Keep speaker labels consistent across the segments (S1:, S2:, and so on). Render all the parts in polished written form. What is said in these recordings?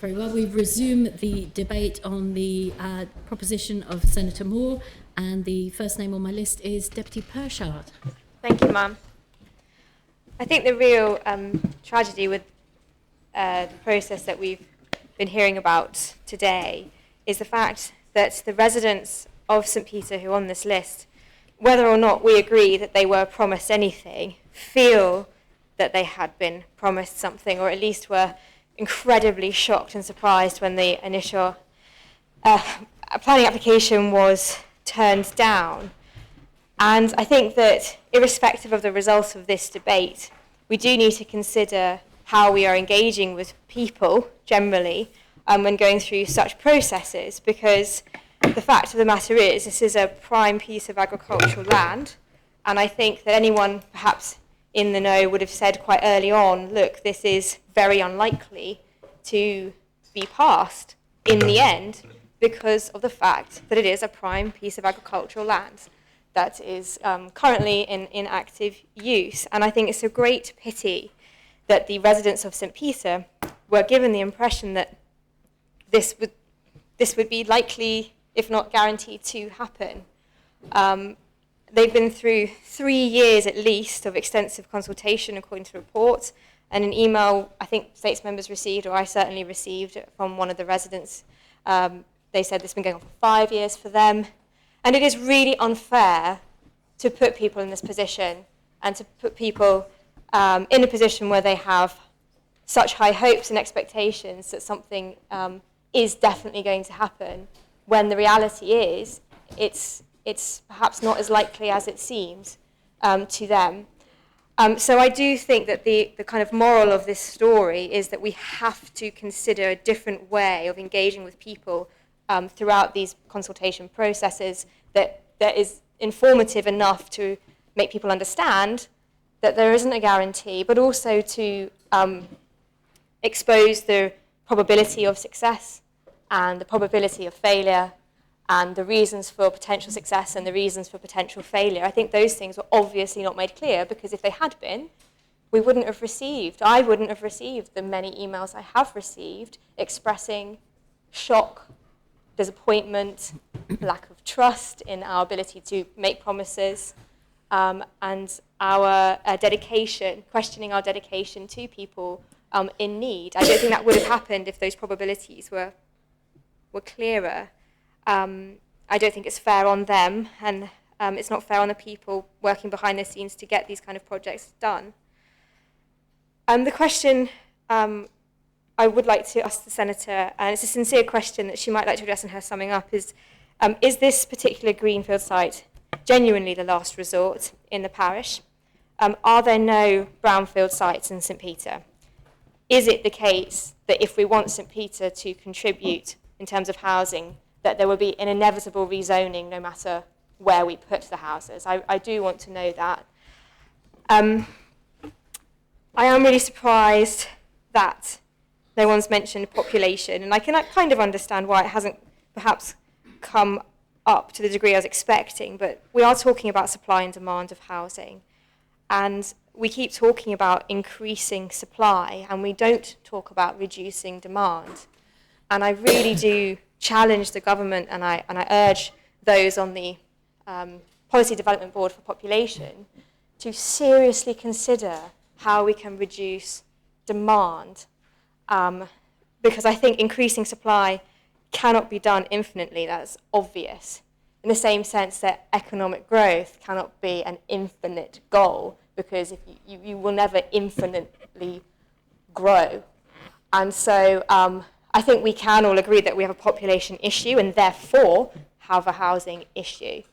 S1: Very well. We resume the debate on the proposition of Senator Moore, and the first name on my list is Deputy Pershard.
S2: Thank you, ma'am. I think the real tragedy with the process that we've been hearing about today is the fact that the residents of St Peter who are on this list, whether or not we agree that they were promised anything, feel that they had been promised something, or at least were incredibly shocked and surprised when the initial planning application was turned down. And I think that irrespective of the result of this debate, we do need to consider how we are engaging with people generally when going through such processes, because the fact of the matter is this is a prime piece of agricultural land, and I think that anyone perhaps in the know would have said quite early on, look, this is very unlikely to be passed in the end because of the fact that it is a prime piece of agricultural land that is currently in active use. And I think it's a great pity that the residents of St Peter were given the impression that this would be likely, if not guaranteed, to happen. They've been through 3 years at least of extensive consultation, according to the report, and an email I think States members received, or I certainly received from one of the residents. They said this has been going on for 5 years for them. And it is really unfair to put people in this position and to put people in a position where they have such high hopes and expectations that something is definitely going to happen, when the reality is it's perhaps not as likely as it seems to them. So I do think that the kind of moral of this story is that we have to consider a different way of engaging with people throughout these consultation processes that is informative enough to make people understand that there isn't a guarantee, but also to expose the probability of success and the probability of failure and the reasons for potential success and the reasons for potential failure. I think those things were obviously not made clear, because if they had been, I wouldn't have received the many emails I have received expressing shock, disappointment, lack of trust in our ability to make promises, and our dedication, questioning our dedication to people in need. I don't think that would have happened if those probabilities were clearer. I don't think it's fair on them, and it's not fair on the people working behind the scenes to get these kind of projects done. The question I would like to ask the Senator, and it's a sincere question that she might like to address in her summing up, is this particular greenfield site genuinely the last resort in the parish? Are there no brownfield sites in St Peter? Is it the case that if we want St Peter to contribute in terms of housing, that there will be an inevitable rezoning no matter where we put the houses? I do want to know that. I am really surprised that no one's mentioned population, and I can kind of understand why it hasn't perhaps come up to the degree I was expecting, but we are talking about supply and demand of housing, and we keep talking about increasing supply, and we don't talk about reducing demand. And I really do challenge the government, and I urge those on the Policy Development Board for Population to seriously consider how we can reduce demand, because I think increasing supply cannot be done infinitely. That's obvious. In the same sense that economic growth cannot be an infinite goal, because if you will never infinitely grow. And so I think we can all agree that we have a population issue and therefore have a housing issue.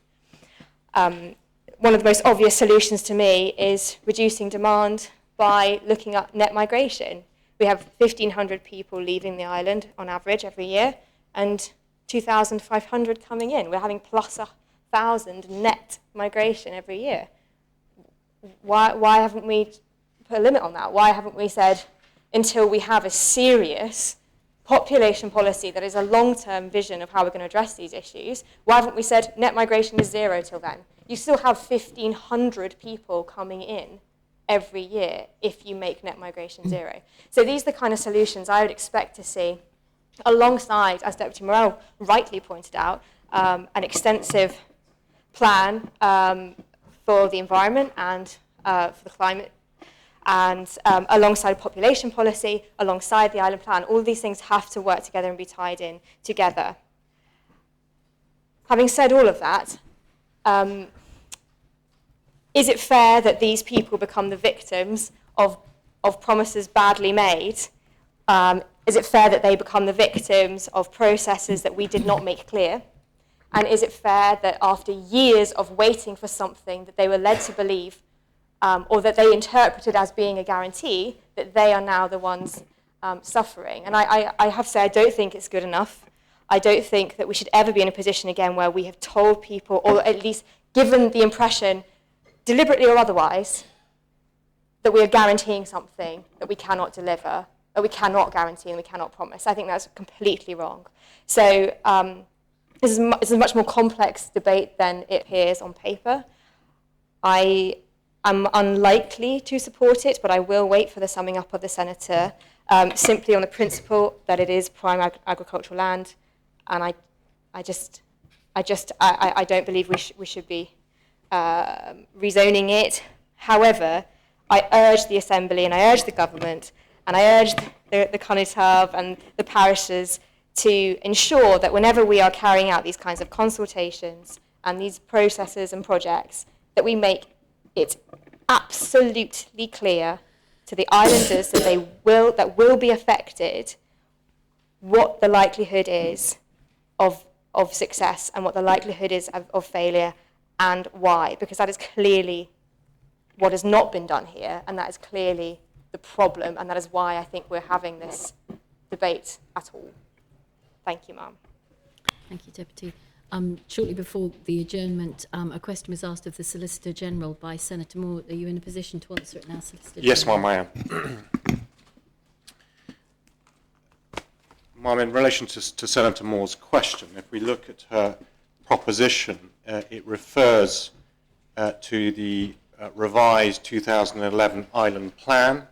S2: One of the most obvious solutions to me is reducing demand by looking at net migration. We have 1,500 people leaving the island on average every year, and 2,500 coming in. We're having plus 1,000 net migration every year. Why haven't we put a limit on that? Why haven't we said, until we have a serious population policy that is a long-term vision of how we're going to address these issues, why haven't we said net migration is zero till then? You still have 1,500 people coming in every year if you make net migration zero. So these are the kind of solutions I would expect to see alongside, as Deputy Morell rightly pointed out, an extensive plan for the environment and for the climate, and alongside population policy, alongside the island plan. All of these things have to work together and be tied in together. Having said all of that, is it fair that these people become the victims of promises badly made? Is it fair that they become the victims of processes that we did not make clear? And is it fair that after years of waiting for something that they were led to believe, or that they interpreted as being a guarantee, that they are now the ones suffering? And I have to say, I don't think it's good enough. I don't think that we should ever be in a position again where we have told people, or at least given the impression, deliberately or otherwise, that we are guaranteeing something that we cannot deliver, that we cannot guarantee and we cannot promise. I think that's completely wrong. So this is a much more complex debate than it appears on paper. I am unlikely to support it, but I will wait for the summing up of the Senator, simply on the principle that it is prime agricultural land, and I don't believe we should be rezoning it. However, I urge the Assembly and I urge the government and I urge the Conitav and the parishes to ensure that whenever we are carrying out these kinds of consultations and these processes and projects, that we make it absolutely clear to the islanders that will be affected what the likelihood is of success and what the likelihood is of failure and why, because that is clearly what has not been done here, and that is clearly the problem, and that is why I think we're having this debate at all. Thank you, ma'am.
S1: Thank you, Deputy. Shortly before the adjournment, a question was asked of the Solicitor General by Senator Moore. Are you in a position to answer it now, Solicitor General?
S3: Yes, ma'am, I am. Ma'am, in relation to Senator Moore's question, if we look at her proposition, it refers to the revised 2011 Island Plan,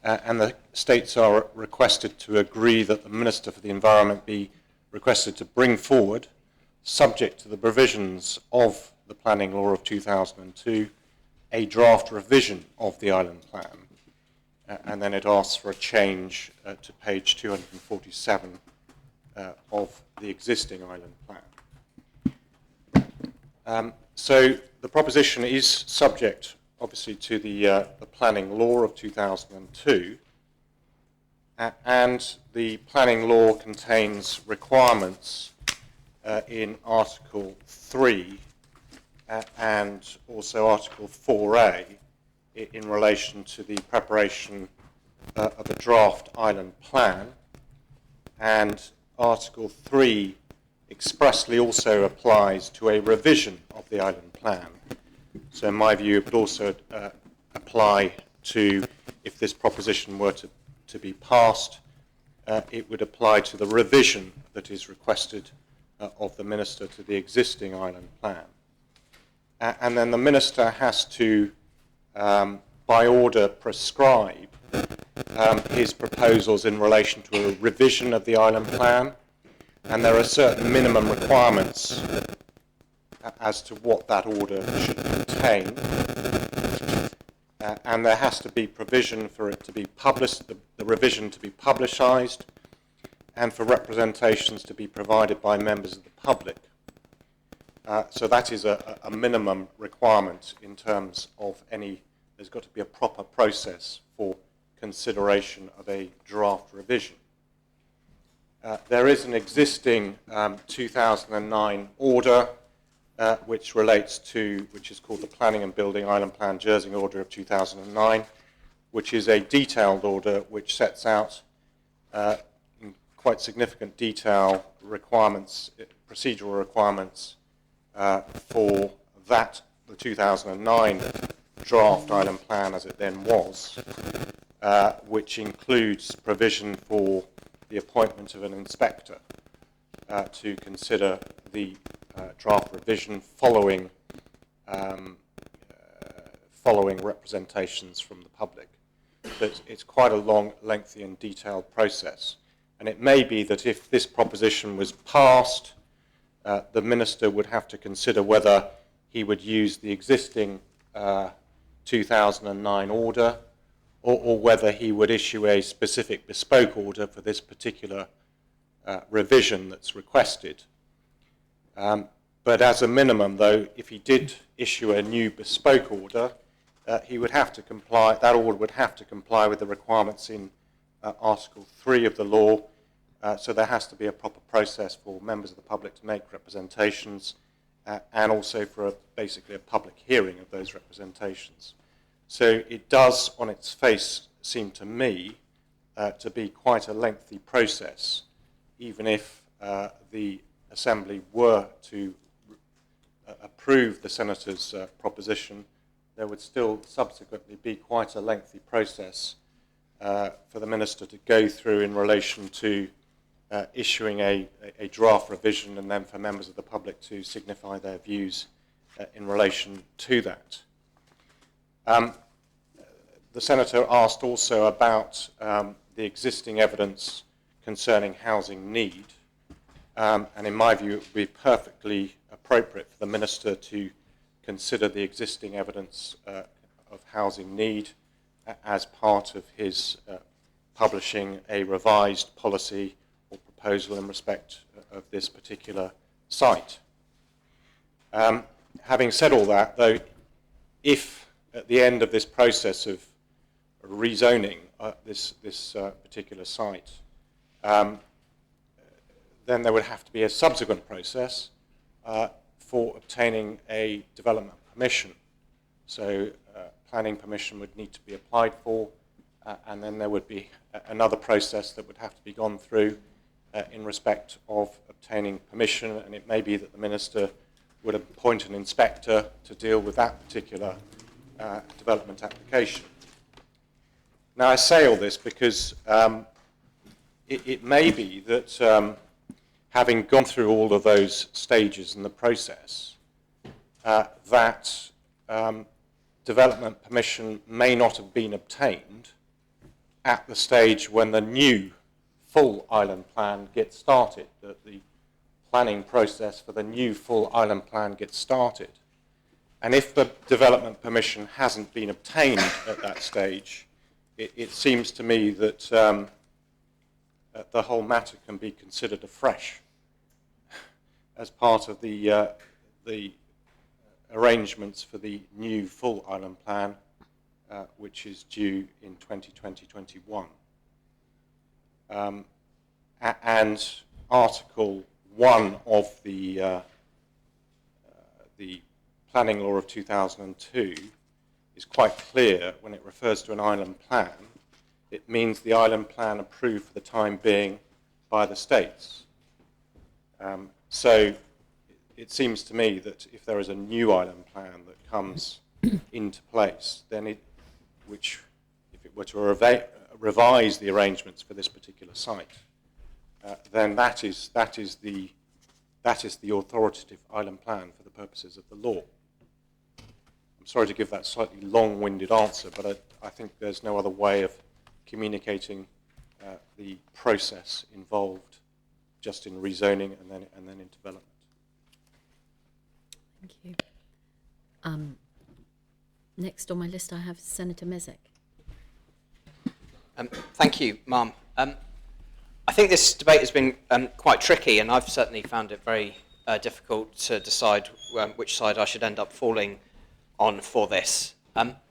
S3: and the states are requested to agree that the Minister for the Environment be requested to bring forward, subject to the provisions of the Planning Law of 2002, a draft revision of the Island Plan. And then it asks for a change to page 247 of the existing Island Plan. So the proposition is subject, obviously, to the Planning Law of 2002, and the Planning Law contains requirements in Article 3 and also Article 4A in relation to the preparation of a draft island plan, and Article 3 expressly also applies to a revision of the island plan. So in my view, it would also apply to, if this proposition were to be passed, it would apply to the revision that is requested of the Minister to the existing island plan. And then the Minister has to, by order, prescribe his proposals in relation to a revision of the island plan, and there are certain minimum requirements as to what that order should contain, and there has to be provision for it to be published, the revision to be publicised, and for representations to be provided by members of the public. So that is a minimum requirement in terms of there's got to be a proper process for consideration of a draft revision. There is an existing 2009 order which is called the Planning and Building Island Plan Jersey Order of 2009, which is a detailed order which sets out in quite significant detail procedural requirements for the 2009 draft island plan as it then was, which includes provision for the appointment of an inspector to consider the draft revision following representations from the public. But it's quite a long, lengthy and detailed process. And it may be that if this proposition was passed, the Minister would have to consider whether he would use the existing 2009 order or whether he would issue a specific bespoke order for this particular revision that's requested. But as a minimum, though, if he did issue a new bespoke order, he would have to comply, that order would have to comply with the requirements in Article 3 of the law. So there has to be a proper process for members of the public to make representations and also for basically a public hearing of those representations. So it does, on its face, seem to me to be quite a lengthy process, even if the Assembly were to approve the Senator's proposition. There would still subsequently be quite a lengthy process for the Minister to go through in relation to issuing a draft revision and then for members of the public to signify their views in relation to that. The Senator asked also about the existing evidence concerning housing need, and in my view it would be perfectly appropriate for the Minister to consider the existing evidence of housing need as part of his publishing a revised policy or proposal in respect of this particular site. Having said all that, though, if at the end of this process of rezoning this particular site, then there would have to be a subsequent process for obtaining a development permission. So planning permission would need to be applied for, and then there would be another process that would have to be gone through in respect of obtaining permission, and it may be that the Minister would appoint an inspector to deal with that particular development application. Now, I say all this because it may be that having gone through all of those stages in the process, that development permission may not have been obtained at the stage when the new full island plan gets started, that the planning process for the new full island plan gets started. And if the development permission hasn't been obtained at that stage, it seems to me that the whole matter can be considered afresh as part of the arrangements for the new full island plan, which is due in 2020-21. And Article 1 of the Planning Law of 2002 is quite clear when it refers to an island plan. It means the island plan approved for the time being by the states. So it seems to me that if there is a new island plan that comes into place, then if it were to revise the arrangements for this particular site, then that is the authoritative island plan for the purposes of the law. I'm sorry to give that slightly long-winded answer, but I think there's no other way of communicating the process involved just in rezoning and then in development.
S1: Thank you. Next on my list I have Senator Mezek.
S4: Thank you, Ma'am. I think this debate has been quite tricky, and I've certainly found it very difficult to decide which side I should end up falling on for this.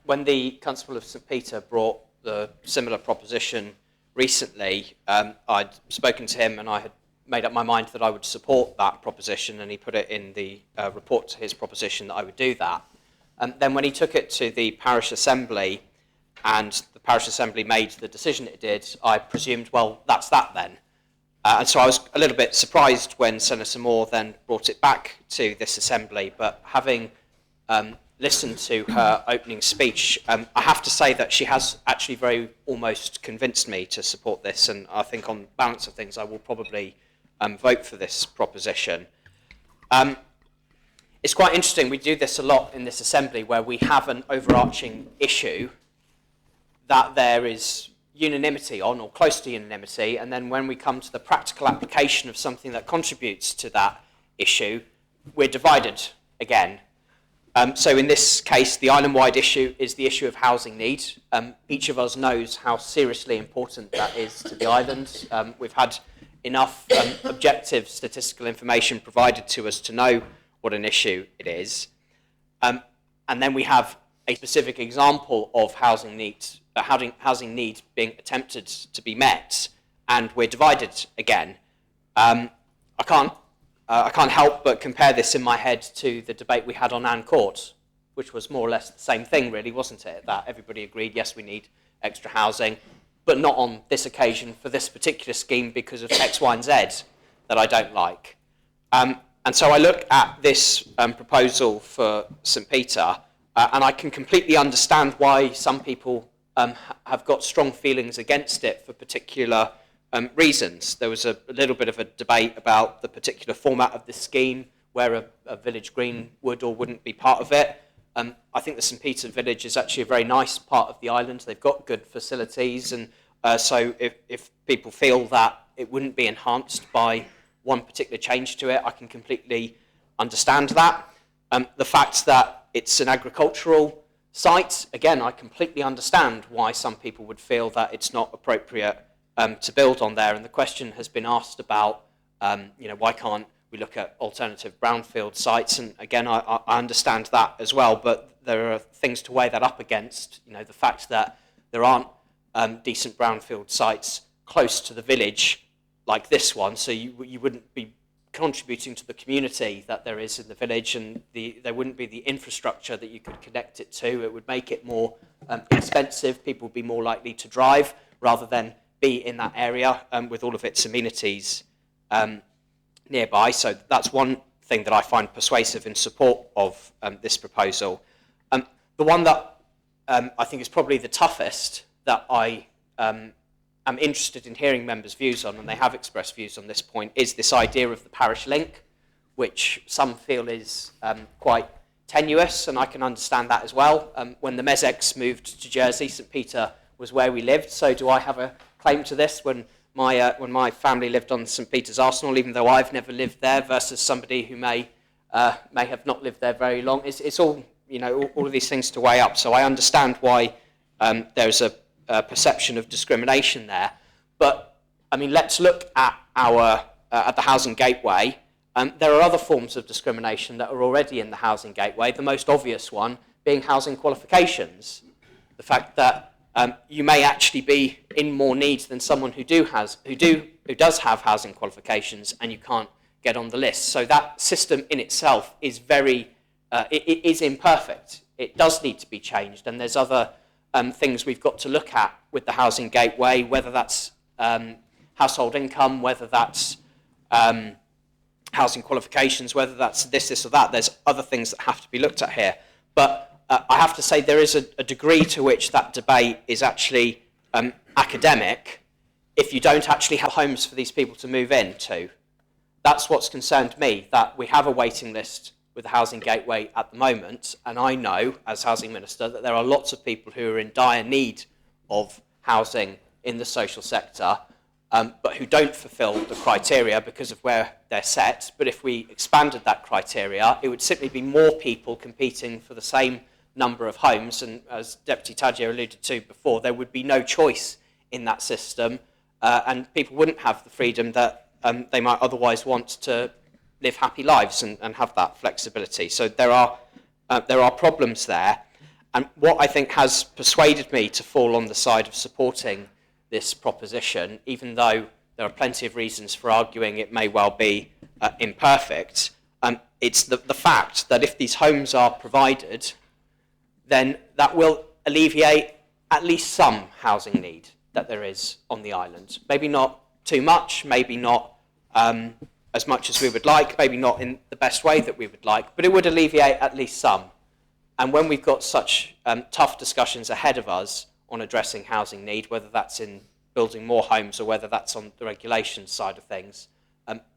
S4: When the Constable of St Peter brought the similar proposition recently, I'd spoken to him and I had made up my mind that I would support that proposition, and he put it in the report to his proposition that I would do that. Then when he took it to the Parish Assembly and the Parish Assembly made the decision it did, I presumed, well, that's that then. And so I was a little bit surprised when Senator Moore then brought it back to this Assembly, but having listened to her opening speech, I have to say that she has actually very almost convinced me to support this, and I think on balance of things I will probably vote for this proposition. It's quite interesting, we do this a lot in this Assembly where we have an overarching issue that there is unanimity on, or close to unanimity, and then when we come to the practical application of something that contributes to that issue, we're divided again. So in this case, the island-wide issue is the issue of housing need. Each of us knows how seriously important that is to the island. We've had enough objective statistical information provided to us to know what an issue it is. And then we have a specific example of housing need being attempted to be met, and we're divided again. I can't help but compare this in my head to the debate we had on Anne Court, which was more or less the same thing, really, wasn't it? That everybody agreed, yes, we need extra housing, but not on this occasion for this particular scheme because of X, Y, and Z that I don't like. And so I look at this proposal for St Peter, and I can completely understand why some people have got strong feelings against it for particular reasons. There was a little bit of a debate about the particular format of this scheme, where a village green would or wouldn't be part of it. I think the St Peter village is actually a very nice part of the island. They've got good facilities, and so if people feel that it wouldn't be enhanced by one particular change to it, I can completely understand that. The fact that it's an agricultural site, again, I completely understand why some people would feel that it's not appropriate to build on there. And the question has been asked about, why can't we look at alternative brownfield sites? And again, I understand that as well, but there are things to weigh that up against, the fact that there aren't decent brownfield sites close to the village like this one, so you wouldn't be contributing to the community that there is in the village, and there wouldn't be the infrastructure that you could connect it to. It would make it more expensive. People would be more likely to drive rather than be in that area with all of its amenities nearby. So that's one thing that I find persuasive in support of this proposal. The one that I think is probably the toughest, that I am interested in hearing members' views on, and they have expressed views on this point, is this idea of the parish link, which some feel is quite tenuous, and I can understand that as well. When the Mesex moved to Jersey, St Peter was where we lived, so do I have a claim to this when my family lived on St Peter's Arsenal, even though I've never lived there, versus somebody who may have not lived there very long? It's all, all of these things to weigh up, so I understand why there's a perception of discrimination there. But let's look at at the Housing Gateway. There are other forms of discrimination that are already in the Housing Gateway, the most obvious one being housing qualifications. The fact that you may actually be in more need than someone who does have housing qualifications, and you can't get on the list. So that system in itself is it is imperfect. It does need to be changed, and there's other things we've got to look at with the Housing Gateway, whether that's household income, whether that's housing qualifications, whether that's this or that. There's other things that have to be looked at here. But I have to say there is a degree to which that debate is actually academic if you don't actually have homes for these people to move into. That's what's concerned me, that we have a waiting list with the Housing Gateway at the moment, and I know, as Housing Minister, that there are lots of people who are in dire need of housing in the social sector, but who don't fulfil the criteria because of where they're set. But if we expanded that criteria, it would simply be more people competing for the same number of homes, and as Deputy Tadger alluded to before, there would be no choice in that system, and people wouldn't have the freedom that they might otherwise want to live happy lives and have that flexibility. So there are problems there, and what I think has persuaded me to fall on the side of supporting this proposition, even though there are plenty of reasons for arguing it may well be imperfect, it's the fact that if these homes are provided, then that will alleviate at least some housing need that there is on the island. Maybe not too much, maybe not as much as we would like, maybe not in the best way that we would like, but it would alleviate at least some. And when we've got such tough discussions ahead of us on addressing housing need, whether that's in building more homes or whether that's on the regulation side of things,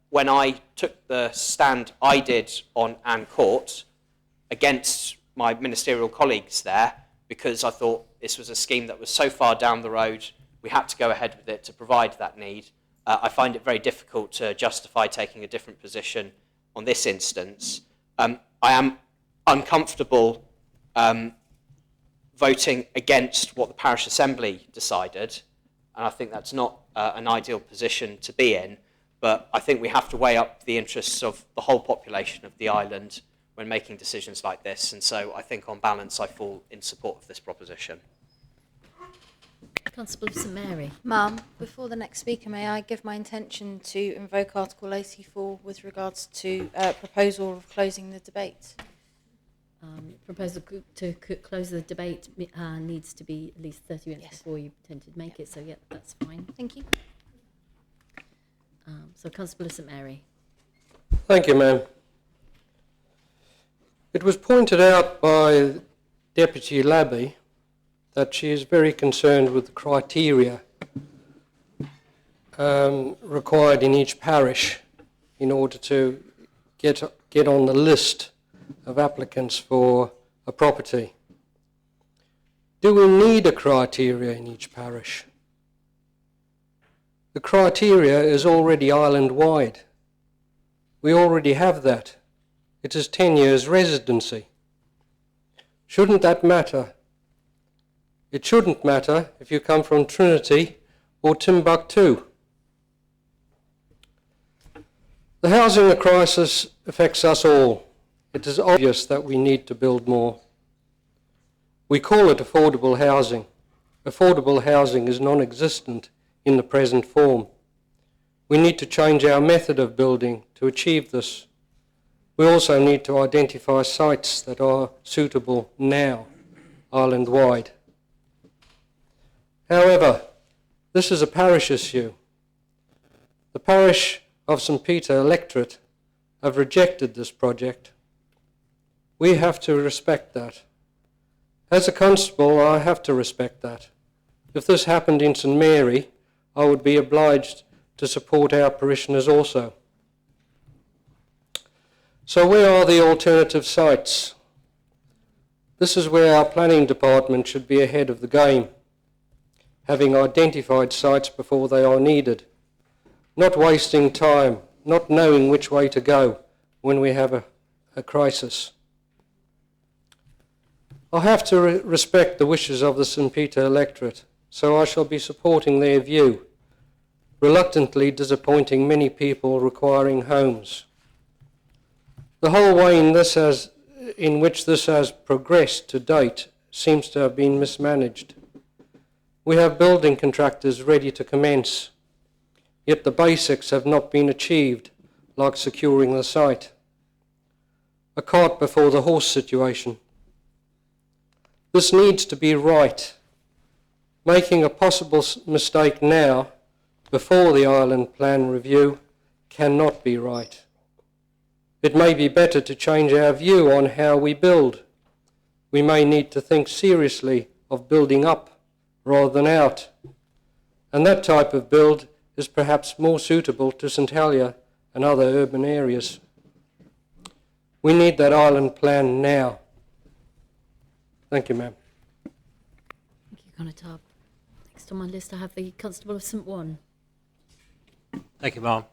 S4: when I took the stand I did on Anne Court against my ministerial colleagues there, because I thought this was a scheme that was so far down the road we had to go ahead with it to provide that need. I find it very difficult to justify taking a different position on this instance. I am uncomfortable voting against what the parish assembly decided, and I think that's not an ideal position to be in, but I think we have to weigh up the interests of the whole population of the island when making decisions like this, and so I think on balance I fall in support of this proposition.
S1: Constable of St Mary.
S5: Ma'am, before the next speaker, may I give my intention to invoke Article 84 with regards to proposal of closing the debate?
S1: Proposal to close the debate needs to be at least 30 minutes before you intend to make it, so yeah, that's fine.
S5: Thank you.
S1: So Constable of St Mary.
S6: Thank you, ma'am. It was pointed out by Deputy Labby that she is very concerned with the criteria required in each parish in order to get on the list of applicants for a property. Do we need a criteria in each parish? The criteria is already island-wide. We already have that. It is 10 years residency. Shouldn't that matter? It shouldn't matter if you come from Trinity or Timbuktu. The housing crisis affects us all. It is obvious that we need to build more. We call it affordable housing. Affordable housing is non-existent in the present form. We need to change our method of building to achieve this. We also need to identify sites that are suitable now, island-wide. However, this is a parish issue. The parish of St Peter electorate have rejected this project. We have to respect that. As a constable, I have to respect that. If this happened in St Mary, I would be obliged to support our parishioners also. So where are the alternative sites? This is where our planning department should be ahead of the game, having identified sites before they are needed, not wasting time, not knowing which way to go when we have a crisis. I have to respect the wishes of the St Peter electorate, so I shall be supporting their view, reluctantly disappointing many people requiring homes. The whole way in which this has progressed to date seems to have been mismanaged. We have building contractors ready to commence, yet the basics have not been achieved, like securing the site. A cart before the horse situation. This needs to be right. Making a possible mistake now, before the island plan review, cannot be right. It may be better to change our view on how we build. We may need to think seriously of building up rather than out, and that type of build is perhaps more suitable to St Helier and other urban areas. We need that island plan now. Thank you, ma'am.
S1: Thank you, Conatap. Next on my list I have the Constable of St One.
S7: Thank you, ma'am.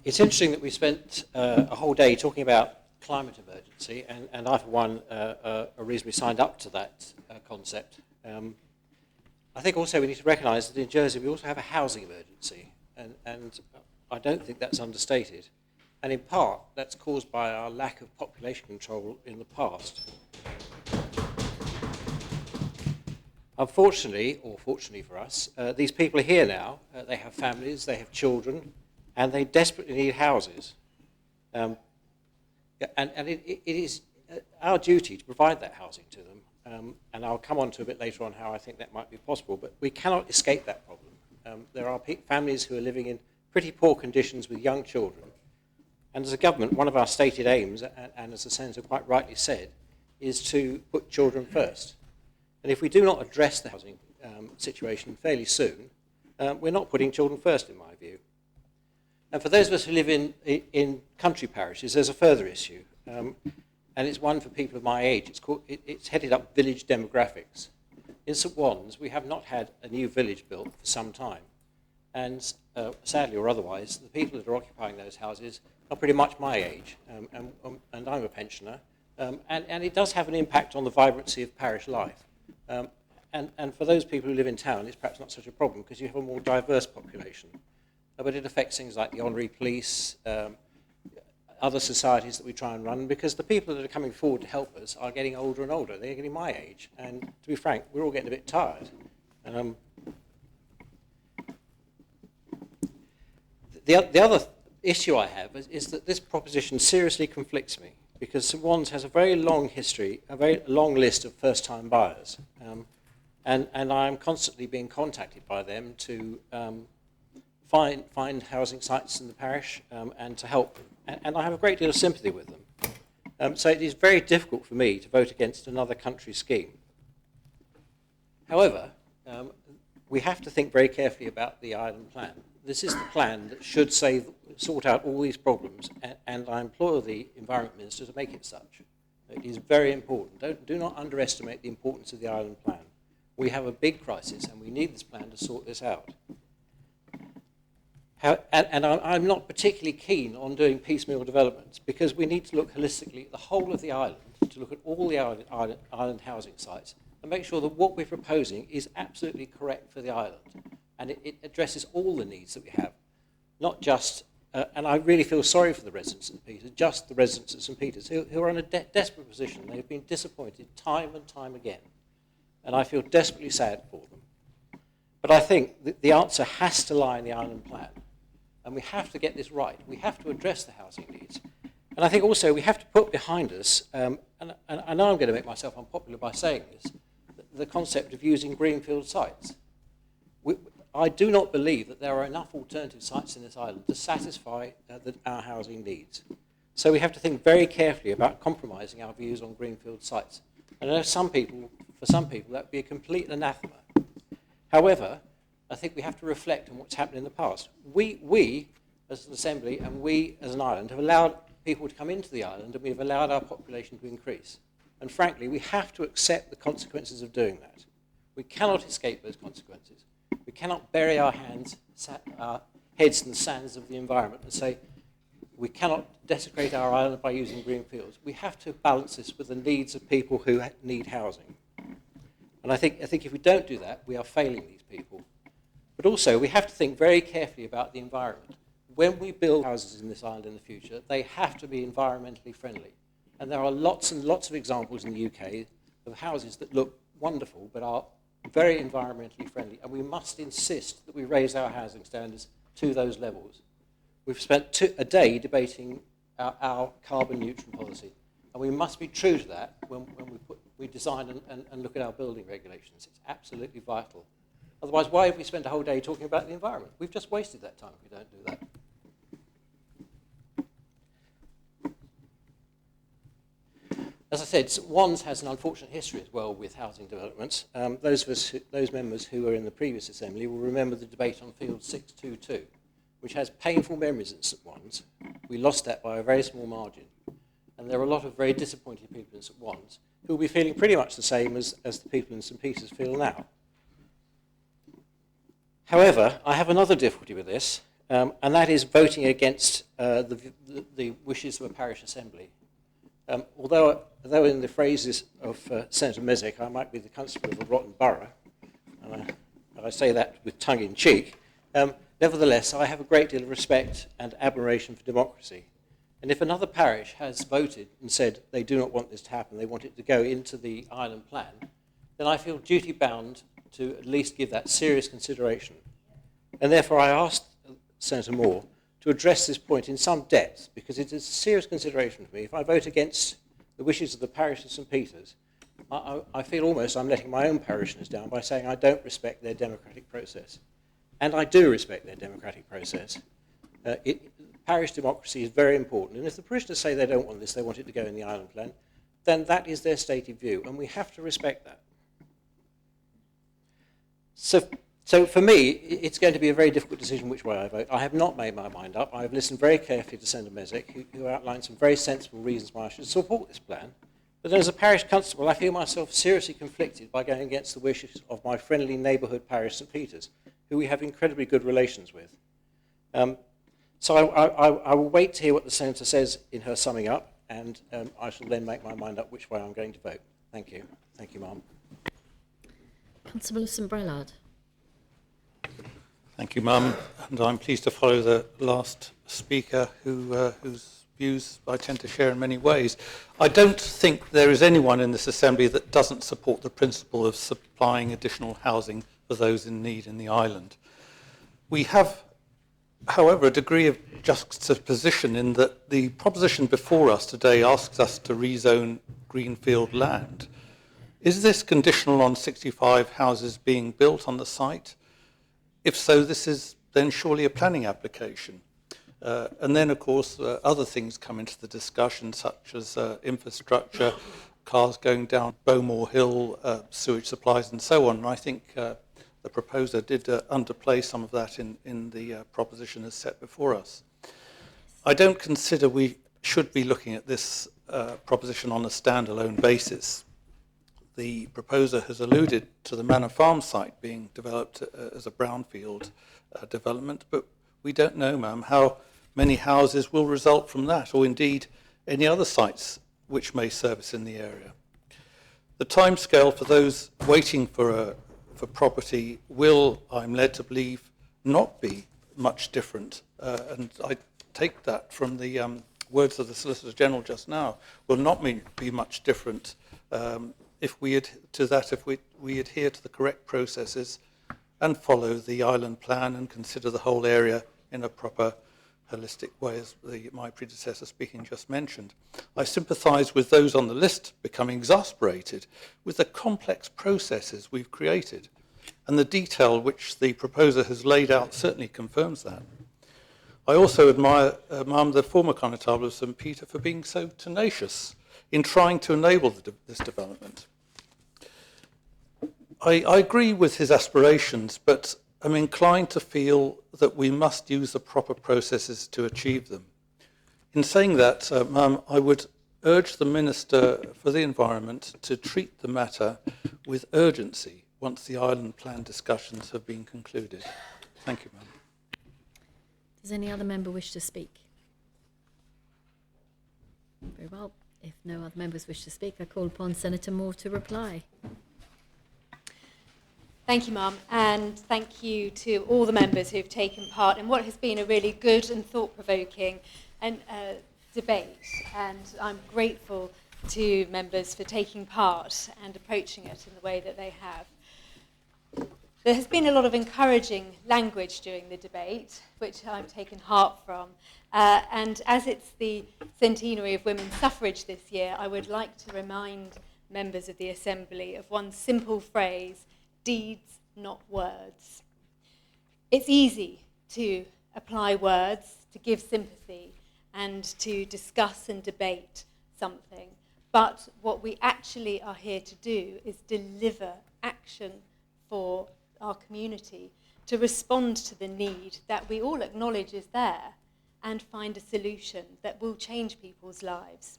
S7: It's interesting that we spent a whole day talking about climate emergency, and I, for one, reasonably signed up to that concept. I think also we need to recognise that in Jersey we also have a housing emergency, and I don't think that's understated. And in part, that's caused by our lack of population control in the past. Unfortunately, or fortunately for us, these people are here now. They have families, they have children, and they desperately need houses. And it is our duty to provide that housing to them. And I'll come on to a bit later on how I think that might be possible, but we cannot escape that problem. There are families who are living in pretty poor conditions with young children. And as a government, one of our stated aims, and as the Senator quite rightly said, is to put children first. And if we do not address the housing situation fairly soon, we're not putting children first, in my view. And for those of us who live in country parishes, there's a further issue, and it's one for people of my age. It's headed up village demographics. in St Wands, we have not had a new village built for some time. And sadly or otherwise, the people that are occupying those houses are pretty much my age, and I'm a pensioner. And it does have an impact on the vibrancy of parish life. And for those people who live in town, it's perhaps not such a problem because you have a more diverse population. But it affects things like the honorary police, other societies that we try and run, because the people that are coming forward to help us are getting older and older. They're getting my age. And to be frank, we're all getting a bit tired. The other issue I have is that this proposition seriously conflicts me, because St Wands has a very long history, a very long list of first-time buyers. And I'm constantly being contacted by them to find housing sites in the parish and to help. And I have a great deal of sympathy with them. So it is very difficult for me to vote against another country scheme. However, we have to think very carefully about the island plan. This is the plan that should sort out all these problems, and I implore the Environment Minister to make it such. It is very important. Do not underestimate the importance of the island plan. We have a big crisis, and we need this plan to sort this out. I'm not particularly keen on doing piecemeal developments, because we need to look holistically at the whole of the island, to look at all the island housing sites, and make sure that what we're proposing is absolutely correct for the island. And it addresses all the needs that we have, not just, and I really feel sorry for the residents of St Peter's, just the residents of St Peter's, who are in a desperate position. They've been disappointed time and time again, and I feel desperately sad for them. But I think the answer has to lie in the island plan, and we have to get this right. We have to address the housing needs. And I think also we have to put behind us, and I know I'm going to make myself unpopular by saying this, the concept of using greenfield sites. I do not believe that there are enough alternative sites in this island to satisfy our housing needs. So we have to think very carefully about compromising our views on greenfield sites. And I know for some people, that would be a complete anathema. However, I think we have to reflect on what's happened in the past. We as an assembly and we as an island have allowed people to come into the island, and we've allowed our population to increase. And frankly, we have to accept the consequences of doing that. We cannot escape those consequences. We cannot bury our heads in the sands of the environment and say we cannot desecrate our island by using green fields. We have to balance this with the needs of people who need housing. And I think if we don't do that, we are failing these people. But also, we have to think very carefully about the environment. When we build houses in this island in the future, they have to be environmentally friendly. And there are lots and lots of examples in the UK of houses that look wonderful but are very environmentally friendly, and we must insist that we raise our housing standards to those levels. We've spent a day debating our carbon neutral policy, and we must be true to that when we design and look at our building regulations. It's absolutely vital. Otherwise, why have we spent a whole day talking about the environment? We've just wasted that time if we don't do that. As I said, St Wands has an unfortunate history as well with housing developments. Those members who were in the previous assembly will remember the debate on Field 622, which has painful memories at St Wands. We lost that by a very small margin. And there are a lot of very disappointed people in St Wands who will be feeling pretty much the same as the people in St Peter's feel now. However, I have another difficulty with this, and that is voting against the wishes of a parish assembly. Although in the phrases of Senator Mezek, I might be the constable of a rotten borough, and I say that with tongue in cheek, nevertheless, I have a great deal of respect and admiration for democracy. And if another parish has voted and said they do not want this to happen, they want it to go into the island plan, then I feel duty-bound to at least give that serious consideration. And therefore I asked Senator Moore to address this point in some depth, because it is a serious consideration for me. If I vote against the wishes of the parish of St Peter's, I feel almost I'm letting my own parishioners down by saying I don't respect their democratic process. And I do respect their democratic process. Parish democracy is very important, and if the parishioners say they don't want this, they want it to go in the island plan, then that is their stated view, and we have to respect that. So for me, it's going to be a very difficult decision which way I vote. I have not made my mind up. I have listened very carefully to Senator Mezek, who outlined some very sensible reasons why I should support this plan. But then as a parish constable, I feel myself seriously conflicted by going against the wishes of my friendly neighbourhood parish, St Peter's, who we have incredibly good relations with. So I will wait to hear what the Senator says in her summing up, and I shall then make my mind up which way I'm going to vote. Thank you. Thank you, Ma'am.
S1: Councillor St Brelard.
S8: Thank you, Mum. And I'm pleased to follow the last speaker whose views I tend to share in many ways. I don't think there is anyone in this Assembly that doesn't support the principle of supplying additional housing for those in need in the island. We have, however, a degree of juxtaposition in that the proposition before us today asks us to rezone greenfield land. Is this conditional on 65 houses being built on the site? If so, this is then surely a planning application. And then, of course, other things come into the discussion, such as infrastructure, cars going down Bowmore Hill, sewage supplies, and so on. And I think the proposer did underplay some of that in the proposition as set before us. I don't consider we should be looking at this proposition on a standalone basis. The proposer has alluded to the Manor Farm site being developed as a brownfield development, but we don't know, ma'am, how many houses will result from that, or indeed any other sites which may service in the area. The timescale for those waiting for property will, I'm led to believe, not be much different, and I take that from the words of the Solicitor General just now, will not be much different if we adhere to the correct processes and follow the island plan and consider the whole area in a proper holistic way, as my predecessor speaking just mentioned. I sympathise with those on the list becoming exasperated with the complex processes we've created, and the detail which the proposer has laid out certainly confirms that. I also admire Ma'am, the former Constable of St Peter, for being so tenacious in trying to enable this development. I agree with his aspirations, but I'm inclined to feel that we must use the proper processes to achieve them. In saying that, Ma'am, I would urge the Minister for the Environment to treat the matter with urgency once the island plan discussions have been concluded. Thank you, Ma'am.
S1: Does any other member wish to speak? Very well. If no other members wish to speak, I call upon Senator Moore to reply.
S9: Thank you, Mum, and thank you to all the members who have taken part in what has been a really good and thought-provoking debate. And I'm grateful to members for taking part and approaching it in the way that they have. There has been a lot of encouraging language during the debate, which I've taken heart from. And as it's the centenary of women's suffrage this year, I would like to remind members of the Assembly of one simple phrase: deeds, not words. It's easy to apply words, to give sympathy, and to discuss and debate something. But what we actually are here to do is deliver action for our community, to respond to the need that we all acknowledge is there and find a solution that will change people's lives.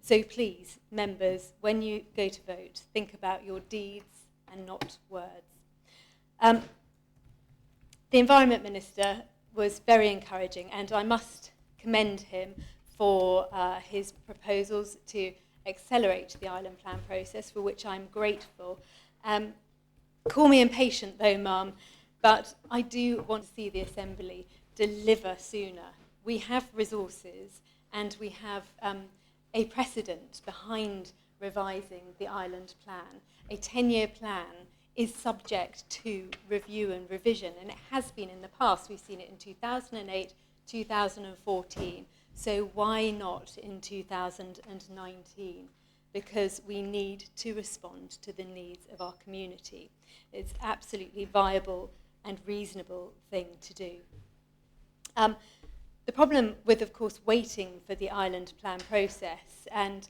S9: So please, members, when you go to vote, think about your deeds and not words. The Environment Minister was very encouraging, and I must commend him for his proposals to accelerate the island plan process, for which I'm grateful. Call me impatient though, Mum, but I do want to see the Assembly deliver sooner. We have resources and we have a precedent behind revising the island plan. A 10-year plan is subject to review and revision, and it has been in the past. We've seen it in 2008, 2014, so why not in 2019? Because we need to respond to the needs of our community. It's absolutely viable and reasonable thing to do. The problem with, of course, waiting for the island plan process, and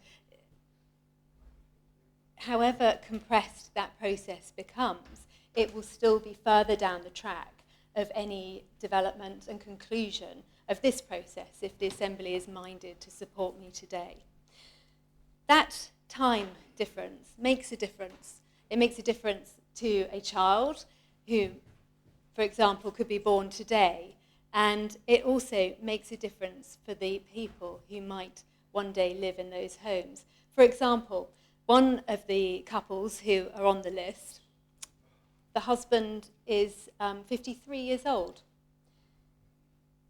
S9: however compressed that process becomes, it will still be further down the track of any development and conclusion of this process if the Assembly is minded to support me today. That time difference makes a difference. It makes a difference to a child who, for example, could be born today, and it also makes a difference for the people who might one day live in those homes. For example, one of the couples who are on the list, the husband is 53 years old.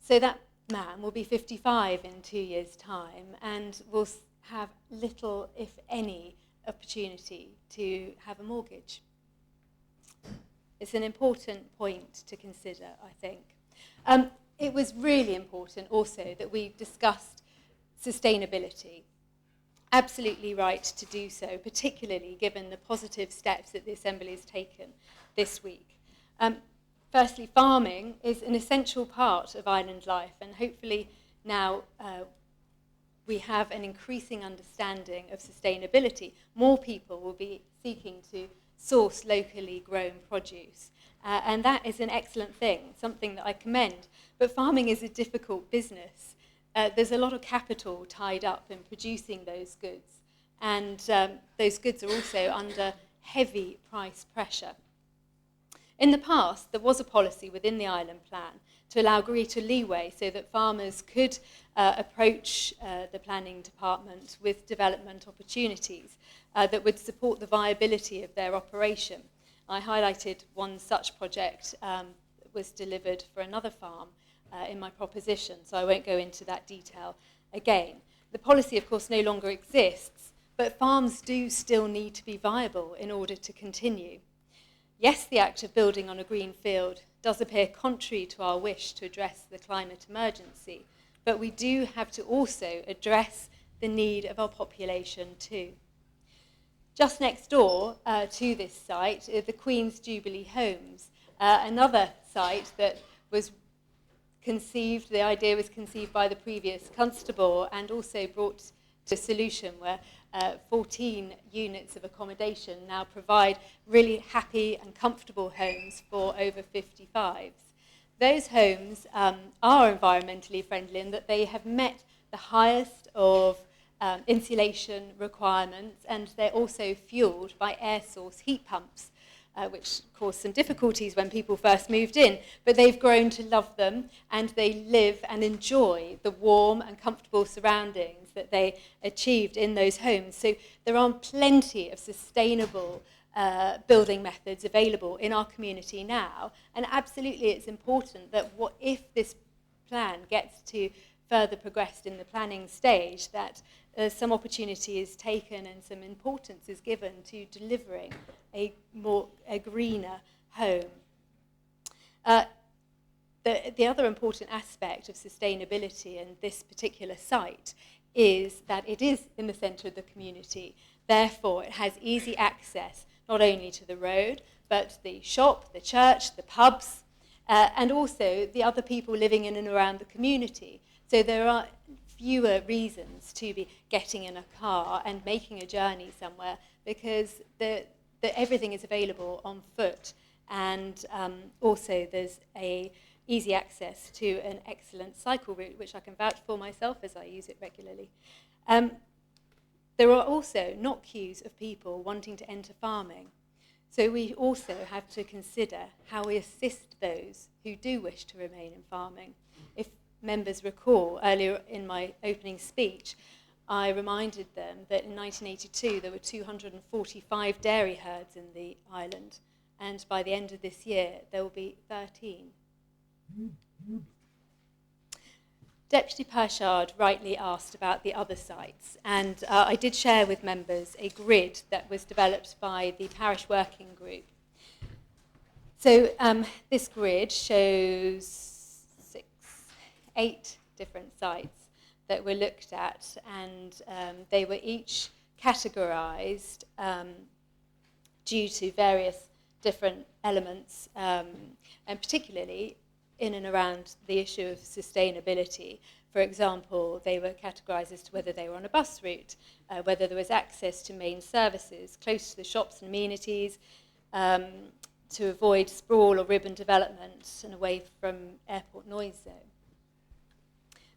S9: So that man will be 55 in 2 years' time and will have little, if any, opportunity to have a mortgage. It's an important point to consider, I think. It was really important also that we discussed sustainability. Absolutely right to do so, particularly given the positive steps that the Assembly has taken this week. Firstly, farming is an essential part of island life, and hopefully now we have an increasing understanding of sustainability. More people will be seeking to source locally grown produce, and that is an excellent thing, something that I commend. But farming is a difficult business. There's a lot of capital tied up in producing those goods, and those goods are also under heavy price pressure. In the past, there was a policy within the island plan to allow greater leeway so that farmers could approach the planning department with development opportunities that would support the viability of their operation. I highlighted one such project that was delivered for another farm in my proposition, so I won't go into that detail again. The policy, of course, no longer exists, but farms do still need to be viable in order to continue. Yes, the act of building on a green field does appear contrary to our wish to address the climate emergency, but we do have to also address the need of our population too. Just next door to this site are the Queen's Jubilee Homes, another site that was conceived, the idea was conceived by the previous constable and also brought to a solution where 14 units of accommodation now provide really happy and comfortable homes for over 55s. Those homes are environmentally friendly in that they have met the highest of insulation requirements, and they're also fueled by air source heat pumps, which caused some difficulties when people first moved in, but they've grown to love them, and they live and enjoy the warm and comfortable surroundings that they achieved in those homes. So there are plenty of sustainable building methods available in our community now, and absolutely it's important that if this plan gets to further progressed in the planning stage, that some opportunity is taken and some importance is given to delivering a greener home. The other important aspect of sustainability in this particular site is that it is in the centre of the community. Therefore, it has easy access not only to the road, but the shop, the church, the pubs, and also the other people living in and around the community. So there are fewer reasons to be getting in a car and making a journey somewhere, because everything is available on foot, and also there's a easy access to an excellent cycle route, which I can vouch for myself as I use it regularly. There are also not queues of people wanting to enter farming. So we also have to consider how we assist those who do wish to remain in farming. If members recall, earlier in my opening speech, I reminded them that in 1982 there were 245 dairy herds in the island, and by the end of this year there will be 13. Deputy Pershard rightly asked about the other sites, and I did share with members a grid that was developed by the Parish Working Group. So this grid shows 8 different sites that were looked at, and they were each categorised due to various different elements, and particularly in and around the issue of sustainability. For example, they were categorised as to whether they were on a bus route, whether there was access to main services, close to the shops and amenities, to avoid sprawl or ribbon development and away from airport noise zone.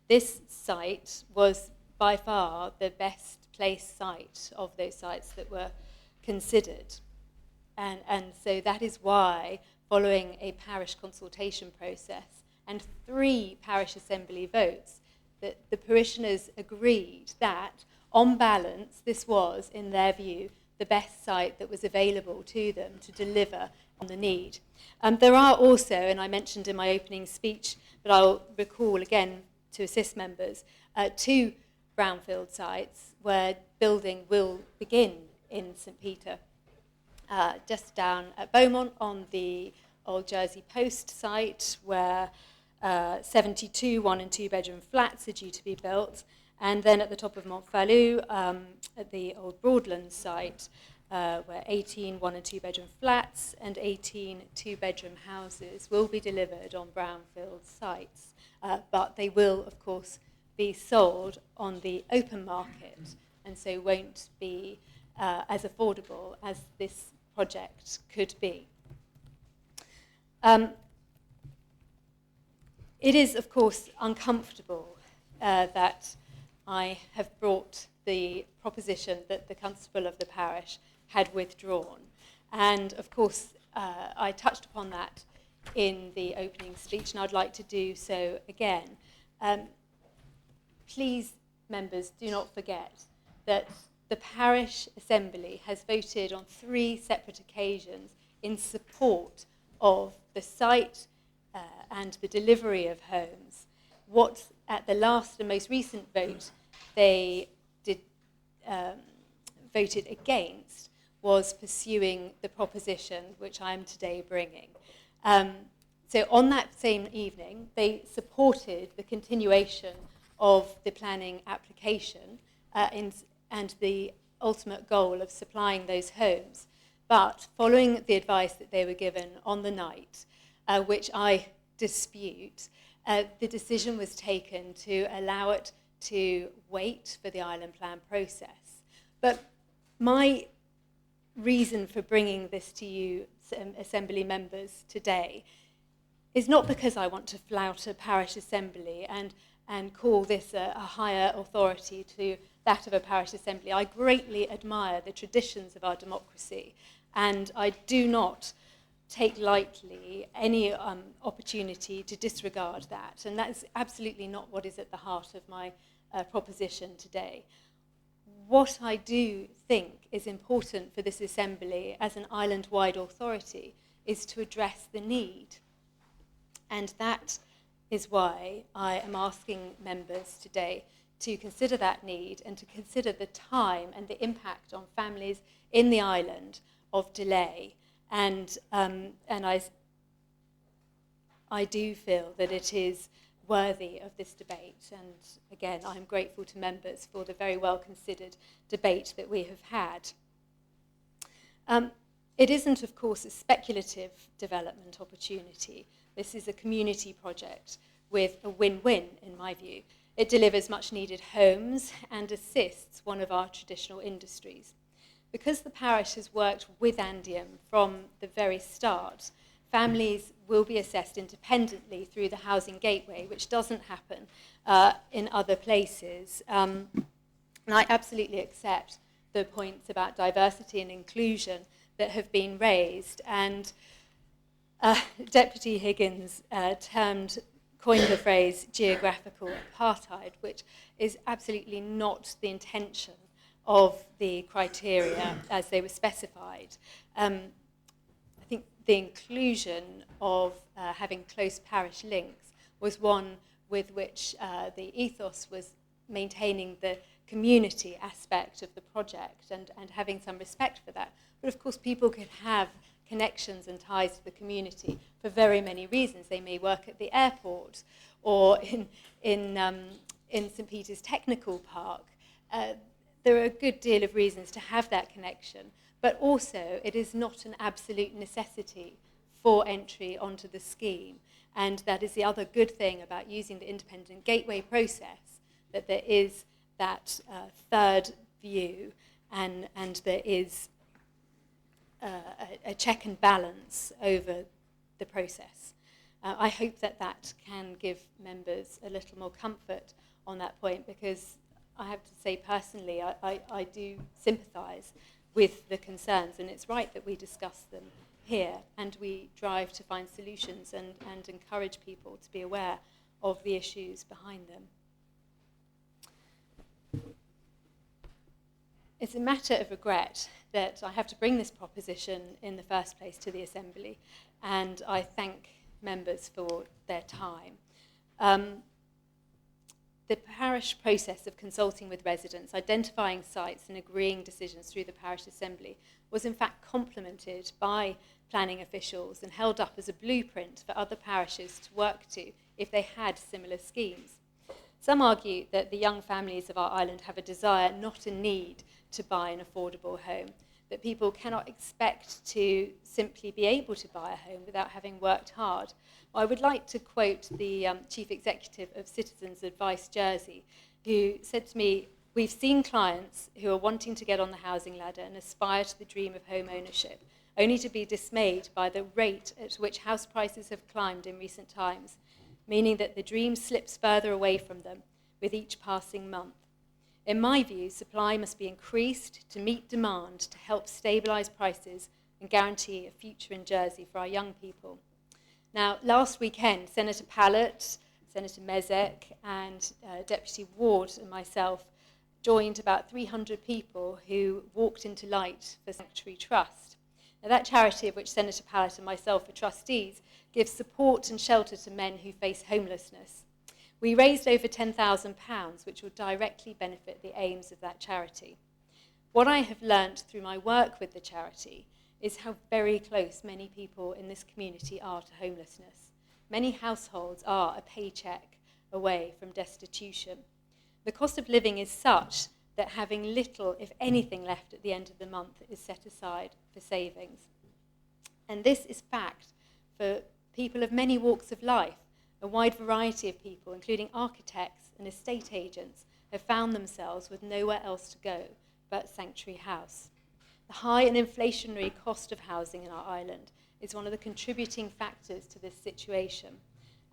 S9: This site was by far the best place site of those sites that were considered. And so that is why, following a parish consultation process and 3 parish assembly votes, that the parishioners agreed that, on balance, this was, in their view, the best site that was available to them to deliver on the need. There are also, and I mentioned in my opening speech, but I'll recall again to assist members, 2 brownfield sites where building will begin in St Peter. Just down at Beaumont on the Old Jersey Post site, where 72 1- and 2-bedroom flats are due to be built, and then at the top of Montfalou, at the Old Broadlands site, where 18 1- and 2-bedroom flats and 18 2-bedroom houses will be delivered on brownfield sites, but they will, of course, be sold on the open market, and so won't be as affordable as this project could be. It is, of course, uncomfortable that I have brought the proposition that the constable of the parish had withdrawn. And, of course, I touched upon that in the opening speech, and I'd like to do so again. Please, members, do not forget that the parish assembly has voted on 3 separate occasions in support of the site and the delivery of homes. What, at the last and most recent vote, they voted against was pursuing the proposition which I am today bringing. So on that same evening, they supported the continuation of the planning application and the ultimate goal of supplying those homes. But following the advice that they were given on the night, which I dispute, the decision was taken to allow it to wait for the island plan process. But my reason for bringing this to you, Assembly members, today is not because I want to flout a parish assembly and call this a higher authority to that of a parish assembly. I greatly admire the traditions of our democracy, and I do not take lightly any opportunity to disregard that. And that is absolutely not what is at the heart of my proposition today. What I do think is important for this assembly as an island-wide authority is to address the need. And that is why I am asking members today to consider that need and to consider the time and the impact on families in the island of delay. And I do feel that it is worthy of this debate. And again, I'm grateful to members for the very well-considered debate that we have had. It isn't, of course, a speculative development opportunity. This is a community project with a win-win, in my view. It delivers much-needed homes and assists one of our traditional industries. Because the parish has worked with Andium from the very start, families will be assessed independently through the housing gateway, which doesn't happen in other places. And I absolutely accept the points about diversity and inclusion that have been raised. And Deputy Higgins coined the phrase geographical apartheid, which is absolutely not the intention of the criteria as they were specified. I think the inclusion of having close parish links was one with which the ethos was maintaining the community aspect of the project and having some respect for that. But of course, people could have connections and ties to the community for very many reasons. They may work at the airport or in St Peter's Technical Park. There are a good deal of reasons to have that connection, but also it is not an absolute necessity for entry onto the scheme. And that is the other good thing about using the independent gateway process, that there is that third view and there is a check and balance over the process. I hope that that can give members a little more comfort on that point, because I have to say personally, I do sympathise with the concerns, and it's right that we discuss them here and we drive to find solutions and encourage people to be aware of the issues behind them. It's a matter of regret that I have to bring this proposition in the first place to the Assembly, and I thank members for their time. The parish process of consulting with residents, identifying sites and agreeing decisions through the parish assembly was in fact complemented by planning officials and held up as a blueprint for other parishes to work to if they had similar schemes. Some argue that the young families of our island have a desire, not a need, to buy an affordable home, that people cannot expect to simply be able to buy a home without having worked hard. I would like to quote the Chief Executive of Citizens Advice Jersey, who said to me, "We've seen clients who are wanting to get on the housing ladder and aspire to the dream of home ownership, only to be dismayed by the rate at which house prices have climbed in recent times, meaning that the dream slips further away from them with each passing month. In my view, supply must be increased to meet demand to help stabilise prices and guarantee a future in Jersey for our young people." Now, last weekend, Senator Pallett, Senator Mezek, and Deputy Ward and myself joined about 300 people who walked into Light for Sanctuary Trust. Now, that charity, of which Senator Pallett and myself are trustees, gives support and shelter to men who face homelessness. We raised over £10,000, which will directly benefit the aims of that charity. What I have learnt through my work with the charity is how very close many people in this community are to homelessness. Many households are a paycheck away from destitution. The cost of living is such that having little, if anything, left at the end of the month is set aside for savings. And this is fact for people of many walks of life. A wide variety of people, including architects and estate agents, have found themselves with nowhere else to go but Sanctuary House. The high and inflationary cost of housing in our island is one of the contributing factors to this situation,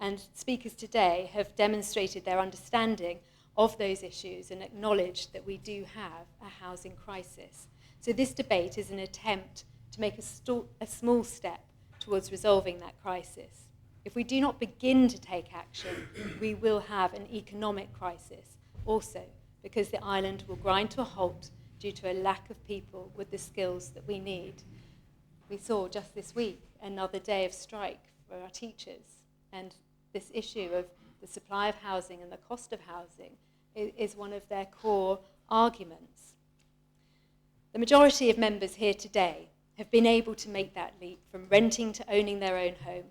S9: and speakers today have demonstrated their understanding of those issues and acknowledged that we do have a housing crisis. So this debate is an attempt to make a small step towards resolving that crisis. If we do not begin to take action, we will have an economic crisis also, because the island will grind to a halt due to a lack of people with the skills that we need. We saw just this week another day of strike for our teachers, and this issue of the supply of housing and the cost of housing is one of their core arguments. The majority of members here today have been able to make that leap from renting to owning their own home,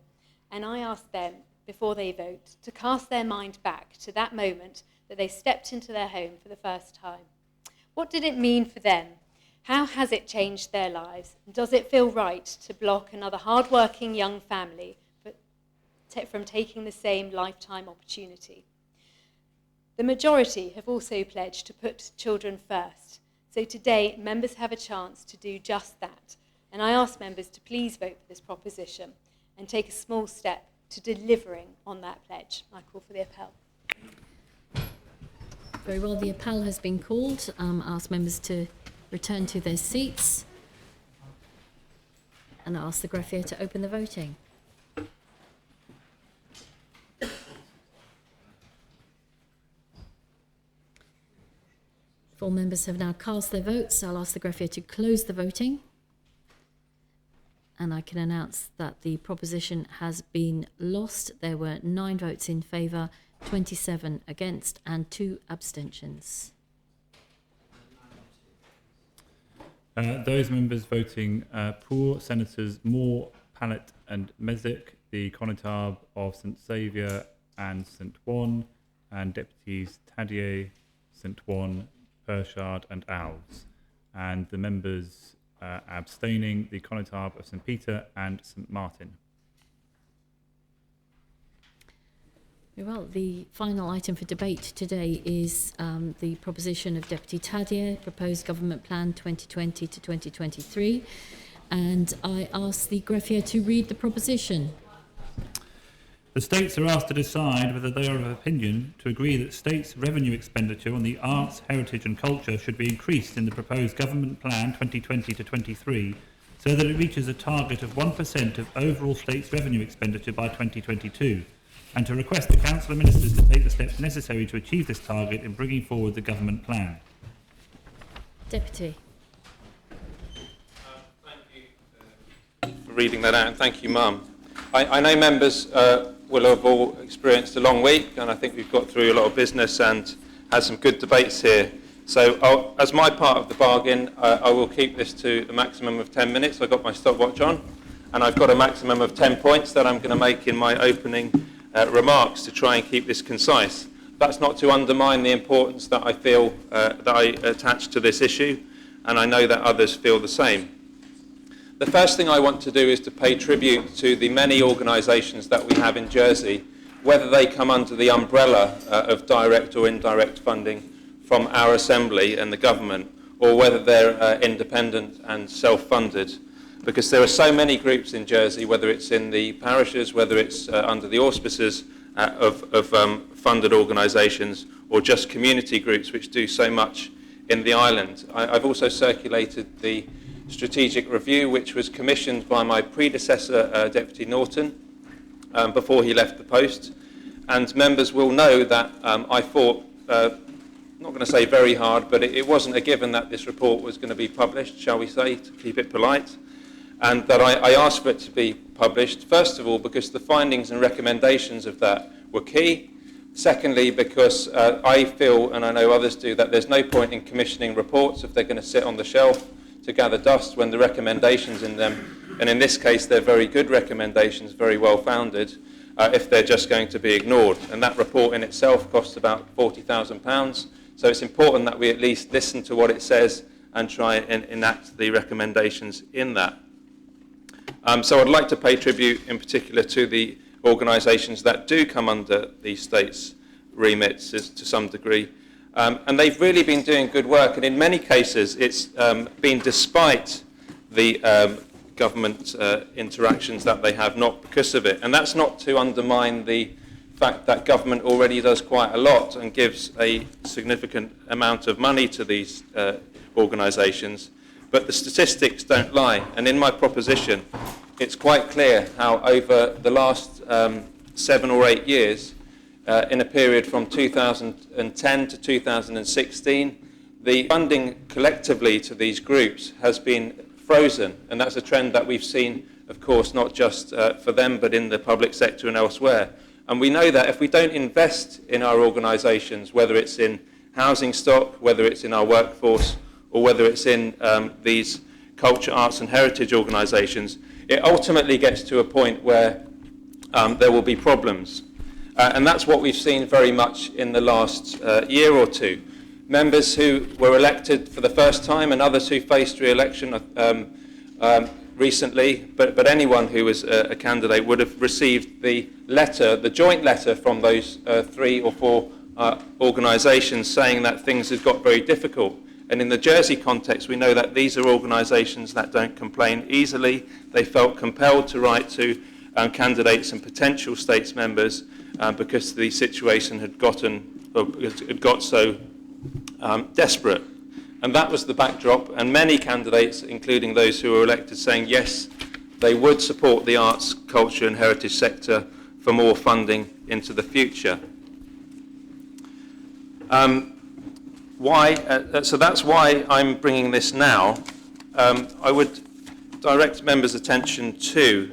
S9: and I ask them, before they vote, to cast their mind back to that moment that they stepped into their home for the first time. What did it mean for them? How has it changed their lives? And does it feel right to block another hard-working young family from taking the same lifetime opportunity? The majority have also pledged to put children first. So today, members have a chance to do just that. And I ask members to please vote for this proposition and take a small step to delivering on that pledge. I call for the appel.
S1: Very well, the appel has been called. I ask members to return to their seats. And I ask the greffier to open the voting. If all members have now cast their votes, I'll ask the greffier to close the voting. And I can announce that the proposition has been lost. There were 9 votes in favour, 27 against, and 2 abstentions.
S10: Those members voting for, Senators Moore, Pallett and Mezek, the Connétable of St Saviour and St Juan, and Deputies Tadier, St Juan, Pershard and Alves. And the members abstaining, the Connétable of St Peter and St Martin.
S1: Very well, the final item for debate today is the proposition of Deputy Tadier, proposed government plan 2020 to 2023. And I ask the greffier to read the proposition.
S10: The states are asked to decide whether they are of opinion to agree that states' revenue expenditure on the arts, heritage and culture should be increased in the proposed Government Plan 2020 to 23 so that it reaches a target of 1% of overall states' revenue expenditure by 2022, and to request the Council of Ministers to take the steps necessary to achieve this target in bringing forward the Government Plan.
S1: Deputy.
S11: Thank you for reading that out, and thank you, Mum. I know members will have all experienced a long week, and I think we've got through a lot of business and had some good debates here. So as my part of the bargain, I will keep this to a maximum of 10 minutes. I've got my stopwatch on, and I've got a maximum of 10 points that I'm going to make in my opening remarks to try and keep this concise. That's not to undermine the importance that I feel that I attach to this issue, and I know that others feel the same. The first thing I want to do is to pay tribute to the many organisations that we have in Jersey, whether they come under the umbrella of direct or indirect funding from our Assembly and the government, or whether they're independent and self-funded. Because there are so many groups in Jersey, whether it's in the parishes, whether it's under the auspices of funded organisations, or just community groups which do so much in the island. I've also circulated the strategic review, which was commissioned by my predecessor, Deputy Norton, before he left the post. And members will know that I fought, not going to say very hard, but it wasn't a given that this report was going to be published, shall we say, to keep it polite, and that I asked for it to be published, first of all, because the findings and recommendations of that were key. Secondly, because I feel, and I know others do, that there's no point in commissioning reports if they're going to sit on the shelf to gather dust when the recommendations in them, and in this case they're very good recommendations, very well founded, if they're just going to be ignored. And that report in itself costs about £40,000, so it's important that we at least listen to what it says and try and enact the recommendations in that. So I'd like to pay tribute in particular to the organisations that do come under the state's remits to some degree. And they've really been doing good work, and in many cases it's been despite the government interactions that they have, not because of it. And that's not to undermine the fact that government already does quite a lot and gives a significant amount of money to these organisations, but the statistics don't lie. And in my proposition, it's quite clear how over the last 7 or 8 years, in a period from 2010 to 2016, the funding collectively to these groups has been frozen, and that's a trend that we've seen, of course, not just for them, but in the public sector and elsewhere. And we know that if we don't invest in our organisations, whether it's in housing stock, whether it's in our workforce, or whether it's in these culture, arts and heritage organisations, it ultimately gets to a point where there will be problems. And that's what we've seen very much in the last year or two. Members who were elected for the first time and others who faced re-election recently, but anyone who was a candidate would have received the letter, the joint letter from those 3 or 4 organisations saying that things had got very difficult. And in the Jersey context, we know that these are organisations that don't complain easily. They felt compelled to write to candidates and potential states members because the situation had got so desperate. And that was the backdrop, and many candidates, including those who were elected, saying yes, they would support the arts, culture and heritage sector for more funding into the future. So that's why I'm bringing this now. I would direct members' attention to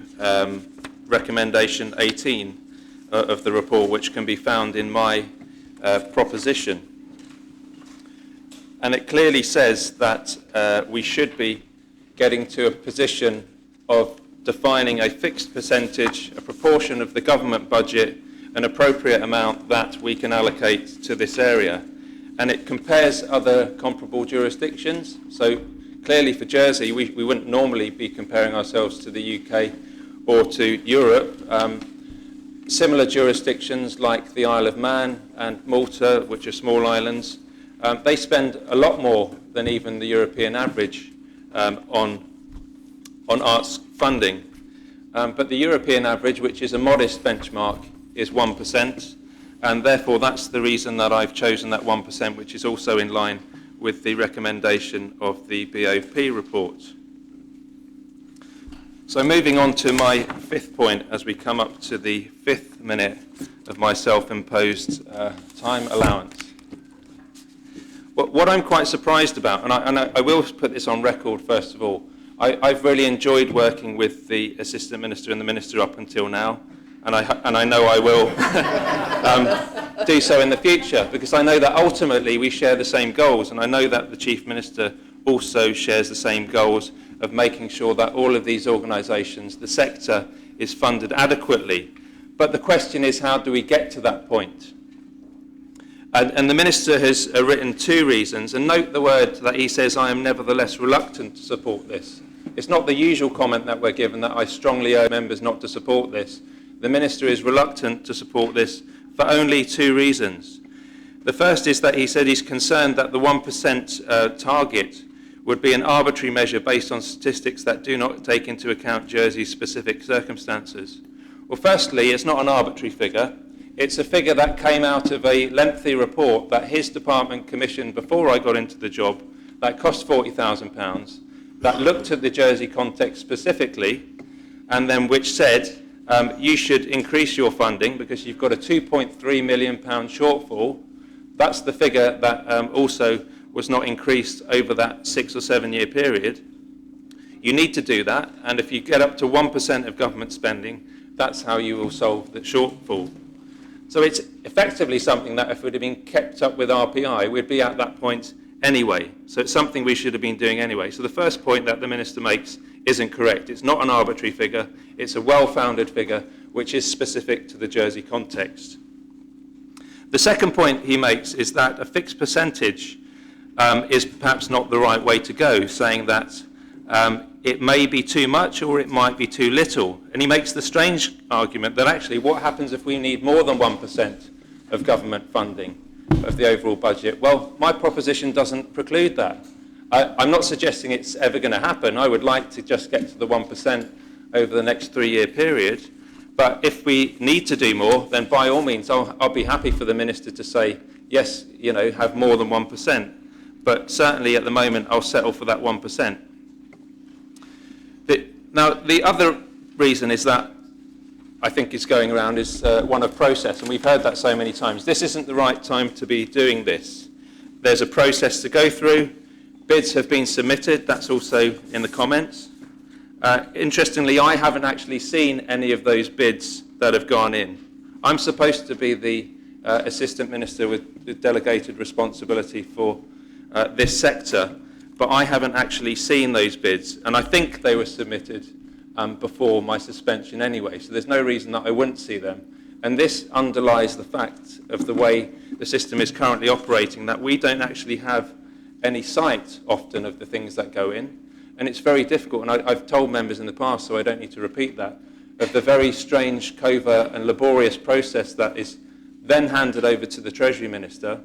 S11: recommendation 18 of the report, which can be found in my proposition. And it clearly says that we should be getting to a position of defining a fixed percentage, a proportion of the government budget, an appropriate amount that we can allocate to this area. And it compares other comparable jurisdictions. So clearly for Jersey, we wouldn't normally be comparing ourselves to the UK or to Europe. Similar jurisdictions like the Isle of Man and Malta, which are small islands, they spend a lot more than even the European average on arts funding. but the European average, which is a modest benchmark, is 1%, and therefore that's the reason that I've chosen that 1%, which is also in line with the recommendation of the BOP report. So moving on to my fifth point as we come up to the 5th minute of my self-imposed time allowance. What I'm quite surprised about, and I will put this on record first of all, I've really enjoyed working with the Assistant Minister and the Minister up until now, and I know I will do so in the future, because I know that ultimately we share the same goals, and I know that the Chief Minister also shares the same goals of making sure that all of these organisations, the sector, is funded adequately. But the question is, how do we get to that point? And the Minister has written 2 reasons, and note the word that he says, I am nevertheless reluctant to support this. It's not the usual comment that we're given that I strongly urge members not to support this. The Minister is reluctant to support this for only 2 reasons. The first is that he said he's concerned that the 1% target would be an arbitrary measure based on statistics that do not take into account Jersey's specific circumstances. Well, firstly, it's not an arbitrary figure. It's a figure that came out of a lengthy report that his department commissioned before I got into the job that cost £40,000, that looked at the Jersey context specifically, and then which said you should increase your funding because you've got a £2.3 million shortfall. That's the figure that also was not increased over that 6 or 7 year period. You need to do that, and if you get up to 1% of government spending, that's how you will solve the shortfall. So it's effectively something that if it had been kept up with RPI, we'd be at that point anyway. So it's something we should have been doing anyway. So the first point that the Minister makes isn't correct. It's not an arbitrary figure. It's a well-founded figure which is specific to the Jersey context. The second point he makes is that a fixed percentage is perhaps not the right way to go, saying that it may be too much or it might be too little. And he makes the strange argument that actually what happens if we need more than 1% of government funding of the overall budget? Well, my proposition doesn't preclude that. I'm not suggesting it's ever going to happen. I would like to just get to the 1% over the next 3 year period. But if we need to do more, then by all means, I'll be happy for the Minister to say, yes, have more than 1%. But certainly at the moment, I'll settle for that 1%. Now, the other reason is that I think is going around is one of process, and we've heard that so many times. This isn't the right time to be doing this. There's a process to go through. Bids have been submitted. That's also in the comments. Interestingly, I haven't actually seen any of those bids that have gone in. I'm supposed to be the Assistant Minister with the delegated responsibility for this sector, but I haven't actually seen those bids, and I think they were submitted before my suspension anyway, so there's no reason that I wouldn't see them. And this underlies the fact of the way the system is currently operating, that we don't actually have any sight often of the things that go in, and it's very difficult, and I've told members in the past, so I don't need to repeat that, of the very strange, covert and laborious process that is then handed over to the Treasury Minister,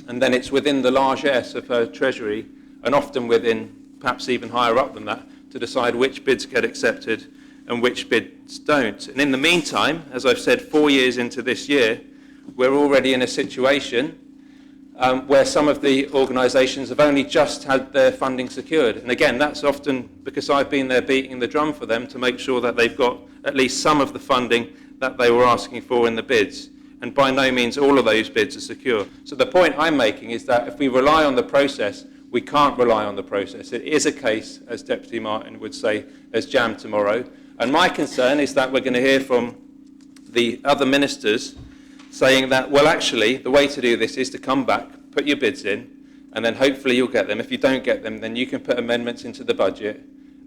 S11: and then it's within the largesse of her Treasury, and often within, perhaps even higher up than that, to decide which bids get accepted and which bids don't. And in the meantime, as I've said, 4 years into this year, we're already in a situation where some of the organisations have only just had their funding secured. And again, that's often because I've been there beating the drum for them to make sure that they've got at least some of the funding that they were asking for in the bids. And by no means all of those bids are secure. So the point I'm making is that if we rely on the process, we can't rely on the process. It is a case, as Deputy Martin would say, as jam tomorrow. And my concern is that we're going to hear from the other ministers saying that, well, actually, the way to do this is to come back, put your bids in, and then hopefully you'll get them. If you don't get them, then you can put amendments into the budget.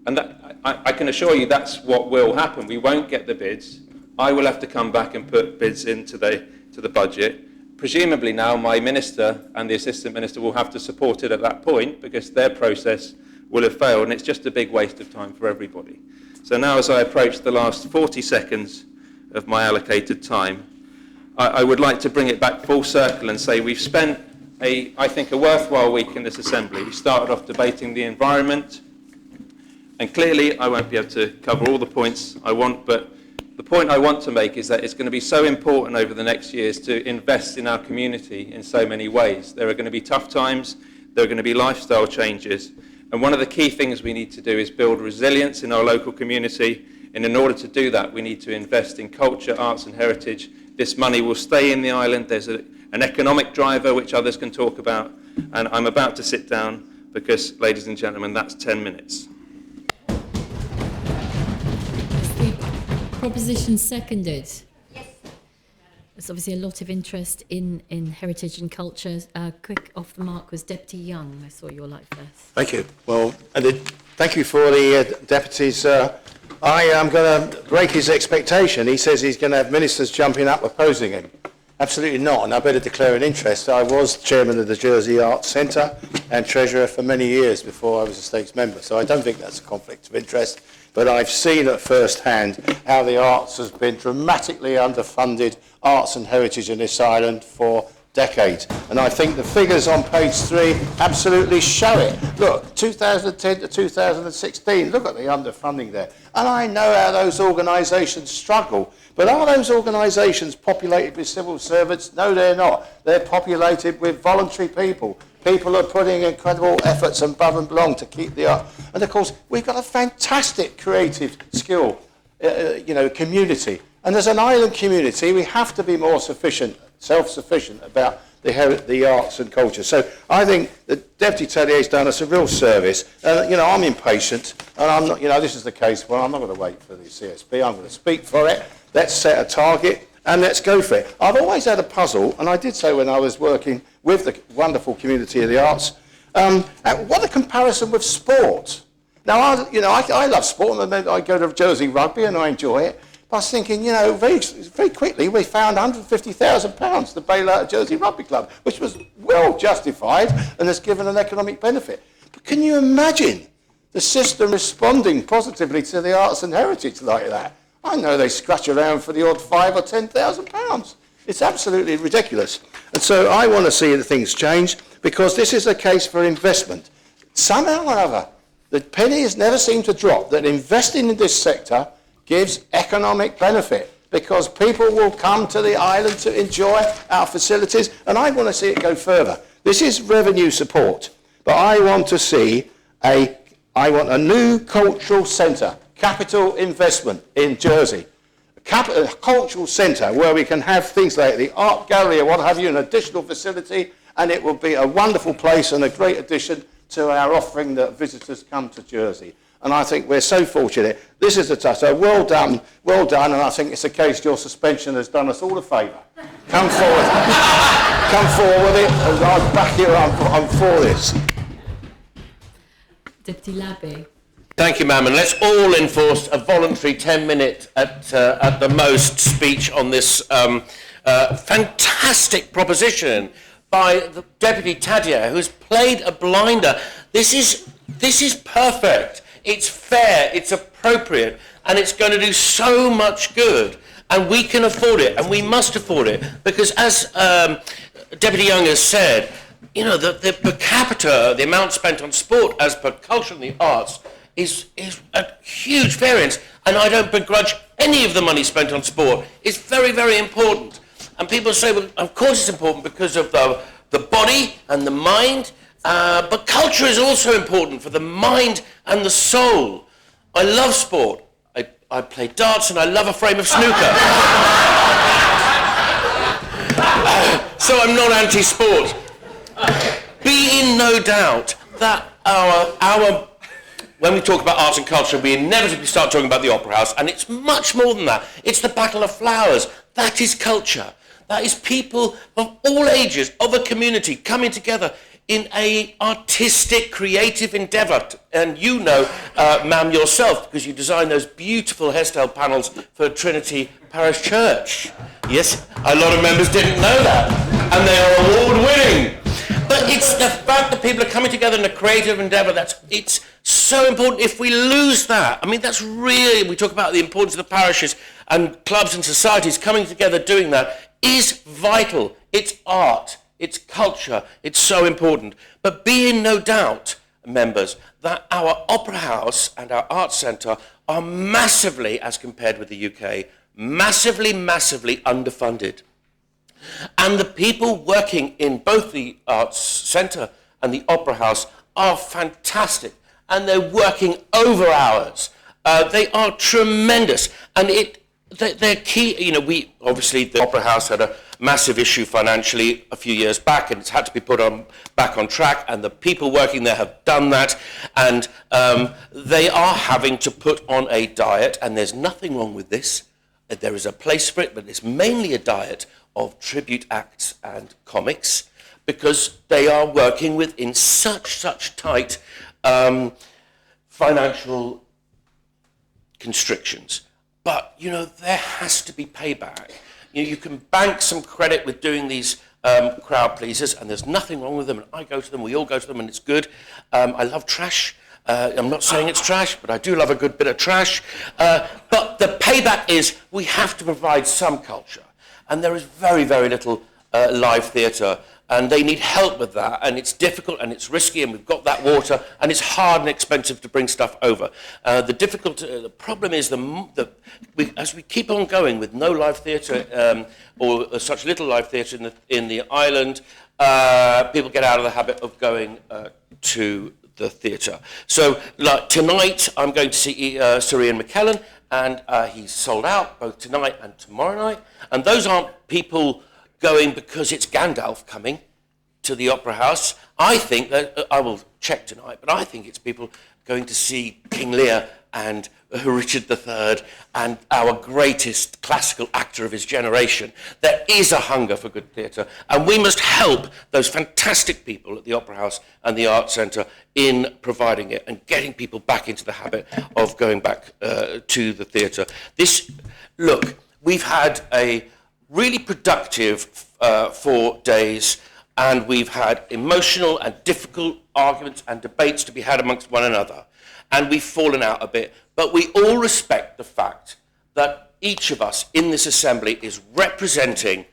S11: And that, I can assure you that's what will happen. We won't get the bids. I will have to come back and put bids into the budget. Presumably now my minister and the assistant minister will have to support it at that point because their process will have failed, and it's just a big waste of time for everybody. So now as I approach the last 40 seconds of my allocated time, I would like to bring it back full circle and say we've spent, I think, a worthwhile week in this Assembly. We started off debating the environment, And clearly, I won't be able to cover all the points I want, but the point I want to make is that it's going to be so important over the next years to invest in our community in so many ways. There are going to be tough times, there are going to be lifestyle changes, and one of the key things we need to do is build resilience in our local community, and in order to do that, we need to invest in culture, arts and heritage. This money will stay in the island. There's an economic driver, which others can talk about, and I'm about to sit down because, ladies and gentlemen, that's 10 minutes.
S1: Proposition seconded. Yes. There's obviously a lot of interest in heritage and culture. Quick off the mark was Deputy Young. I saw your light first.
S12: Thank you. Well, thank you for the deputies. I am going to break his expectation. He says he's going to have ministers jumping up opposing him. Absolutely not, and I better declare an interest. I was chairman of the Jersey Arts Centre and treasurer for many years before I was a stakes member, so I don't think that's a conflict of interest. But I've seen at first hand how the arts has been dramatically underfunded, arts and heritage in this island for decades. And I think the figures on page 3 absolutely show it. Look, 2010 to 2016, look at the underfunding there. And I know how those organisations struggle. But are those organisations populated with civil servants? No, they're not. They're populated with voluntary people. People are putting incredible efforts above and beyond to keep the art. And of course, we've got a fantastic creative skill, community. And as an island community, we have to be more self-sufficient about the arts and culture. So I think that Deputy Tadier's done us a real service. I'm impatient, and I'm not. This is the case where I'm not going to wait for the CSB. I'm going to speak for it. Let's set a target and let's go for it. I've always had a puzzle, and I did so when I was working with the wonderful community of the arts. What a comparison with sport. Now, I love sport. I go to Jersey Rugby and I enjoy it. But I was thinking, very, very quickly we found £150,000 to bail out a Jersey Rugby Club, which was well justified and has given an economic benefit. But can you imagine the system responding positively to the arts and heritage like that? I know they scratch around for the odd £5,000 or £10,000. It's absolutely ridiculous. And so I want to see that things change, because this is a case for investment. Somehow or other, the penny has never seemed to drop that investing in this sector gives economic benefit, because people will come to the island to enjoy our facilities, and I want to see it go further. This is revenue support, but I want to see a new cultural centre, capital investment in Jersey. A cultural centre where we can have things like the art gallery or what have you, an additional facility, and it will be a wonderful place and a great addition to our offering that visitors come to Jersey. And I think we're so fortunate. This is a touch. So well done, and I think it's a case your suspension has done us all a favour. Come forward. Come forward with it, and I'll back you up. I'm for this.
S1: Deputy Labby.
S13: Thank you, ma'am, and let's all enforce a voluntary 10-minute at the most speech on this fantastic proposition by the Deputy Tadier, who's played a blinder. This is perfect. It's fair, it's appropriate, and it's going to do so much good. And we can afford it, and we must afford it, because as Deputy Young has said, the per capita, the amount spent on sport as per culture and the arts, is a huge variance, and I don't begrudge any of the money spent on sport. It's very, very important. And people say, well, of course it's important because of the body and the mind, but culture is also important for the mind and the soul. I love sport. I play darts and I love a frame of snooker. So I'm not anti-sport. Be in no doubt that our when we talk about arts and culture, we inevitably start talking about the Opera House, and it's much more than that. It's the Battle of Flowers. That is culture. That is people of all ages, of a community, coming together in a artistic, creative endeavour. And you know, ma'am, yourself, because you designed those beautiful hairstyle panels for Trinity Parish Church. Yes, a lot of members didn't know that, and they are award-winning. But it's the fact that people are coming together in a creative endeavour it's so important. If we lose that, I mean, that's really, we talk about the importance of the parishes and clubs and societies coming together doing that is vital. It's art, it's culture, it's so important. But be in no doubt members, that our Opera House and our Arts Centre are massively, as compared with the UK, massively underfunded. And the people working in both the Arts Centre and the Opera House are fantastic, and they're working over hours. They are tremendous, and they're key. You know, we obviously, the Opera House had a massive issue financially a few years back, and it's had to be put back on track, and the people working there have done that, and they are having to put on a diet, and there's nothing wrong with this. There is a place for it, but it's mainly a diet of tribute acts and comics, because they are working within such tight financial constrictions. But, you know, there has to be payback. You know, you can bank some credit with doing these crowd pleasers, and there's nothing wrong with them, and I go to them, we all go to them, and it's good. I love trash. I'm not saying it's trash, but I do love a good bit of trash. But the payback is we have to provide some culture. And there is very little live theatre, and they need help with that, and it's difficult and it's risky, and we've got that water, and it's hard and expensive to bring stuff over. The problem is as we keep on going with no live theatre or such little live theatre in the island, people get out of the habit of going to the theatre. So like tonight, I'm going to see Sir Ian McKellen, and he's sold out both tonight and tomorrow night. And those aren't people going because it's Gandalf coming to the Opera House. I think that, I will check tonight, but I think it's people going to see King Lear and Richard III and our greatest classical actor of his generation. There is a hunger for good theatre, and we must help those fantastic people at the Opera House and the Arts Centre in providing it and getting people back into the habit of going back to the theatre. Look, we've had a really productive 4 days, and we've had emotional and difficult arguments and debates to be had amongst one another. And we've fallen out a bit, but we all respect the fact that each of us in this assembly is representing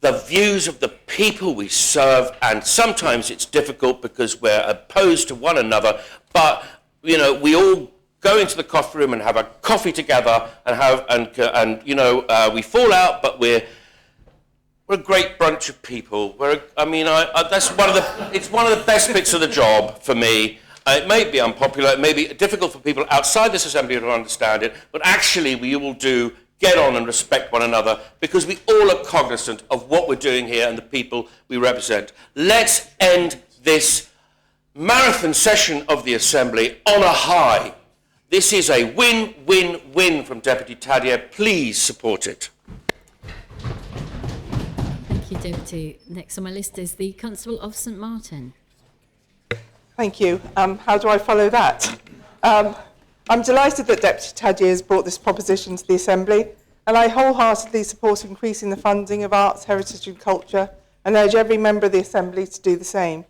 S13: the views of the people we serve, and sometimes it's difficult because we're opposed to one another, but you know, we all go into the coffee room and have a coffee together and we fall out, but we're a great bunch of people. That's it's one of the best bits of the job for me. It may be unpopular, it may be difficult for people outside this assembly to understand it, but actually we all do get on and respect one another because we all are cognizant of what we're doing here and the people we represent. Let's end this marathon session of the assembly on a high. This is a win-win-win from Deputy Tadyer. Please support it.
S1: Thank you, Deputy. Next on my list is the Constable of St Martin.
S14: Thank you. How do I follow that? I'm delighted that Deputy Tadyer has brought this proposition to the Assembly, and I wholeheartedly support increasing the funding of arts, heritage and culture, and urge every member of the Assembly to do the same.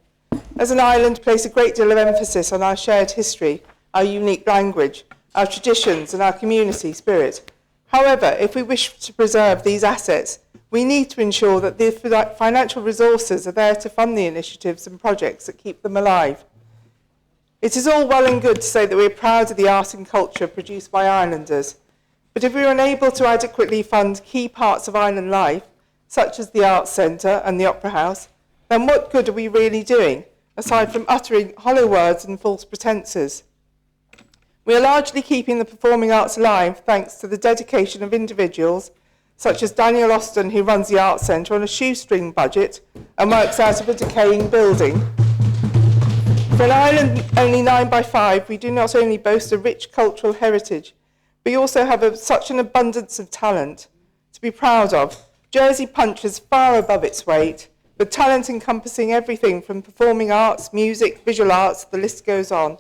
S14: As an island, place a great deal of emphasis on our shared history, our unique language, our traditions and our community spirit. However, if we wish to preserve these assets, we need to ensure that the financial resources are there to fund the initiatives and projects that keep them alive. It is all well and good to say that we're proud of the art and culture produced by islanders, but if we're unable to adequately fund key parts of island life, such as the Arts Centre and the Opera House, then what good are we really doing, aside from uttering hollow words and false pretences? We are largely keeping the performing arts alive thanks to the dedication of individuals such as Daniel Austin, who runs the Arts Centre on a shoestring budget and works out of a decaying building. For an island only 9 by 5, we do not only boast a rich cultural heritage, we also have such an abundance of talent to be proud of. Jersey punches far above its weight, with talent encompassing everything from performing arts, music, visual arts, the list goes on.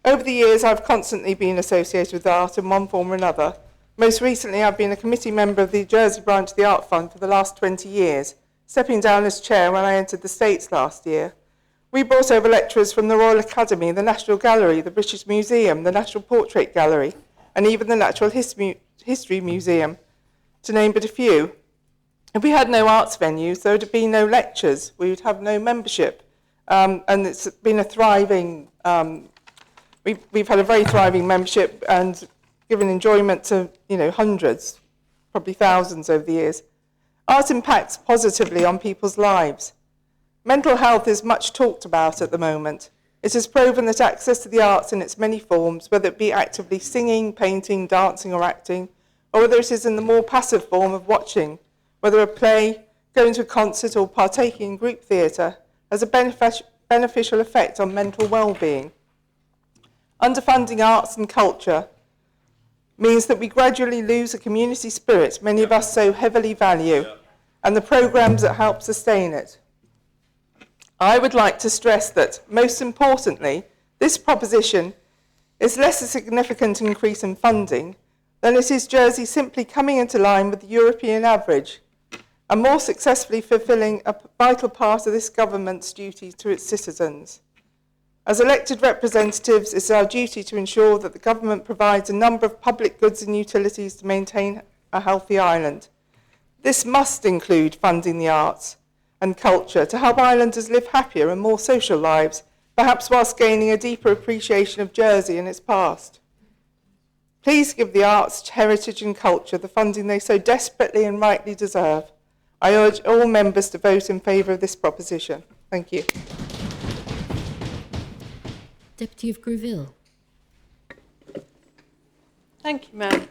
S14: Over the years, I've constantly been associated with art in one form or another. Most recently, I've been a committee member of the Jersey branch of the Art Fund for the last 20 years, stepping down as chair when I entered the States last year. We brought over lecturers from the Royal Academy, the National Gallery, the British Museum, the National Portrait Gallery, and even the Natural History Museum, to name but a few. If we had no arts venues, there would be no lectures, we would have no membership, and it's been a thriving, we've had a very thriving membership and given enjoyment to, hundreds, probably thousands over the years. Art impacts positively on people's lives. Mental health is much talked about at the moment. It has proven that access to the arts in its many forms, whether it be actively singing, painting, dancing or acting, or whether it is in the more passive form of watching, whether a play, going to a concert or partaking in group theatre, has a beneficial effect on mental well-being. Underfunding arts and culture means that we gradually lose a community spirit many of us so heavily value, and the programmes that help sustain it. I would like to stress that, most importantly, this proposition is less a significant increase in funding than it is Jersey simply coming into line with the European average and more successfully fulfilling a vital part of this government's duty to its citizens. As elected representatives, it's our duty to ensure that the government provides a number of public goods and utilities to maintain a healthy island. This must include funding the arts and culture to help islanders live happier and more social lives, perhaps whilst gaining a deeper appreciation of Jersey and its past. Please give the arts, heritage and culture the funding they so desperately and rightly deserve. I urge all members to vote in favour of this proposition. Thank you.
S1: Deputy of Greville.
S15: Thank you, ma'am.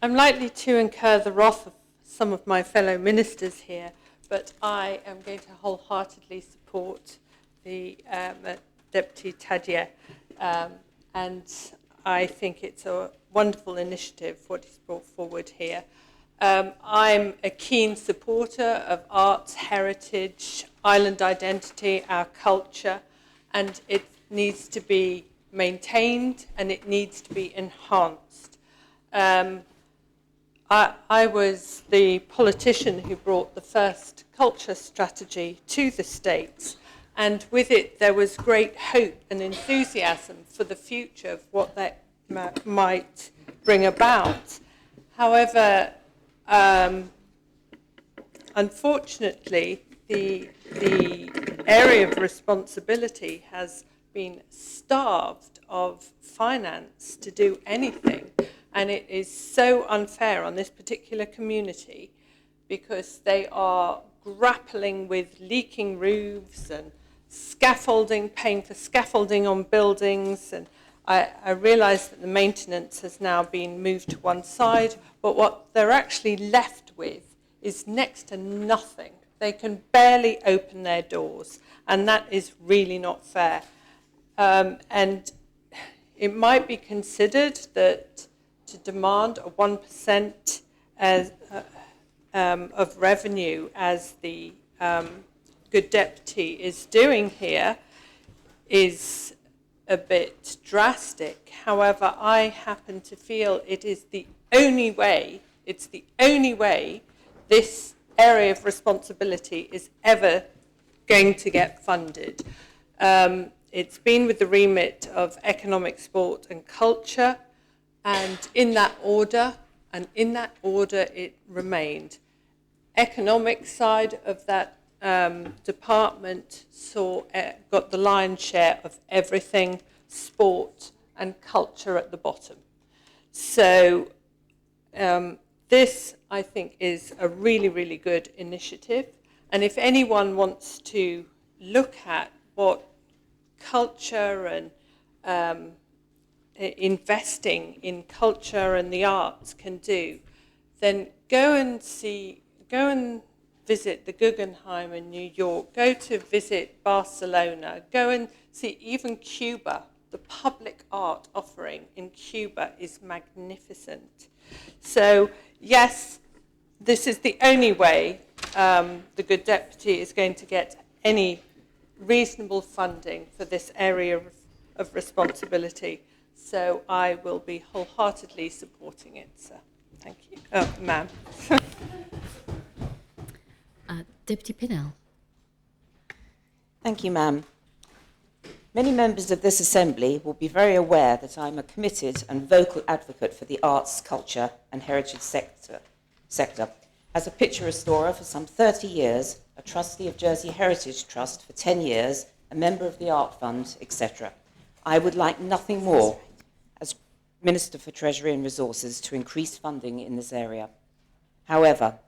S15: I'm likely to incur the wrath of some of my fellow ministers here, but I am going to wholeheartedly support the Deputy Tadia, and I think it's a wonderful initiative what he's brought forward here. I'm a keen supporter of arts, heritage, island identity, our culture, and it needs to be maintained and it needs to be enhanced. I was the politician who brought the first culture strategy to the States, and with it there was great hope and enthusiasm for the future of what that might bring about. However, unfortunately, the area of responsibility has been starved of finance to do anything, and it is so unfair on this particular community because they are grappling with leaking roofs and scaffolding, paying for scaffolding on buildings, and I realise that the maintenance has now been moved to one side, but what they're actually left with is next to nothing. They can barely open their doors, and that is really not fair. And it might be considered that to demand a 1% of revenue, as the good deputy is doing here, is a bit drastic. However, I happen to feel it is the only way, this area of responsibility is ever going to get funded. It's been with the remit of economic, sport and culture, and in that order it remained. Economic side of that department got the lion's share of everything, sport and culture at the bottom. So this, I think, is a really, really good initiative. And if anyone wants to look at what culture and investing in culture and the arts can do, then go and visit the Guggenheim in New York, go to visit Barcelona, go and see even Cuba. The public art offering in Cuba is magnificent. So yes, this is the only way the good deputy is going to get any reasonable funding for this area of responsibility. So I will be wholeheartedly supporting it, sir. Thank you. Ma'am.
S1: Deputy Pinnell.
S16: Thank you, ma'am. Many members of this Assembly will be very aware that I'm a committed and vocal advocate for the arts, culture and heritage sector. As a picture restorer for some 30 years, a trustee of Jersey Heritage Trust for 10 years, a member of the Art Fund, etc. I would like nothing more as Minister for Treasury and Resources to increase funding in this area. However,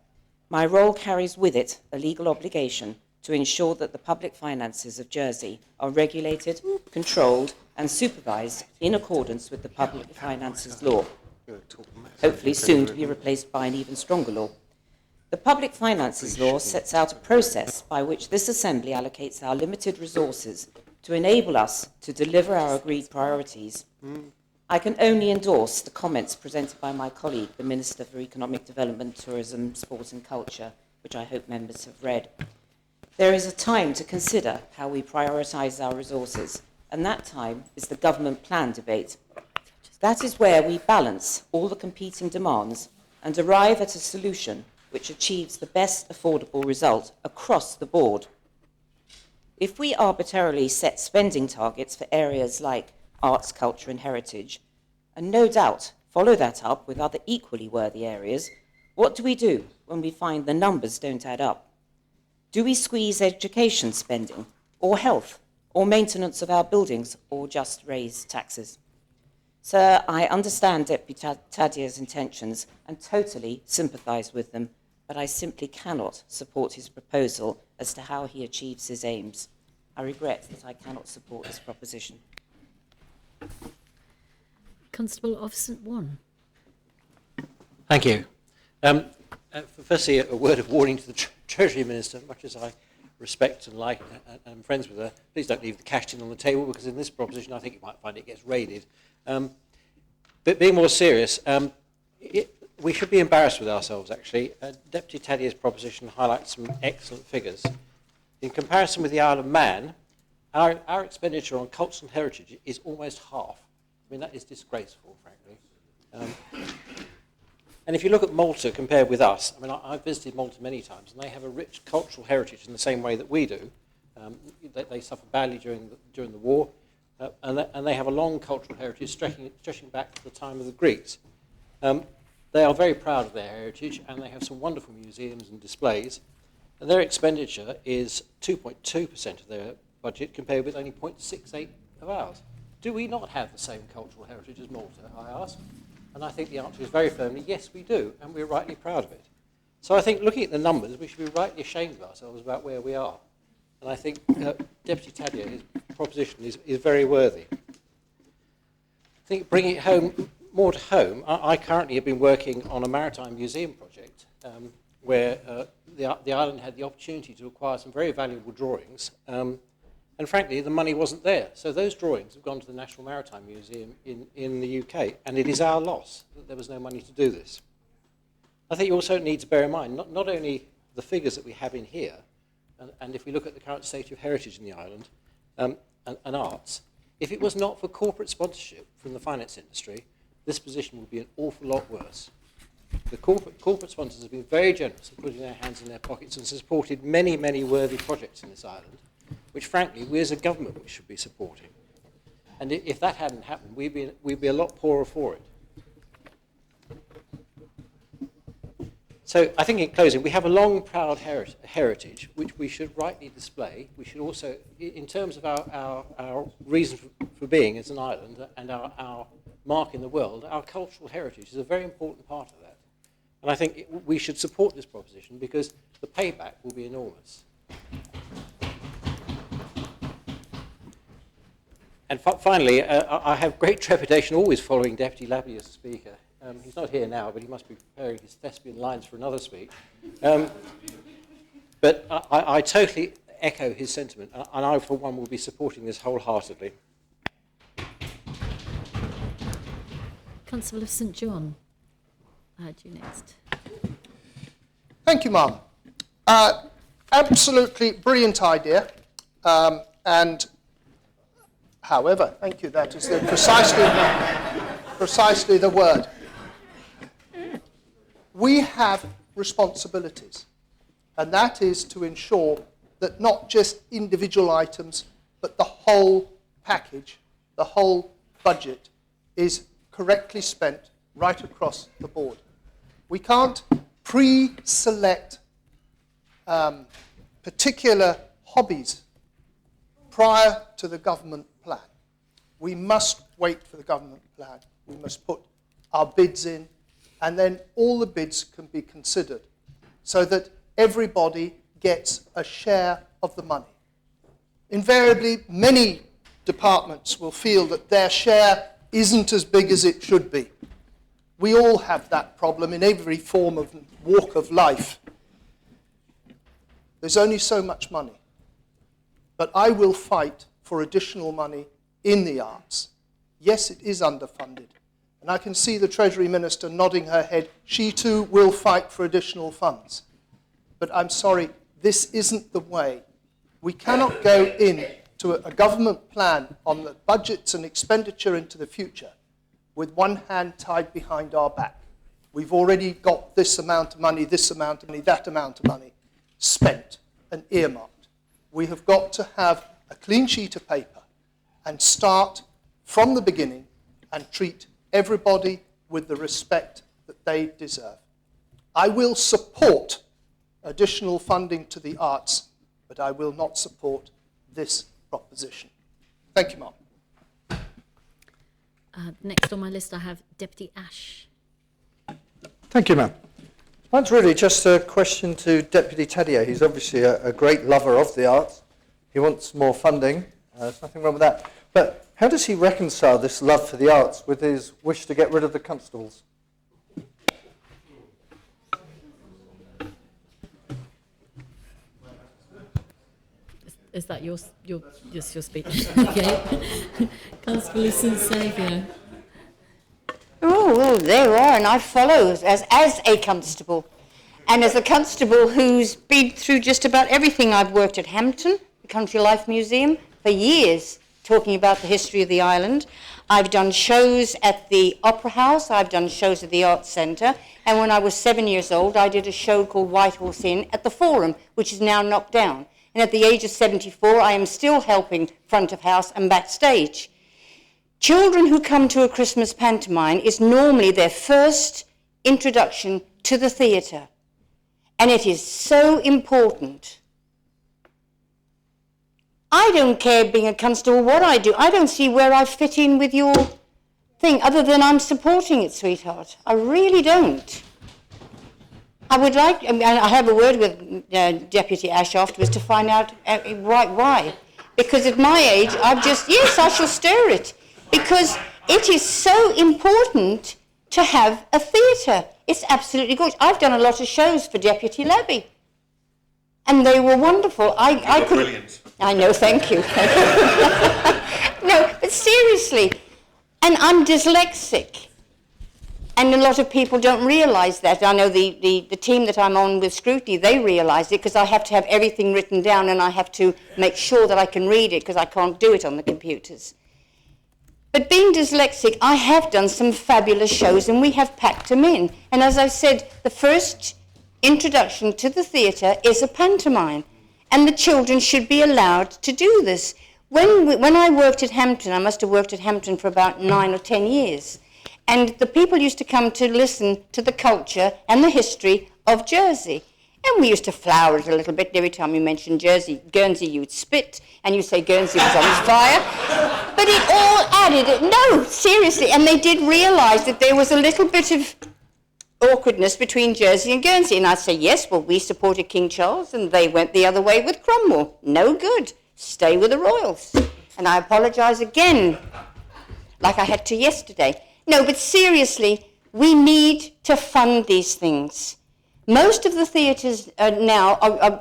S16: my role carries with it a legal obligation to ensure that the public finances of Jersey are regulated, controlled and supervised in accordance with the Public Finances Law, hopefully soon to be replaced by an even stronger law. The Public Finances Law sets out a process by which this Assembly allocates our limited resources to enable us to deliver our agreed priorities. I can only endorse the comments presented by my colleague, the Minister for Economic Development, Tourism, Sport and Culture, which I hope members have read. There is a time to consider how we prioritise our resources, and that time is the government plan debate. That is where we balance all the competing demands and arrive at a solution which achieves the best affordable result across the board. If we arbitrarily set spending targets for areas like arts, culture and heritage, and no doubt follow that up with other equally worthy areas, what do we do when we find the numbers don't add up? Do we squeeze education spending, or health, or maintenance of our buildings, or just raise taxes? Sir, I understand Deputy Tadia's intentions and totally sympathise with them, but I simply cannot support his proposal as to how he achieves his aims. I regret that I cannot support this proposition.
S1: Constable of St. One.
S7: Thank you. Firstly, a word of warning to the Treasury Minister. Much as I respect and like and am friends with her, please don't leave the cash tin on the table, because in this proposition I think you might find it gets raided. But being more serious, we should be embarrassed with ourselves, actually. Deputy Tadia's proposition highlights some excellent figures. In comparison with the Isle of Man, our expenditure on cultural heritage is almost half. I mean, that is disgraceful, frankly. And if you look at Malta compared with us, I mean, I've visited Malta many times, and they have a rich cultural heritage in the same way that we do. They suffered badly during the war, and they have a long cultural heritage stretching back to the time of the Greeks. They are very proud of their heritage, and they have some wonderful museums and displays. And their expenditure is 2.2% of their budget, compared with only 0.68% of ours. Do we not have the same cultural heritage as Malta, I ask? And I think the answer is very firmly, yes, we do, and we're rightly proud of it. So I think looking at the numbers, we should be rightly ashamed of ourselves about where we are. And I think Deputy Tadia, his proposition is very worthy. I think bringing it home, more to home, I currently have been working on a maritime museum project where the island had the opportunity to acquire some very valuable drawings. And frankly, the money wasn't there. So those drawings have gone to the National Maritime Museum in the UK, and it is our loss that there was no money to do this. I think you also need to bear in mind not only the figures that we have in here, and if we look at the current state of heritage in the island and arts, if it was not for corporate sponsorship from the finance industry, this position would be an awful lot worse. The corporate sponsors have been very generous in putting their hands in their pockets and supported many, many worthy projects in this island, which frankly we as a government should be supporting. And if that hadn't happened, we'd be a lot poorer for it. So I think in closing, we have a long, proud heritage, which we should rightly display. We should also, in terms of our reason for being as an island and our mark in the world, our cultural heritage is a very important part of that. And I think we should support this proposition because the payback will be enormous. And finally, I have great trepidation always following Deputy Labby as Speaker. He's not here now, but he must be preparing his thespian lines for another speech. But I totally echo his sentiment, and I, for one, will be supporting this wholeheartedly.
S1: Constable of St. John, I had you next.
S17: Thank you, Mum. Absolutely brilliant idea, and however, thank you, that is precisely the word. We have responsibilities, and that is to ensure that not just individual items, but the whole package, the whole budget is correctly spent right across the board. We can't pre-select particular hobbies prior to the government plan. We must wait for the government plan. We must put our bids in, and then all the bids can be considered so that everybody gets a share of the money. Invariably, many departments will feel that their share isn't as big as it should be. We all have that problem in every form of walk of life. There's only so much money. But I will fight for additional money in the arts. Yes, it is underfunded. And I can see the Treasury Minister nodding her head. She too will fight for additional funds. But I'm sorry, this isn't the way. We cannot go into a government plan on the budgets and expenditure into the future with one hand tied behind our back. We've already got this amount of money, this amount of money, that amount of money spent and earmarked. We have got to have a clean sheet of paper and start from the beginning and treat everybody with the respect that they deserve. I will support additional funding to the arts, but I will not support this proposition. Thank you, Mark.
S1: Next on my list, I have Deputy Ash.
S18: Thank you, ma'am. Mine's really just a question to Deputy Tadier. He's obviously a great lover of the arts. He wants more funding. There's nothing wrong with that. But how does he reconcile this love for the arts with his wish to get rid of the constables?
S1: Is that your speech? Okay. Constable St Saviour.
S19: Oh, there you are, and I follow as a constable. And as a constable who's been through just about everything. I've worked at Hampton, the Country Life Museum, for years, talking about the history of the island. I've done shows at the Opera House, I've done shows at the Arts Centre, and when I was 7 years old, I did a show called White Horse Inn at the Forum, which is now knocked down. And at the age of 74, I am still helping front of house and backstage. Children who come to a Christmas pantomime is normally their first introduction to the theatre. And it is so important. I don't care being a constable what I do. I don't see where I fit in with your thing other than I'm supporting it, sweetheart. I really don't. I would like, and I have a word with Deputy Ash afterwards to find out why. Because at my age, yes, I shall stir it. Because it is so important to have a theatre. It's absolutely gorgeous. I've done a lot of shows for Deputy Labby. And they were wonderful. I could. Brilliant. I know, thank you. No, but seriously. And I'm dyslexic. And a lot of people don't realise that. I know the team that I'm on with Scrutiny, they realise it because I have to have everything written down and I have to make sure that I can read it because I can't do it on the computers. But being dyslexic, I have done some fabulous shows and we have packed them in. And as I said, the first introduction to the theatre is a pantomime. And the children should be allowed to do this. When I worked at Hampton, I must have worked at Hampton for about 9 or 10 years. And the people used to come to listen to the culture and the history of Jersey. And we used to flower it a little bit. Every time you mentioned Guernsey, you'd spit, and you'd say Guernsey was on fire. But it all added, no, seriously, and they did realise that there was a little bit of awkwardness between Jersey and Guernsey. And I'd say, yes, well, we supported King Charles, and they went the other way with Cromwell. No good. Stay with the royals. And I apologise again, like I had to yesterday. No, but seriously, we need to fund these things. Most of the theatres now,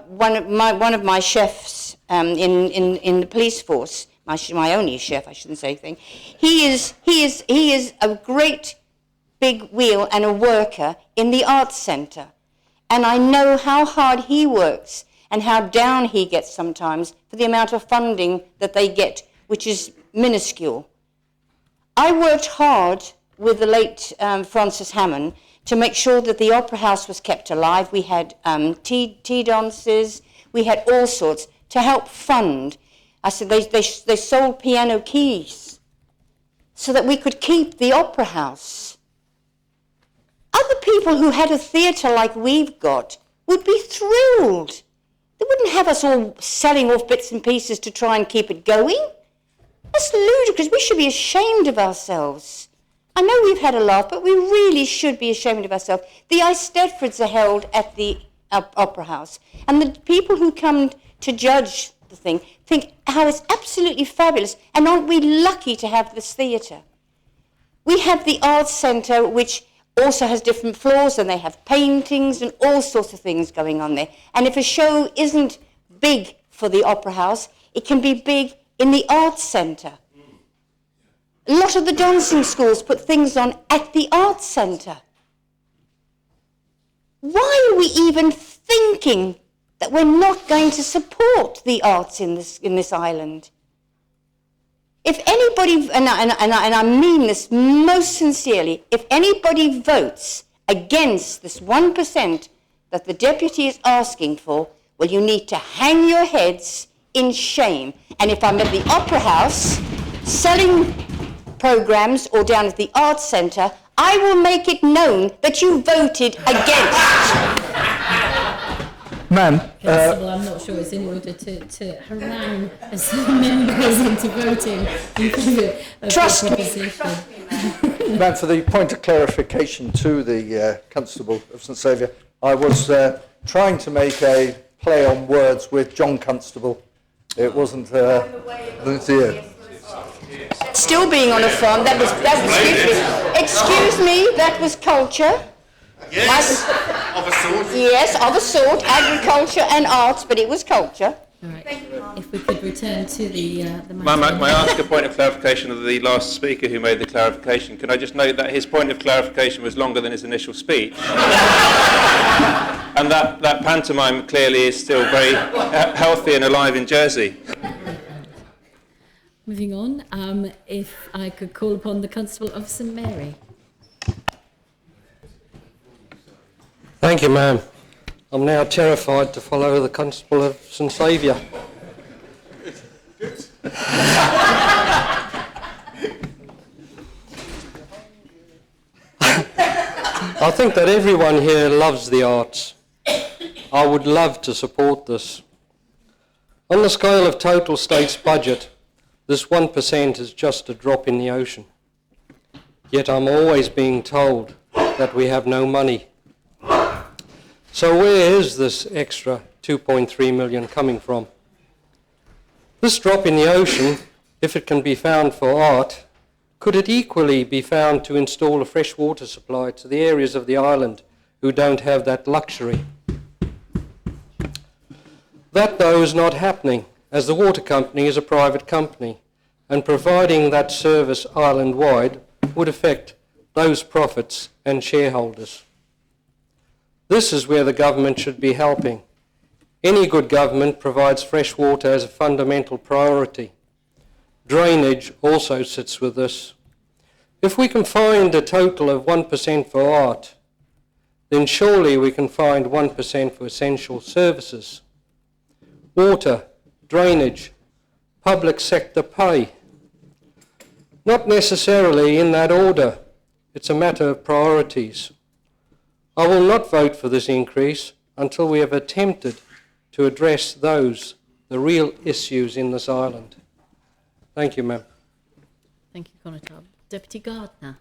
S19: one of my chefs in the police force, my only chef, I shouldn't say anything, he is a great big wheel and a worker in the Arts Centre. And I know how hard he works and how down he gets sometimes for the amount of funding that they get, which is minuscule. I worked hard with the late Francis Hammond to make sure that the Opera House was kept alive. We had tea dances, we had all sorts to help fund. I said they sold piano keys so that we could keep the Opera House. Other people who had a theatre like we've got would be thrilled They wouldn't have us all selling off bits and pieces to try and keep it going. That's ludicrous. We should be ashamed of ourselves. I know we've had a laugh, but we really should be ashamed of ourselves. The Eisteddfods are held at the Opera House, and the people who come to judge the thing think how it's absolutely fabulous, and aren't we lucky to have this theatre? We have the Arts Centre, which also has different floors, and they have paintings and all sorts of things going on there. And if a show isn't big for the Opera House, it can be big in the Arts Centre. A lot of the dancing schools put things on at the Arts Centre. Why are we even thinking that we're not going to support the arts in this island? If anybody, and I mean this most sincerely, if anybody votes against this 1% that the deputy is asking for, well, you need to hang your heads in shame. And if I'm at the Opera House selling programmes or down at the Arts Centre, I will make it known that you voted against.
S18: Ma'am,
S1: Constable, I'm not sure it's in order to harangue as members into voting in favour of
S19: Trust
S1: the
S19: me.
S1: proposition.
S18: Ma'am, for the point of clarification to the Constable of St Saviour, I was trying to make a play on words with John Constable. It wasn't yeah.
S19: Still being on a farm, that was excuse me, that was culture.
S13: Yes, of a sort.
S19: Yes, of a sort, agriculture and arts, but it was culture.
S1: All right. If we could return to the
S11: May I ask a point of clarification of the last speaker who made the clarification? Can I just note that his point of clarification was longer than his initial speech? And that pantomime clearly is still very healthy and alive in Jersey.
S1: Moving on, if I could call upon the Constable of St Mary.
S6: Thank you, ma'am. I'm now terrified to follow the Constable of St Saviour. I think that everyone here loves the arts. I would love to support this. On the scale of total state's budget, this 1% is just a drop in the ocean. Yet I'm always being told that we have no money. So where is this extra 2.3 million coming from? This drop in the ocean, if it can be found for art, could it equally be found to install a fresh water supply to the areas of the island who don't have that luxury? That, though, is not happening, as the water company is a private company, and providing that service island-wide would affect those profits and shareholders. This is where the government should be helping. Any good government provides fresh water as a fundamental priority. Drainage also sits with this. If we can find a total of 1% for art, then surely we can find 1% for essential services. Water, drainage, public sector pay. Not necessarily in that order. It's a matter of priorities. I will not vote for this increase until we have attempted to address the real issues in this island. Thank you, ma'am.
S1: Thank you, Constable. Deputy Gardner.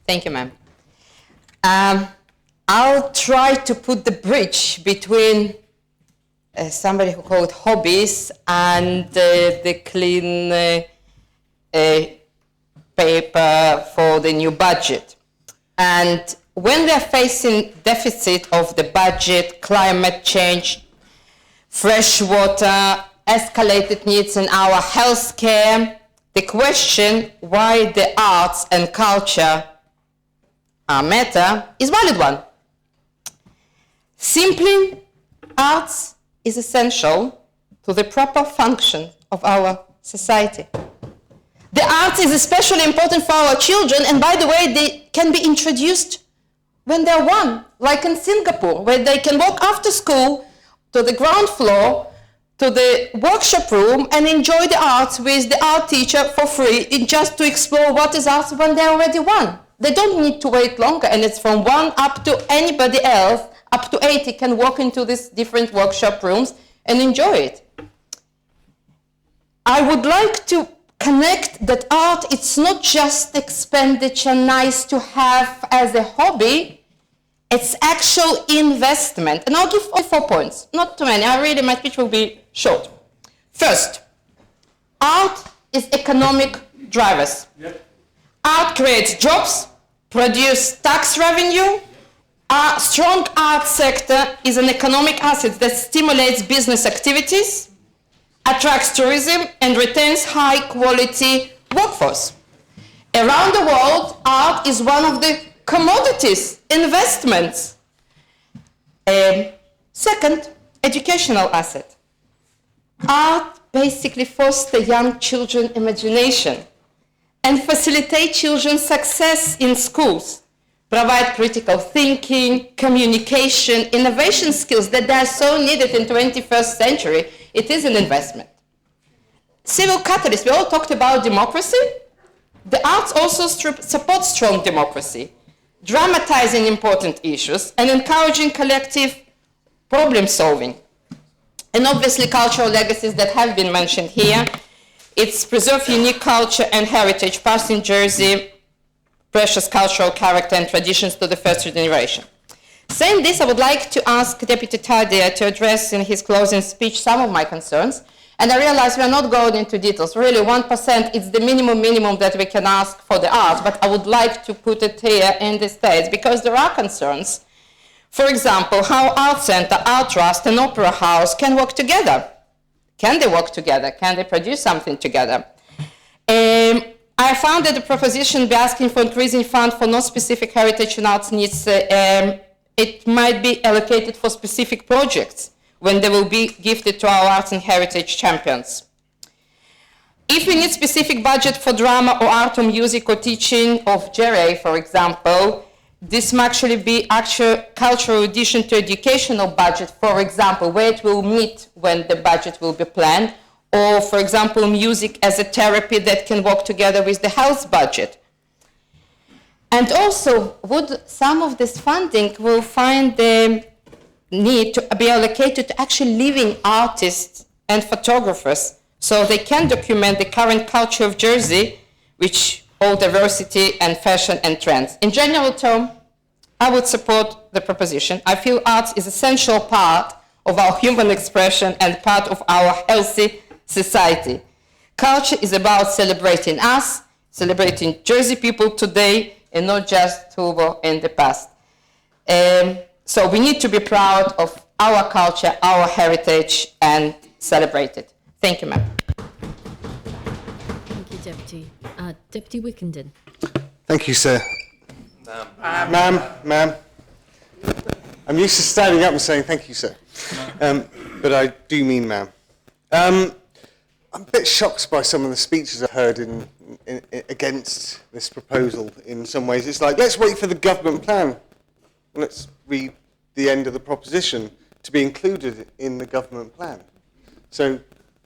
S20: Thank you, ma'am. I'll try to put the bridge between somebody who called hobbies and the clean paper for the new budget. And when they're facing deficit of the budget, climate change, fresh water, escalated needs in our health care, the question why the arts and culture matter is a valid one. Simply, arts is essential to the proper function of our society. The arts is especially important for our children, and by the way, they can be introduced when they're one, like in Singapore, where they can walk after school to the ground floor, to the workshop room, and enjoy the arts with the art teacher for free, just to explore what is arts when they're already one. They don't need to wait longer, and it's from one up to anybody else up to 80 can walk into these different workshop rooms and enjoy it. I would like to connect that art, it's not just expenditure nice to have as a hobby, it's actual investment. And I'll give all 4 points, not too many. My speech will be short. First, art is economic drivers. Art creates jobs, produces tax revenue. A strong art sector is an economic asset that stimulates business activities, attracts tourism, and retains high-quality workforce. Around the world, art is one of the commodities, investments. Second, educational asset. Art basically fosters young children's imagination and facilitate children's success in schools, provide critical thinking, communication, innovation skills that are so needed in the 21st century. It is an investment. Civil catalyst, we all talked about democracy. The arts also support strong democracy, dramatizing important issues and encouraging collective problem solving. And obviously cultural legacies that have been mentioned here. It's preserve unique culture and heritage, passing Jersey precious cultural character and traditions to the first generation. Saying this, I would like to ask Deputy Tadia to address in his closing speech some of my concerns. And I realize we are not going into details. Really, 1% is the minimum that we can ask for the arts, but I would like to put it here in the States because there are concerns. For example, how Art Center, Art Trust, and Opera House can work together. Can they work together? Can they produce something together? I found that the proposition be asking for increasing fund for non-specific heritage and arts needs, it might be allocated for specific projects when they will be gifted to our arts and heritage champions. If we need specific budget for drama or art or music or teaching of Jerry, for example, this may actually be actual cultural addition to educational budget, for example, where it will meet when the budget will be planned, or, for example, music as a therapy that can work together with the health budget. And also, would some of this funding will find the need to be allocated to actually living artists and photographers so they can document the current culture of Jersey, which all diversity and fashion and trends. In general terms, I would support the proposition. I feel arts is an essential part of our human expression and part of our healthy society. Culture is about celebrating us, celebrating Jersey people today, and not just who were in the past. So we need to be proud of our culture, our heritage, and celebrate it. Thank you, ma'am.
S1: Thank you, Deputy. Deputy Wickenden.
S21: Thank you, sir. Ma'am. I'm used to standing up and saying thank you, sir. But I do mean ma'am. I'm a bit shocked by some of the speeches I've heard against this proposal in some ways. It's like, let's wait for the government plan. Let's read the end of the proposition to be included in the government plan. So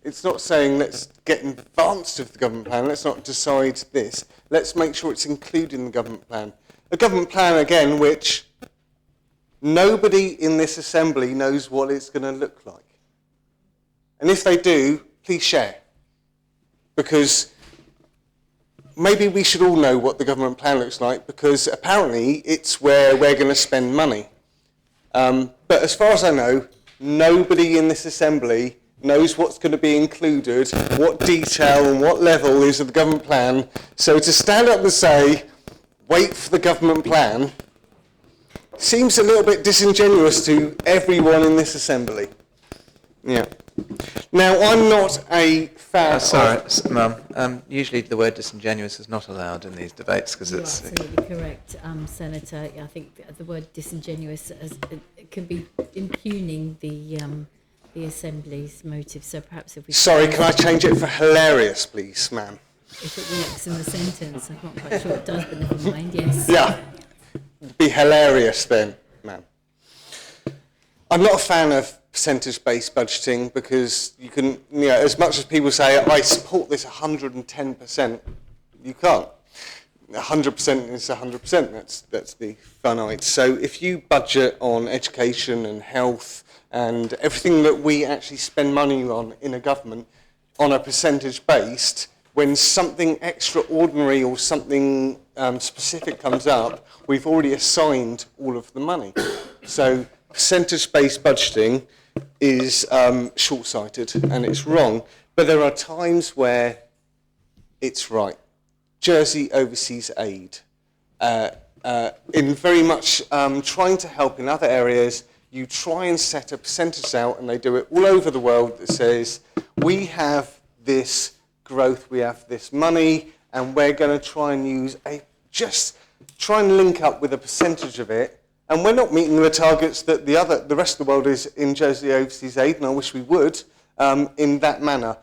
S21: it's not saying let's get in advance of the government plan, let's not decide this. Let's make sure it's included in the government plan. A government plan, again, which nobody in this assembly knows what it's going to look like. And if they do, please share. Because maybe we should all know what the government plan looks like, because apparently it's where we're going to spend money. But as far as I know, nobody in this assembly knows what's going to be included, what detail and what level is of the government plan. So to stand up and say, wait for the government plan, seems a little bit disingenuous to everyone in this assembly. Yeah. Now, I'm not a fan
S22: sorry, ma'am. Usually the word disingenuous is not allowed in these debates because it's...
S1: You're absolutely correct, Senator. I think the word disingenuous it can be impugning the Assembly's motive, so perhaps if we...
S21: Sorry, can I change it for hilarious, please, ma'am?
S1: If it works in the sentence, I'm not quite sure it does, but never mind, yes.
S21: Yeah, be hilarious then, ma'am. I'm not a fan of percentage-based budgeting because you can, as much as people say, I support this 110%, you can't. 100% is 100%. That's the finite. So if you budget on education and health and everything that we actually spend money on in a government on a percentage based, when something extraordinary or something specific comes up, we've already assigned all of the money. So percentage-based budgeting is short-sighted and it's wrong, but there are times where it's right. Jersey Overseas Aid, in very much trying to help in other areas, you try and set a percentage out, and they do it all over the world, that says, we have this growth, we have this money, and we're going to try and try and link up with a percentage of it. And we're not meeting the targets that the rest of the world is in Jersey Overseas Aid, and I wish we would, in that manner.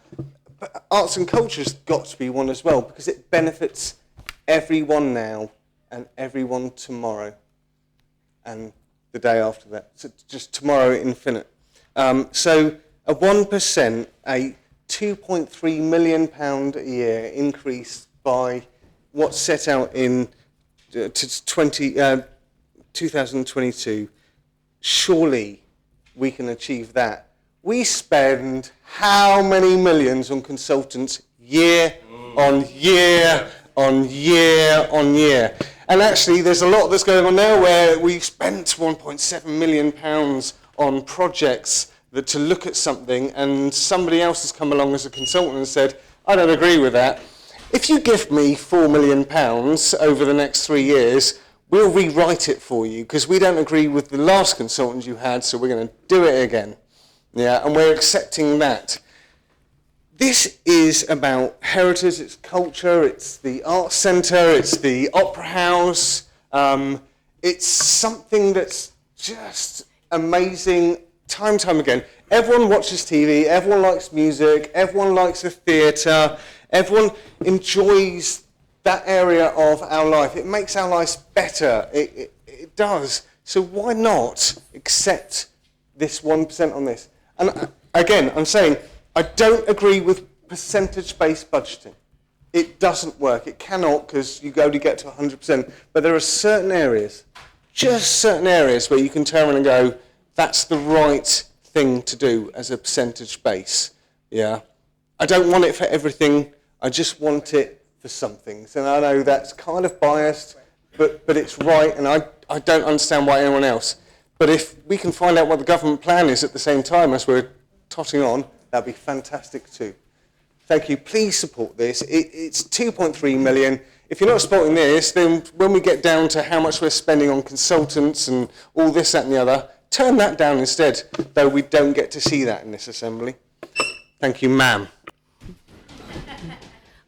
S21: But arts and culture's got to be one as well, because it benefits everyone now and everyone tomorrow and the day after that. So just tomorrow infinite. So a 1%, a £2.3 million a year increase by what's set out in 2022, surely we can achieve that. We spend how many millions on consultants year on year on year on year? And actually there's a lot that's going on now where we spent £1.7 million on projects to look at something, and somebody else has come along as a consultant and said, I don't agree with that. If you give me £4 million over the next 3 years, we'll rewrite it for you because we don't agree with the last consultant you had, so we're going to do it again. Yeah, and we're accepting that. This is about heritage, it's culture, it's the arts centre, it's the opera house. It's something that's just amazing time and time again. Everyone watches TV, everyone likes music, everyone likes the theatre, everyone enjoys that area of our life. It makes our lives better, it does. So why not accept this 1% on this? And again, I'm saying, I don't agree with percentage-based budgeting. It doesn't work. It cannot, because you only get to 100%. But there are certain areas, just certain areas, where you can turn around and go, that's the right thing to do as a percentage base. Yeah. I don't want it for everything. I just want it for some things. And I know that's kind of biased, but it's right, and I don't understand why anyone else. But if we can find out what the government plan is at the same time as we're totting on, that'd be fantastic too. Thank you. Please support this. It's 2.3 million. If you're not supporting this, then when we get down to how much we're spending on consultants and all this, that and the other, turn that down instead, though we don't get to see that in this assembly. Thank you, ma'am.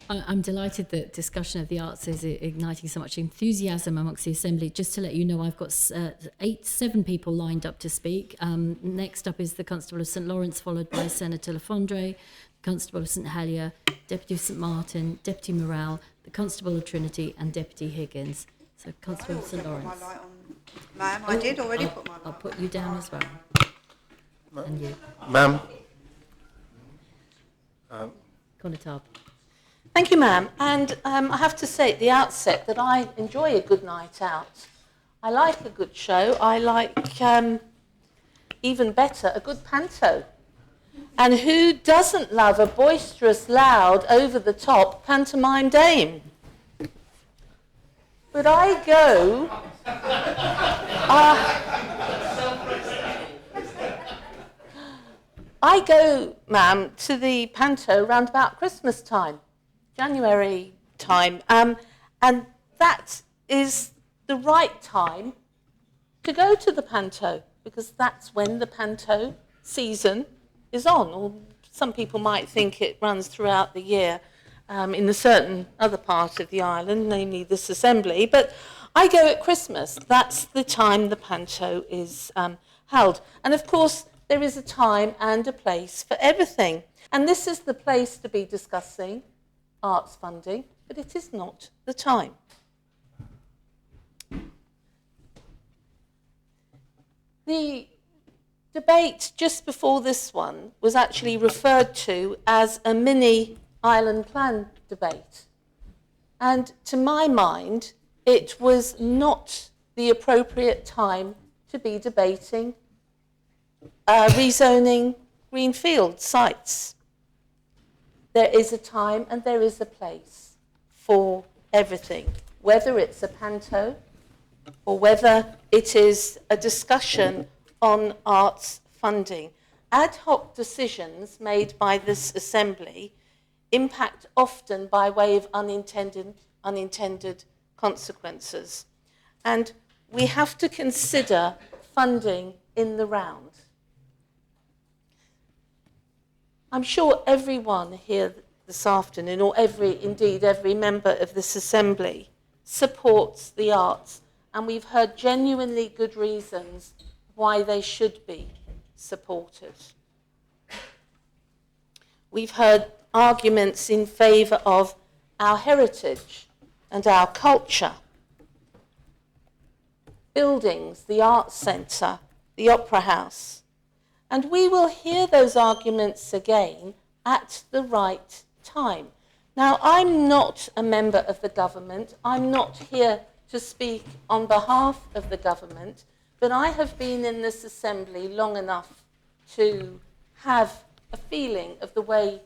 S1: I'm delighted that discussion of the arts is igniting so much enthusiasm amongst the Assembly. Just to let you know, I've got 7 people lined up to speak. Next up is the Constable of St Lawrence, followed by Senator Lafondre, Constable of St Helier, Deputy of St Martin, Deputy Morale, the Constable of Trinity, and Deputy Higgins. So Constable of St Lawrence.
S2: Ma'am, I did already put my
S1: I'll put you down as well. And you.
S2: Ma'am.
S1: Conatab.
S3: Thank you, ma'am. And I have to say at the outset that I enjoy a good night out. I like a good show. I like, even better, a good panto. And who doesn't love a boisterous, loud, over-the-top pantomime dame? But I go... I go, ma'am, to the panto round about Christmas time. January time, and that is the right time to go to the panto, because that's when the panto season is on. Or some people might think it runs throughout the year in a certain other part of the island, namely this assembly, but I go at Christmas. That's the time the panto is held. And of course, there is a time and a place for everything. And this is the place to be discussing arts funding, but it is not the time. The debate just before this one was actually referred to as a mini island plan debate. And to my mind, it was not the appropriate time to be debating rezoning greenfield sites. There is a time and there is a place for everything, whether it's a panto or whether it is a discussion on arts funding. Ad hoc decisions made by this assembly impact often by way of unintended consequences. And we have to consider funding in the round. I'm sure everyone here this afternoon, or indeed every member of this assembly, supports the arts, and we've heard genuinely good reasons why they should be supported. We've heard arguments in favour of our heritage and our culture. Buildings, the Arts Centre, the Opera House. And we will hear those arguments again at the right time. Now, I'm not a member of the government. I'm not here to speak on behalf of the government, but I have been in this assembly long enough to have a feeling of the way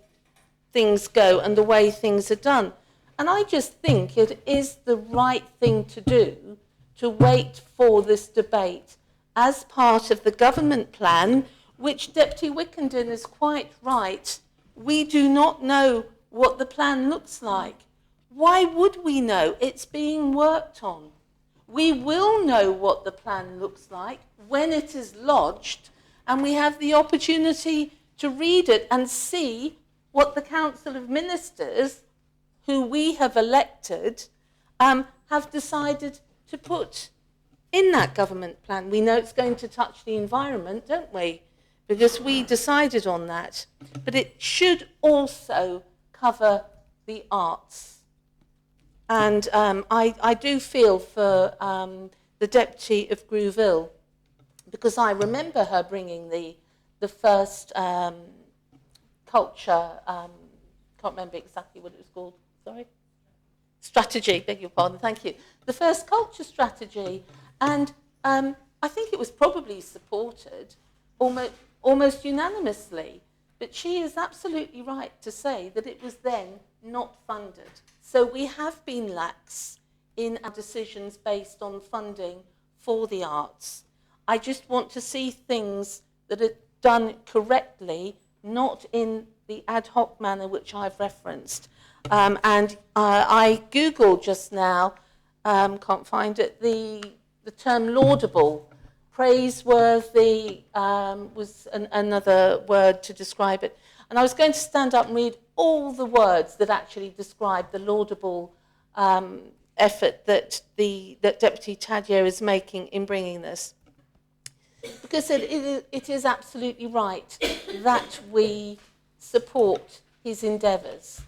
S3: things go and the way things are done. And I just think it is the right thing to do to wait for this debate as part of the government plan, which Deputy Wickenden is quite right. We do not know what the plan looks like. Why would we know? It's being worked on. We will know what the plan looks like when it is lodged, and we have the opportunity to read it and see what the Council of Ministers, who we have elected, have decided to put in that government plan. We know it's going to touch the environment, don't we? Because we decided on that. But it should also cover the arts. And I do feel for the Deputy of Grouville, because I remember her bringing the first culture, can't remember exactly what it was called, sorry? Strategy, beg your pardon, thank you. The first culture strategy, and I think it was probably supported almost unanimously, but she is absolutely right to say that it was then not funded. So we have been lax in our decisions based on funding for the arts. I just want to see things that are done correctly, not in the ad hoc manner which I've referenced. I Googled just now, can't find it, the term laudable. Praiseworthy was another word to describe it. And I was going to stand up and read all the words that actually describe the laudable effort that Deputy Tadyer is making in bringing this. Because it is absolutely right that we support his endeavours.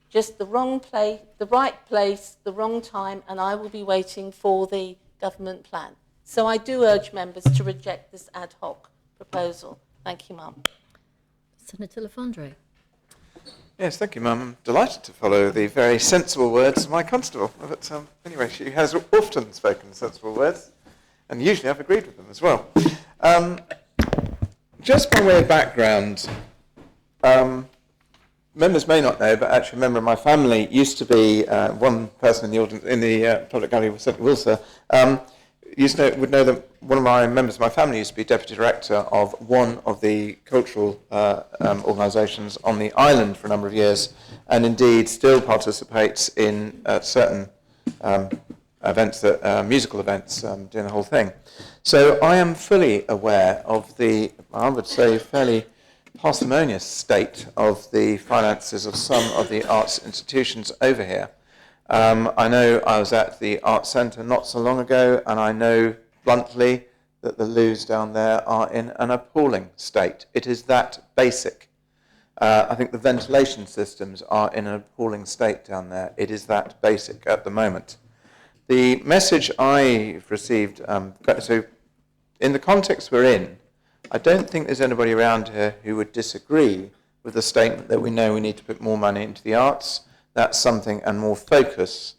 S3: Just the wrong place, the right place, the wrong time, and I will be waiting for the government plan. So I do urge members to reject this ad hoc proposal. Thank you, Mum.
S1: Senator Lafondre.
S22: Yes, thank you, Mum. I'm delighted to follow the very sensible words of my constable. But anyway, she has often spoken sensible words, and usually I've agreed with them as well. Just by way of background, members may not know, but actually a member of my family used to be one person in the audience, in the public gallery, certainly will, sir, would know that one of my members of my family used to be deputy director of one of the cultural organisations on the island for a number of years, and indeed still participates in certain events, musical events, doing the whole thing. So I am fully aware of the, I would say, fairly parsimonious state of the finances of some of the arts institutions over here. I know I was at the Arts Centre not so long ago, and I know bluntly that the loos down there are in an appalling state. It is that basic. I think the ventilation systems are in an appalling state down there. It is that basic at the moment. The message I've received, so in the context we're in, I don't think there's anybody around here who would disagree with the statement that we know we need to put more money into the arts, that's something, and more focus.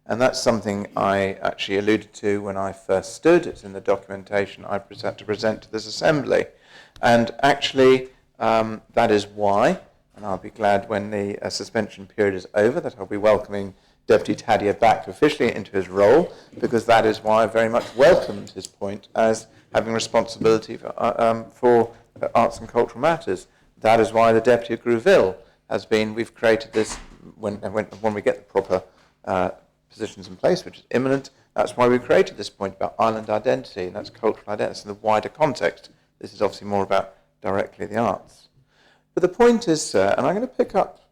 S22: And that's something I actually alluded to when I first stood. It's in the documentation I had to present to this Assembly. And actually, that is why, and I'll be glad when the suspension period is over, that I'll be welcoming Deputy Tadyer back officially into his role, because that is why I very much welcomed his point as having responsibility for arts and cultural matters. That is why the Deputy of Grouville has been, we've created this, when we get the proper positions in place, which is imminent, that's why we created this point about island identity, and that's cultural identity in the wider context. This is obviously more about directly the arts. But the point is, sir, and I'm going to pick up,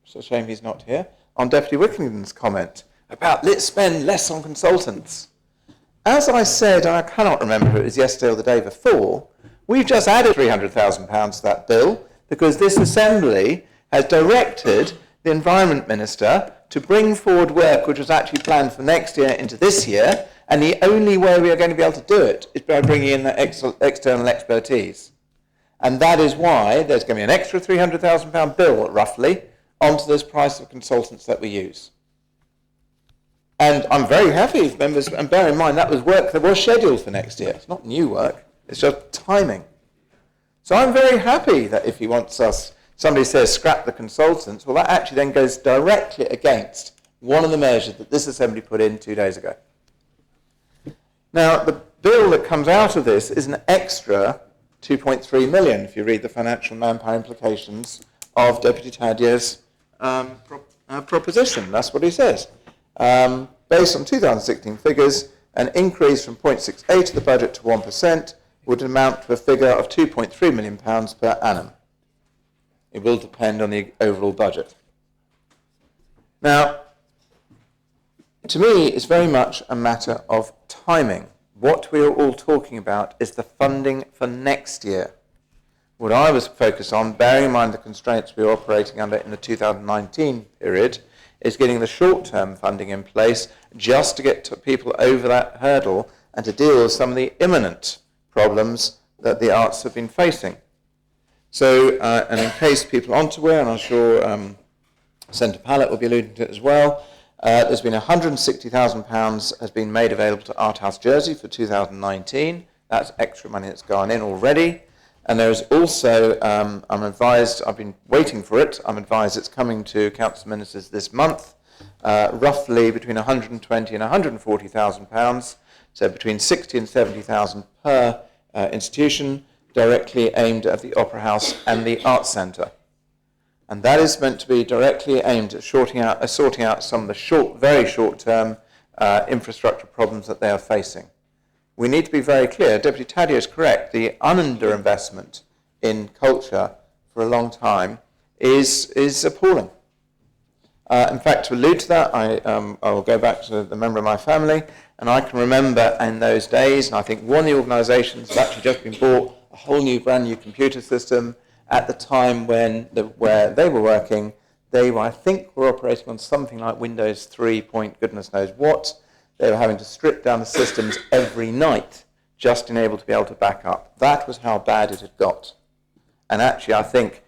S22: it's a shame he's not here, on Deputy Wicklington's comment about let's spend less on consultants. As I said, and I cannot remember if it was yesterday or the day before, we've just added £300,000 to that bill because this Assembly has directed the Environment Minister to bring forward work which was actually planned for next year into this year, and the only way we are going to be able to do it is by bringing in that external expertise. And that is why there's going to be an extra £300,000 bill, roughly, onto this price of consultants that we use. And I'm very happy if members, and bear in mind that was work that was scheduled for next year. It's not new work, it's just timing. So I'm very happy that if he wants us, somebody says scrap the consultants, well that actually then goes directly against one of the measures that this Assembly put in 2 days ago. Now the bill that comes out of this is an extra 2.3 million if you read the financial manpower implications of Deputy Tadyer's proposition. That's what he says. Based on 2016 figures, an increase from 0.68 of the budget to 1% would amount to a figure of £2.3 million per annum. It will depend on the overall budget. Now, to me, it's very much a matter of timing. What we are all talking about is the funding for next year. What I was focused on, bearing in mind the constraints we were operating under in the 2019 period, is getting the short-term funding in place just to get people over that hurdle and to deal with some of the imminent problems that the arts have been facing. So, and in case people aren't aware, and I'm sure Senator Pallett will be alluding to it as well, there's been £160,000 has been made available to Art House Jersey for 2019. That's extra money that's gone in already. And there's also, I'm advised, I've been waiting for it, I'm advised it's coming to Council Ministers this month, roughly between £120,000 and £140,000, so between £60,000 and £70,000 per institution, directly aimed at the Opera House and the Arts Centre. And that is meant to be directly aimed at sorting out some of the very short-term infrastructure problems that they are facing. We need to be very clear. Deputy Tadyer is correct. The underinvestment in culture for a long time is appalling. In fact, to allude to that, I will go back to the member of my family, and I can remember in those days, and I think one of the organisations has actually just been bought a whole new, brand new computer system at the time where they were working. They were, I think, were operating on something like Windows 3 point goodness knows what. They were having to strip down the systems every night just to be able to back up. That was how bad it had got. And actually, I think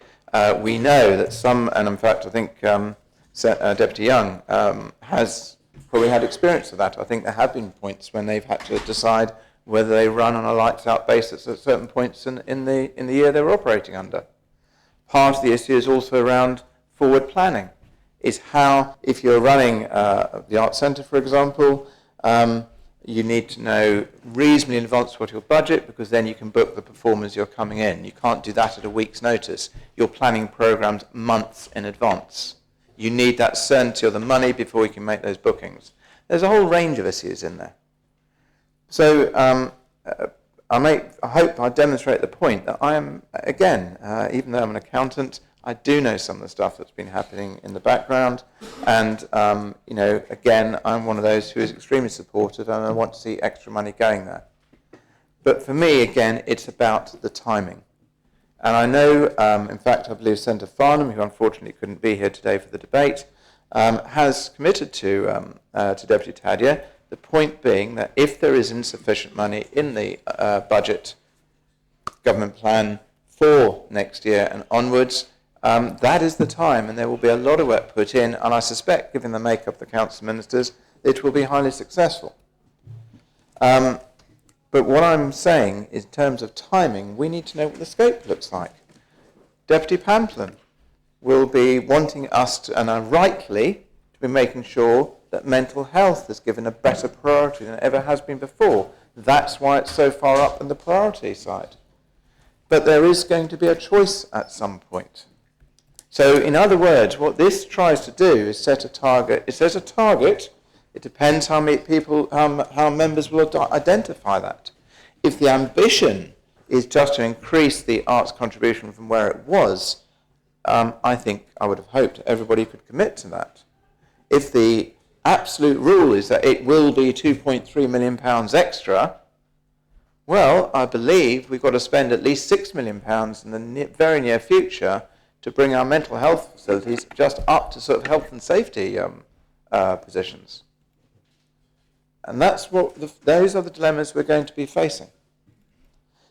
S22: we know that some, and in fact, I think Deputy Young has probably had experience of that. I think there have been points when they've had to decide whether they run on a lights-out basis at certain points in the year they were operating under. Part of the issue is also around forward planning. Is how, if you're running the Arts Centre, for example, you need to know reasonably in advance what your budget, because then you can book the performers you're coming in. You can't do that at a week's notice. You're planning programs months in advance. You need that certainty of the money before you can make those bookings. There's a whole range of issues in there. So I hope I demonstrate the point that I am, again, even though I'm an accountant, I do know some of the stuff that's been happening in the background, and again, I'm one of those who is extremely supportive, and I want to see extra money going there. But for me, again, it's about the timing. And I know, in fact, I believe Senator Farnham, who unfortunately couldn't be here today for the debate, has committed to Deputy Tadyer, the point being that if there is insufficient money in the budget government plan for next year and onwards, that is the time, and there will be a lot of work put in, and I suspect, given the makeup of the Council of Ministers, it will be highly successful. But what I'm saying, in terms of timing, we need to know what the scope looks like. Deputy Pamplin will be wanting us to, and are rightly, to be making sure that mental health is given a better priority than it ever has been before. That's why it's so far up on the priority side. But there is going to be a choice at some point. So, in other words, what this tries to do is set a target. It says a target. It depends how many people, how members will identify that. If the ambition is just to increase the arts contribution from where it was, I think I would have hoped everybody could commit to that. If the absolute rule is that it will be £2.3 million extra, well, I believe we've got to spend at least £6 million in the very near future to bring our mental health facilities just up to sort of health and safety positions. And that's what those are the dilemmas we're going to be facing.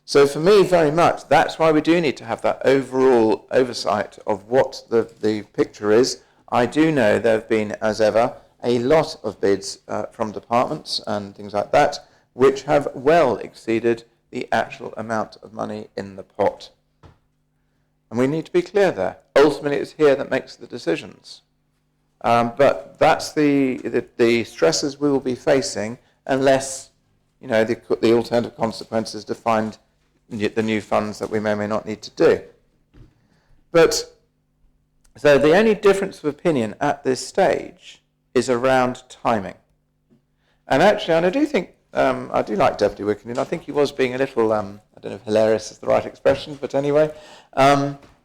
S22: So for me, very much, that's why we do need to have that overall oversight of what the picture is. I do know there have been, as ever, a lot of bids from departments and things like that, which have well exceeded the actual amount of money in the pot. And we need to be clear there. Ultimately, it's here that makes the decisions. But that's the stresses we will be facing unless, the alternative consequences to find the new funds that we may or may not need to do. But, so the only difference of opinion at this stage is around timing. And actually, and I do think, I do like Deputy Wickenden. I think he was being a little, I don't know if hilarious is the right expression, but anyway,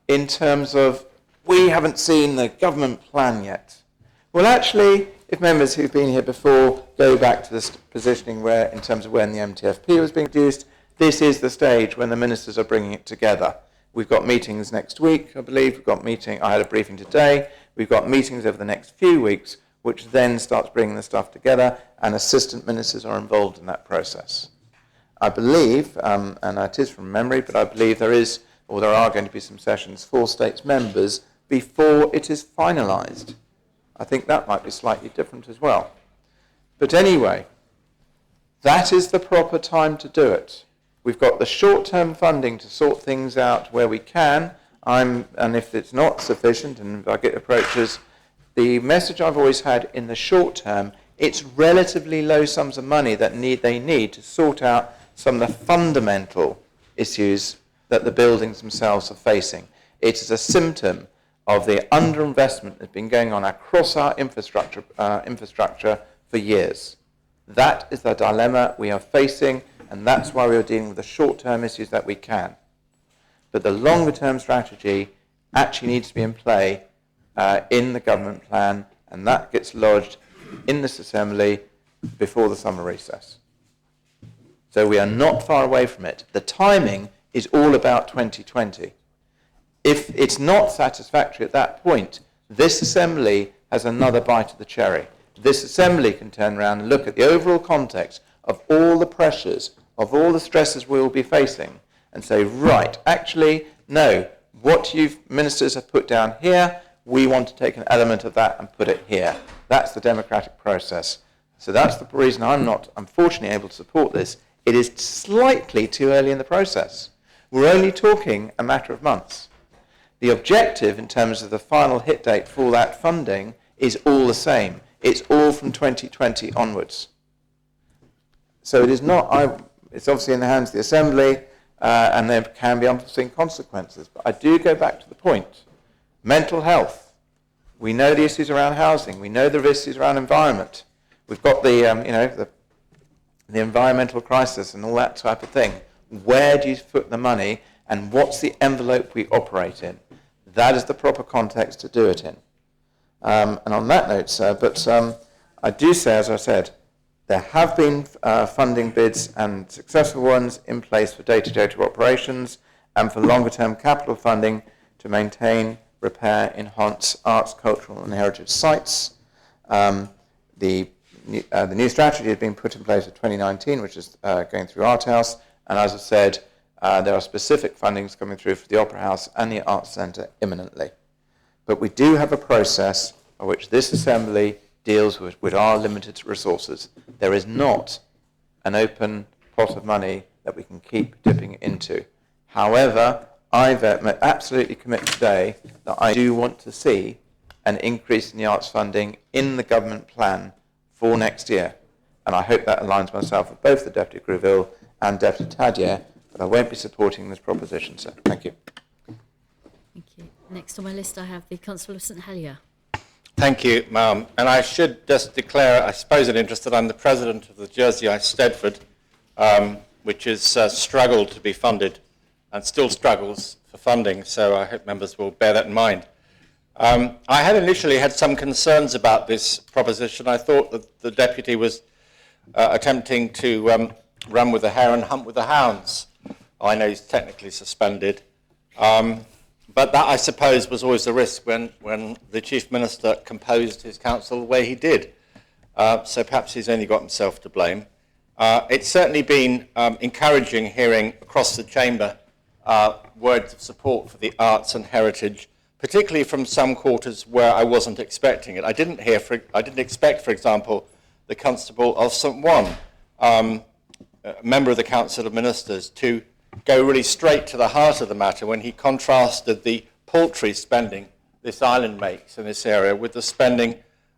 S22: in terms of, we haven't seen the government plan yet. Well, actually, if members who've been here before go back to this positioning where, in terms of when the MTFP was being produced, this is the stage when the ministers are bringing it together. We've got meetings next week, I believe. I had a briefing today. We've got meetings over the next few weeks, which then starts bringing the stuff together, and assistant ministers are involved in that process. I believe, and it is from memory, but I believe there are going to be some sessions for states members before it is finalised. I think that might be slightly different as well. But anyway, that is the proper time to do it. We've got the short-term funding to sort things out where we can, and if it's not sufficient, and if I get approaches, the message I've always had in the short term, it's relatively low sums of money that they need to sort out some of the fundamental issues that the buildings themselves are facing. It is a symptom of the underinvestment that's been going on across our infrastructure for years. That is the dilemma we are facing, and that's why we are dealing with the short-term issues that we can. But the longer-term strategy actually needs to be in play in the government plan, and that gets lodged in this Assembly before the summer recess. So we are not far away from it. The timing is all about 2020. If it's not satisfactory at that point, this Assembly has another bite of the cherry. This Assembly can turn around and look at the overall context of all the pressures, of all the stresses we will be facing, and say, right, actually, no, what you ministers have put down here, we want to take an element of that and put it here. That's the democratic process. So that's the reason I'm not, unfortunately, able to support this. It is slightly too early in the process. We're only talking a matter of months. The objective in terms of the final hit date for that funding is all the same. It's all from 2020 onwards. So it is not, it's obviously in the hands of the Assembly, and there can be unforeseen consequences. But I do go back to the point. Mental health. We know the issues around housing. We know the issues around environment. We've got the environmental crisis and all that type of thing. Where do you put the money, and what's the envelope we operate in? That is the proper context to do it in. And on that note, sir, but I do say, as I said, there have been funding bids and successful ones in place for day-to-day operations and for longer-term capital funding to maintain, repair, enhance arts, cultural and heritage sites. The new strategy has been put in place for 2019, which is going through Art House, and as I said, There are specific fundings coming through for the Opera House and the Arts Centre imminently. But we do have a process by which this Assembly deals with our limited resources. There is not an open pot of money that we can keep dipping into. However, I absolutely commit today that I do want to see an increase in the arts funding in the government plan for next year. And I hope that aligns myself with both the Deputy Greville and Deputy Tadier, but I won't be supporting this proposition, sir. Thank you.
S1: Thank you. Next on my list, I have the Constable of St Helier.
S11: Thank you, ma'am. And I should just declare, I suppose, an interest that I'm the president of the Jersey Ice Stedford, which has struggled to be funded and still struggles for funding, so I hope members will bear that in mind. I had initially had some concerns about this proposition. I thought that the deputy was attempting to run with the hare and hunt with the hounds. I know he's technically suspended. But that, I suppose, was always the risk when the Chief Minister composed his council the way he did. So perhaps he's only got himself to blame. It's certainly been encouraging hearing across the chamber words of support for the arts and heritage, particularly from some quarters where I wasn't expecting it. I didn't expect, for example, the Constable of St One, a member of the Council of Ministers, to go really straight to the heart of the matter when he contrasted the paltry spending this island makes in this area with the spending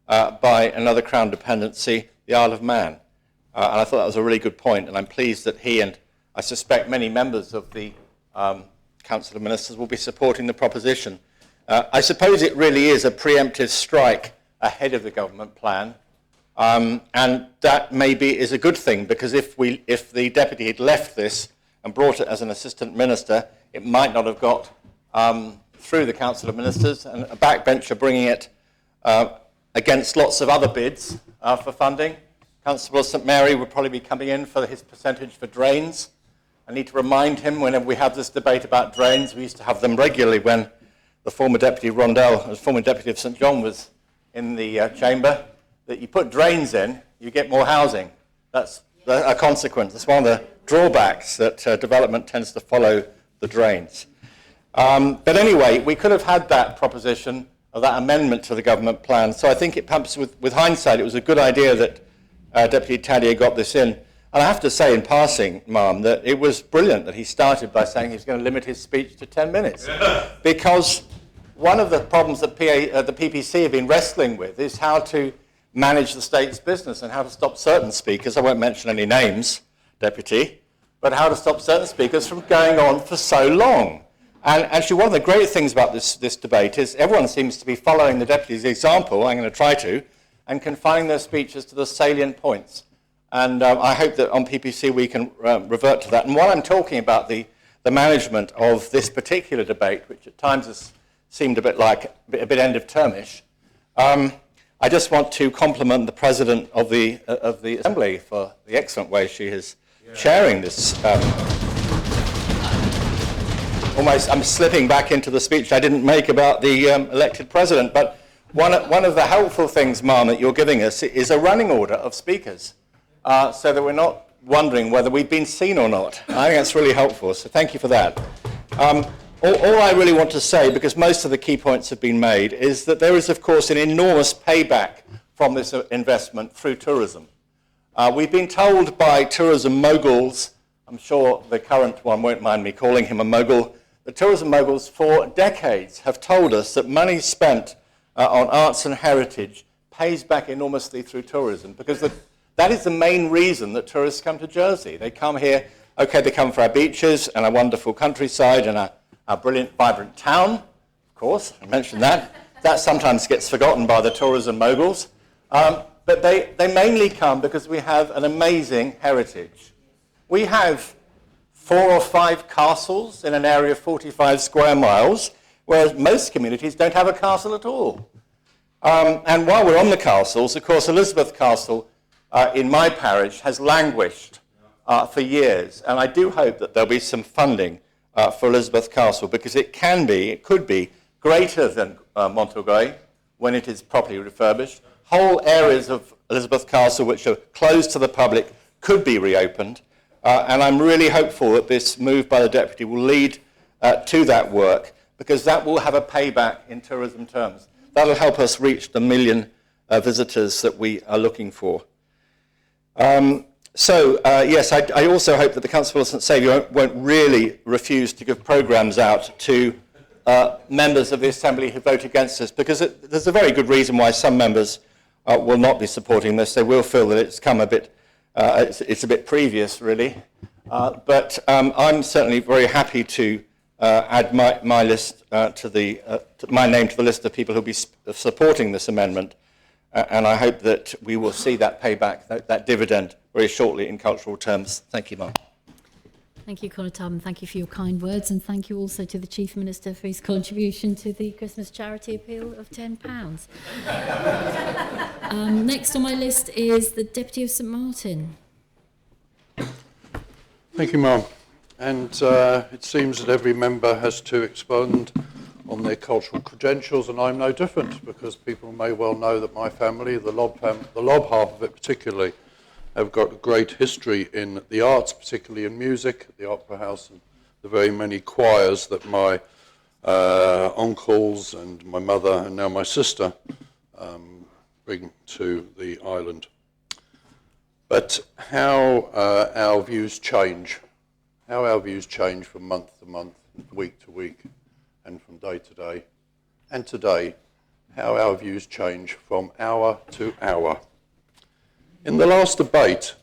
S11: by another Crown dependency, the Isle of Man. And I thought that was a really good point, and I'm pleased that he and I suspect many members of the Council of Ministers will be supporting the proposition. I suppose it really is a preemptive strike ahead of the government plan, and that maybe is a good thing, because if the deputy had left this and brought it as an assistant minister, it might not have got through the Council of Ministers, and a backbencher bringing it against lots of other bids for funding. Constable St Mary would probably be coming in for his percentage for drains. I need to remind him whenever we have this debate about drains, we used to have them regularly when the former Deputy Rondell, the former Deputy of St John, was in the chamber, that you put drains in, you get more housing. That's a consequence. That's one of the drawbacks, that development tends to follow the drains. But anyway, we could have had that proposition, or that amendment to the government plan. So I think it perhaps, with hindsight, it was a good idea that Deputy Tadier got this in. And I have to say in passing, ma'am, that it was brilliant that he started by saying he was going to limit his speech to 10 minutes. Because one of the problems that the PPC have been wrestling with is how to manage the state's business and how to stop certain speakers, I won't mention any names, Deputy, but how to stop certain speakers from going on for so long. And actually one of the great things about this debate is everyone seems to be following the Deputy's example, I'm going to try to, and confining their speeches to the salient points. And I hope that on PPC we can revert to that. And while I'm talking about the management of this particular debate, which at times has seemed a bit end of termish, I just want to compliment the President of the Assembly for the excellent way she is chairing this. Almost, I'm slipping back into the speech I didn't make about the elected President, but one of the helpful things, ma'am, that you're giving us is a running order of speakers, so that we're not wondering whether we've been seen or not. I think that's really helpful, so thank you for that. All I really want to say, because most of the key points have been made, is that there is, of course, an enormous payback from this investment through tourism. We've been told by tourism moguls, I'm sure the current one won't mind me calling him a mogul, the tourism moguls for decades have told us that money spent on arts and heritage pays back enormously through tourism, because that is the main reason that tourists come to Jersey. They come here, okay, they come for our beaches and our wonderful countryside and our brilliant, vibrant town, of course, I mentioned that. That sometimes gets forgotten by the tourism moguls. But they mainly come because we have an amazing heritage. We have 4 or 5 castles in an area of 45 square miles, whereas most communities don't have a castle at all. And while we're on the castles, of course, Elizabeth Castle in my parish has languished for years, and I do hope that there'll be some funding for Elizabeth Castle, because it could be greater than Montorgueil when it is properly refurbished. Whole areas of Elizabeth Castle which are closed to the public could be reopened.
S12: And I'm really hopeful that this move by the Deputy will lead to that work, because that will have a payback in tourism terms. That'll help us reach the 1 million visitors that we are looking for. Yes, I also hope that the Constable of St Saviour won't really refuse to give programmes out to members of the Assembly who vote against this, because there's a very good reason why some members will not be supporting this. They will feel that it's come a bit, it's a bit previous, really. But I'm certainly very happy to add my list my name to the list of people who will be supporting this amendment. And I hope that we will see that payback, that dividend, very shortly in cultural terms. Thank you, Mark.
S1: Thank you, Conatab, and thank you for your kind words, and thank you also to the Chief Minister for his contribution to the Christmas charity appeal of £10. Next on my list is the Deputy of St Martin.
S4: Thank you, Ma'am. And it seems that every member has to expand on their cultural credentials, and I'm no different, because people may well know that my family, the Lobb half of it particularly, have got a great history in the arts, particularly in music, the Opera House, and the very many choirs that my uncles and my mother and now my sister bring to the island. But how our views change, from month to month, week to week, and from day to day, and today, how our views change from hour to hour. In the last debate,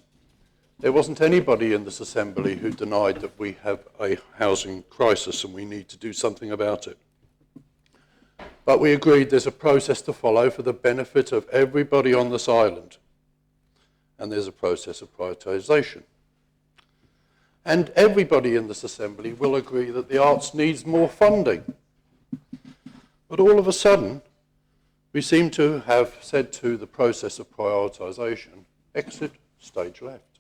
S4: there wasn't anybody in this Assembly who denied that we have a housing crisis and we need to do something about it. But we agreed there's a process to follow for the benefit of everybody on this island. And there's a process of prioritisation. And everybody in this Assembly will agree that the arts needs more funding. But all of a sudden, we seem to have said to the process of prioritisation, exit stage left.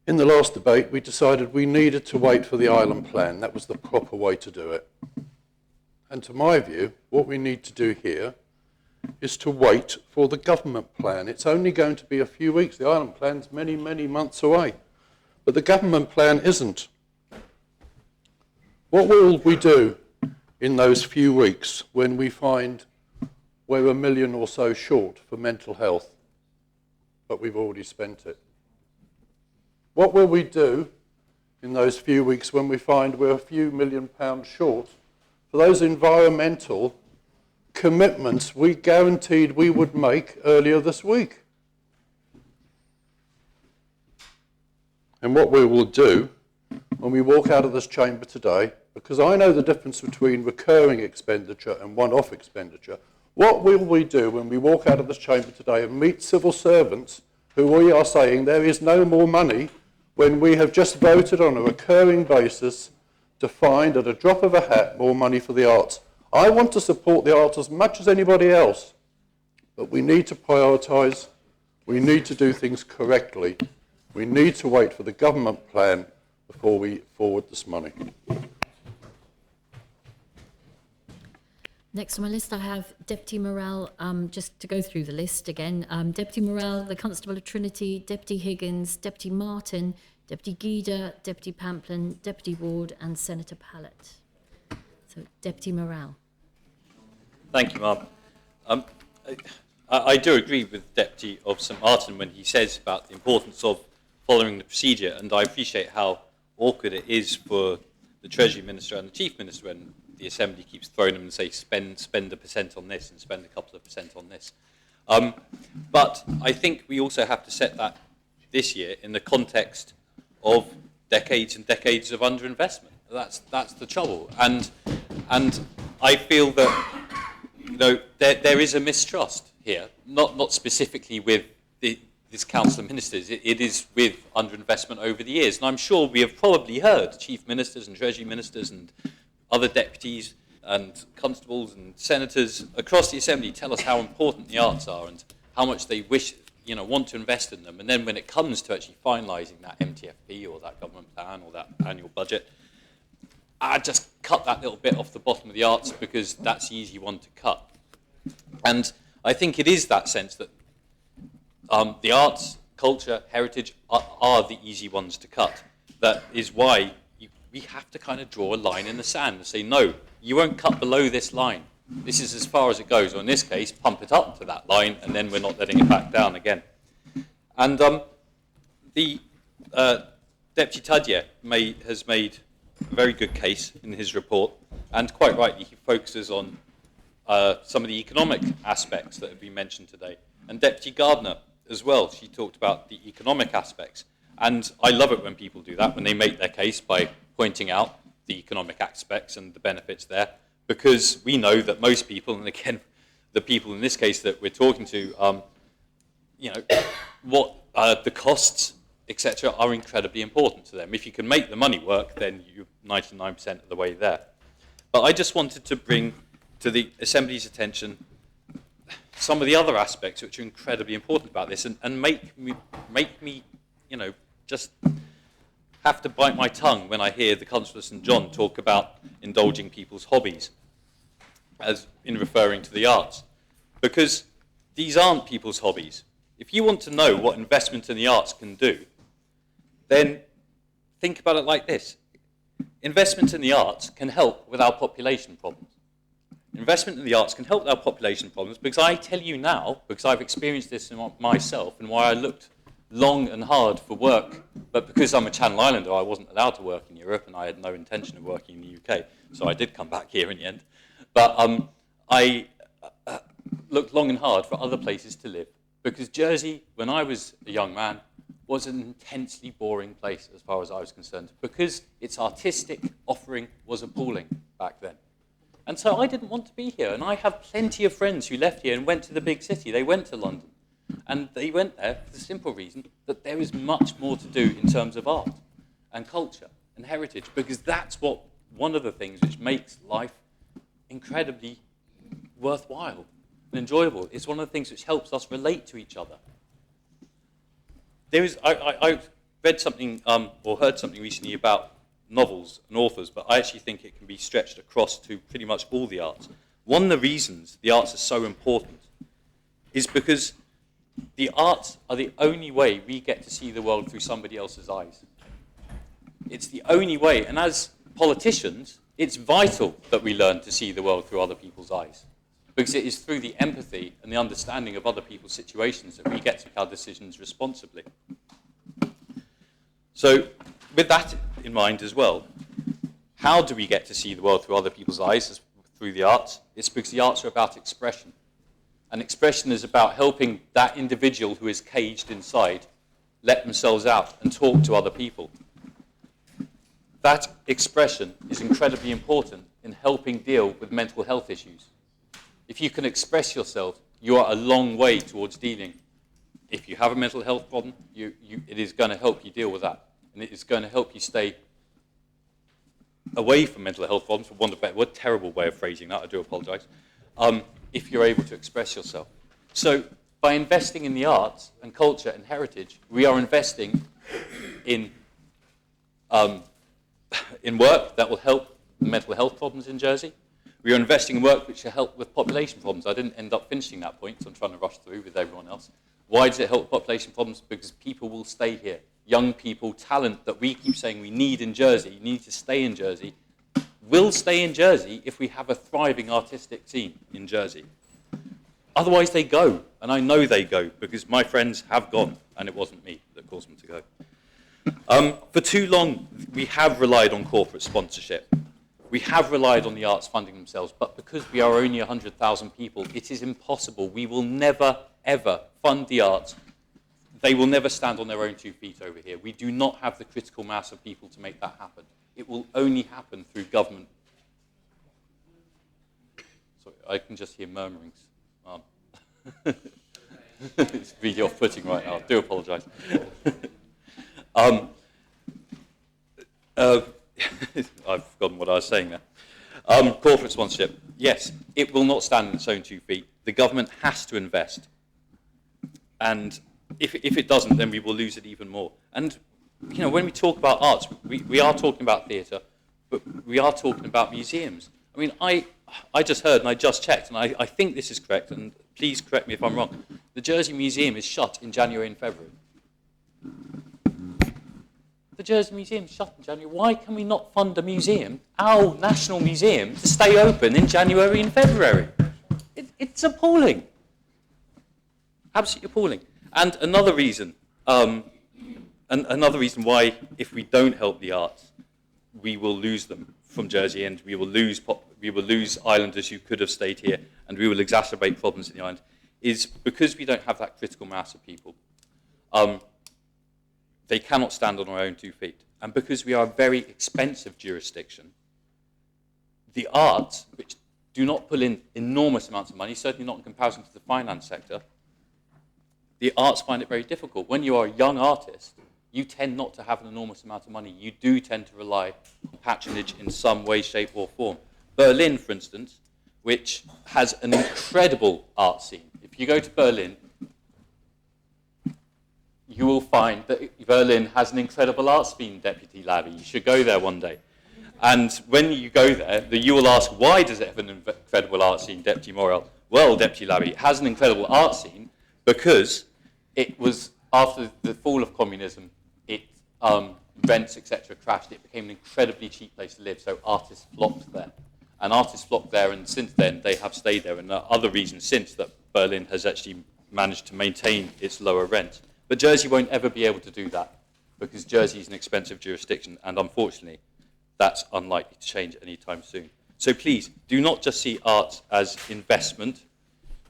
S4: In the last debate, we decided we needed to wait for the island plan. That was the proper way to do it. And to my view, what we need to do here is to wait for the government plan. It's only going to be a few weeks. The island plan's many, many months away. But the government plan isn't. What will we do in those few weeks when we find we're $1 million or so short for mental health, but we've already spent it? What will we do in those few weeks when we find we're a few £1 million short for those environmental commitments we guaranteed we would make earlier this week? And what we will do when we walk out of this chamber today, because I know the difference between recurring expenditure and one-off expenditure, what will we do when we walk out of this chamber today and meet civil servants who we are saying there is no more money when we have just voted on a recurring basis to find at a drop of a hat more money for the arts? I want to support the arts as much as anybody else, but we need to prioritise, we need to do things correctly, we need to wait for the government plan before we forward this money.
S1: Next on my list, I have Deputy Morrell. Just to go through the list again. Deputy Morrell, the Constable of Trinity, Deputy Higgins, Deputy Martin, Deputy Guida, Deputy Pamplin, Deputy Ward, and Senator Pallett. So, Deputy Morrell.
S5: Thank you, Mark. I do agree with Deputy of St Martin when he says about the importance of following the procedure, and I appreciate how awkward it is for the Treasury Minister and the Chief Minister when the Assembly keeps throwing them and say spend 1% on this and spend a couple of % on this. But I think we also have to set that this year in the context of decades and decades of underinvestment. That's the trouble, and I feel that there is a mistrust here, not specifically with this Council of Ministers. It is with underinvestment over the years, and I'm sure we have probably heard Chief Ministers and Treasury Ministers and other deputies and constables and senators across the Assembly tell us how important the arts are and how much they want to invest in them. And then when it comes to actually finalising that MTFP or that government plan or that annual budget, I just cut that little bit off the bottom of the arts because that's the easy one to cut. And I think it is that sense that the arts, culture, heritage are the easy ones to cut. That is why we have to kind of draw a line in the sand and say, no, you won't cut below this line. This is as far as it goes, or in this case, pump it up to that line, and then we're not letting it back down again. And the Deputy Tadje has made a very good case in his report, and quite rightly, he focuses on some of the economic aspects that have been mentioned today. And Deputy Gardner as well, she talked about the economic aspects. And I love it when people do that, when they make their case by pointing out the economic aspects and the benefits there, because we know that most people, and again, the people in this case that we're talking to, what the costs, etc., are incredibly important to them. If you can make the money work, then you're 99% of the way there. But I just wanted to bring to the Assembly's attention some of the other aspects which are incredibly important about this, and make me, just have to bite my tongue when I hear the Constable of St John talk about indulging people's hobbies, as in referring to the arts, because these aren't people's hobbies. If you want to know what investment in the arts can do, then think about it like this. Investment in the arts can help with our population problems. Investment in the arts can help with our population problems because I tell you now, because I've experienced this myself and why I looked long and hard for work, but because I'm a Channel Islander, I wasn't allowed to work in Europe and I had no intention of working in the UK, so I did come back here in the end. But I looked long and hard for other places to live because Jersey, when I was a young man, was an intensely boring place as far as I was concerned because its artistic offering was appalling back then. And so I didn't want to be here, and I have plenty of friends who left here and went to the big city. They went to London, and they went there for the simple reason that there is much more to do in terms of art and culture and heritage, because that's one of the things which makes life incredibly worthwhile and enjoyable. It's one of the things which helps us relate to each other. I read something or heard something recently about novels and authors, but I actually think it can be stretched across to pretty much all the arts. One of the reasons the arts are so important is because the arts are the only way we get to see the world through somebody else's eyes. It's the only way, and as politicians, it's vital that we learn to see the world through other people's eyes, because it is through the empathy and the understanding of other people's situations that we get to make our decisions responsibly. So, with that in mind as well, how do we get to see the world through other people's eyes through the arts? It's because the arts are about expression. And expression is about helping that individual who is caged inside let themselves out and talk to other people. That expression is incredibly important in helping deal with mental health issues. If you can express yourself, you are a long way towards dealing. If you have a mental health problem, it is going to help you deal with that. And it is going to help you stay away from mental health problems, for want of a better word. Terrible way of phrasing that, I do apologise, if you're able to express yourself. So by investing in the arts and culture and heritage, we are investing in work that will help mental health problems in Jersey. We are investing in work which will help with population problems. I didn't end up finishing that point, so I'm trying to rush through with everyone else. Why does it help population problems? Because people will stay here. Young people, talent that we keep saying we need in Jersey, need to stay in Jersey, will stay in Jersey if we have a thriving artistic scene in Jersey. Otherwise they go, and I know they go because my friends have gone, and it wasn't me that caused them to go. For too long, we have relied on corporate sponsorship. We have relied on the arts funding themselves, but because we are only 100,000 people, it is impossible. We will never, ever fund the arts. They will never stand on their own 2 feet over here. We do not have the critical mass of people to make that happen. It will only happen through government. Sorry, I can just hear murmurings. It's really off-putting right now. I do apologise. I've forgotten what I was saying there. Corporate sponsorship. Yes, it will not stand on its own 2 feet. The government has to invest. And if it doesn't, then we will lose it even more. And when we talk about arts, we are talking about theatre, but we are talking about museums. I mean, I just heard and I just checked, and I think this is correct, and please correct me if I'm wrong. The Jersey Museum is shut in January and February. The Jersey Museum is shut in January. Why can we not fund a museum, our national museum, to stay open in January and February? It's appalling. Absolutely appalling. And another reason why, if we don't help the arts, we will lose them from Jersey, and we will lose islanders who could have stayed here, and we will exacerbate problems in the island, is because we don't have that critical mass of people. They cannot stand on their own 2 feet. And because we are a very expensive jurisdiction, the arts, which do not pull in enormous amounts of money, certainly not in comparison to the finance sector, the arts find it very difficult. When you are a young artist, you tend not to have an enormous amount of money. You do tend to rely on patronage in some way, shape, or form. Berlin, for instance, which has an incredible art scene. If you go to Berlin, you will find that Berlin has an incredible art scene, Deputy Labby. You should go there one day. And when you go there, you will ask, why does it have an incredible art scene, Deputy Morel? Well, Deputy Labby, it has an incredible art scene because it was, after the fall of communism, rents, etc., crashed. It became an incredibly cheap place to live, so artists flocked there. And artists flocked there, and since then, they have stayed there. And there are other reasons since that Berlin has actually managed to maintain its lower rent. But Jersey won't ever be able to do that because Jersey is an expensive jurisdiction, and unfortunately, that's unlikely to change anytime soon. So please, do not just see arts as investment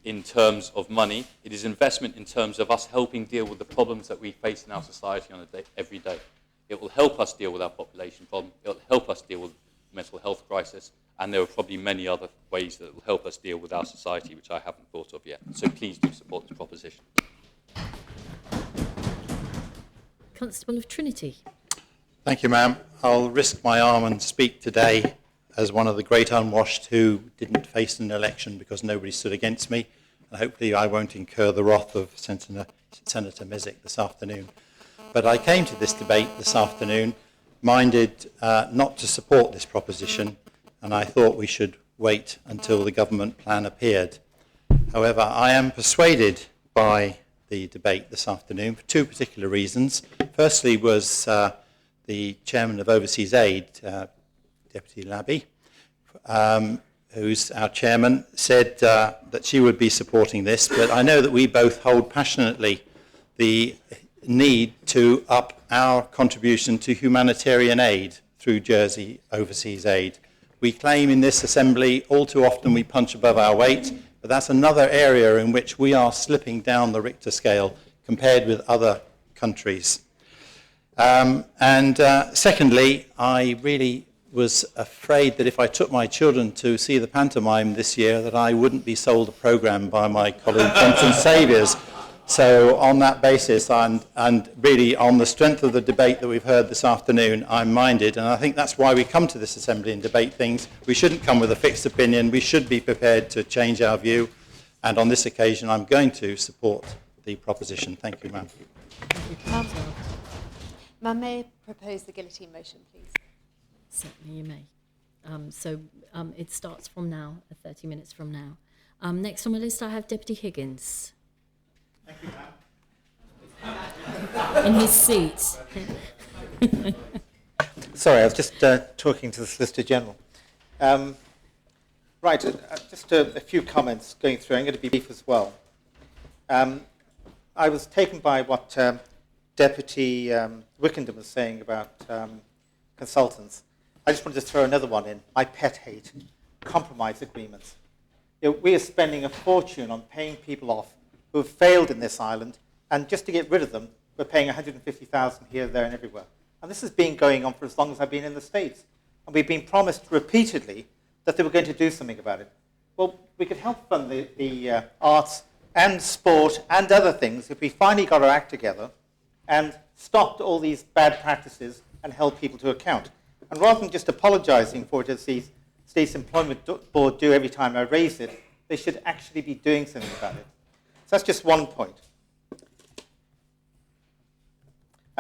S5: in terms of money. It is investment in terms of us helping deal with the problems that we face in our society on every day. It will help us deal with our population problem. It will help us deal with mental health crisis, and there are probably many other ways that will help us deal with our society, which I haven't thought of yet. So please do support this proposition.
S1: Constable of Trinity.
S8: Thank you, ma'am. I'll risk my arm and speak today as one of the great unwashed who didn't face an election because nobody stood against me. And hopefully I won't incur the wrath of Senator Mesick this afternoon. But I came to this debate this afternoon minded not to support this proposition, and I thought we should wait until the government plan appeared. However, I am persuaded by the debate this afternoon for 2 particular reasons. Firstly was the Chairman of Overseas Aid, Deputy Labby, who's our chairman, said that she would be supporting this, but I know that we both hold passionately the need to up our contribution to humanitarian aid through Jersey Overseas Aid. We claim in this assembly all too often we punch above our weight, but that's another area in which we are slipping down the Richter scale compared with other countries. Secondly, I really was afraid that if I took my children to see the pantomime this year, that I wouldn't be sold a programme by my colleague Thompson Saviours. So on that basis, and really on the strength of the debate that we've heard this afternoon, I'm minded, and I think that's why we come to this assembly and debate things. We shouldn't come with a fixed opinion. We should be prepared to change our view. And on this occasion, I'm going to support the proposition. Thank you, ma'am.
S9: Ma'am, may I propose the guillotine motion, please?
S1: Certainly you may. It starts from now, 30 minutes from now. Next on my list, I have Deputy Higgins.
S21: Thank you, ma'am.
S1: In his seat.
S21: Sorry, I was just talking to the Solicitor General. Just a few comments going through. I'm going to be brief as well. I was taken by what Deputy Wickenden was saying about consultants. I just wanted to throw another one in. My pet hate, compromise agreements. We are spending a fortune on paying people off who have failed in this island, and just to get rid of them, we're paying $150,000 here, there, and everywhere. And this has been going on for as long as I've been in the States. And we've been promised repeatedly that they were going to do something about it. Well, we could help fund the arts and sport and other things if we finally got our act together and stopped all these bad practices and held people to account. And rather than just apologizing for it as the State's Employment Board do every time I raise it, they should actually be doing something about it. So that's just one point.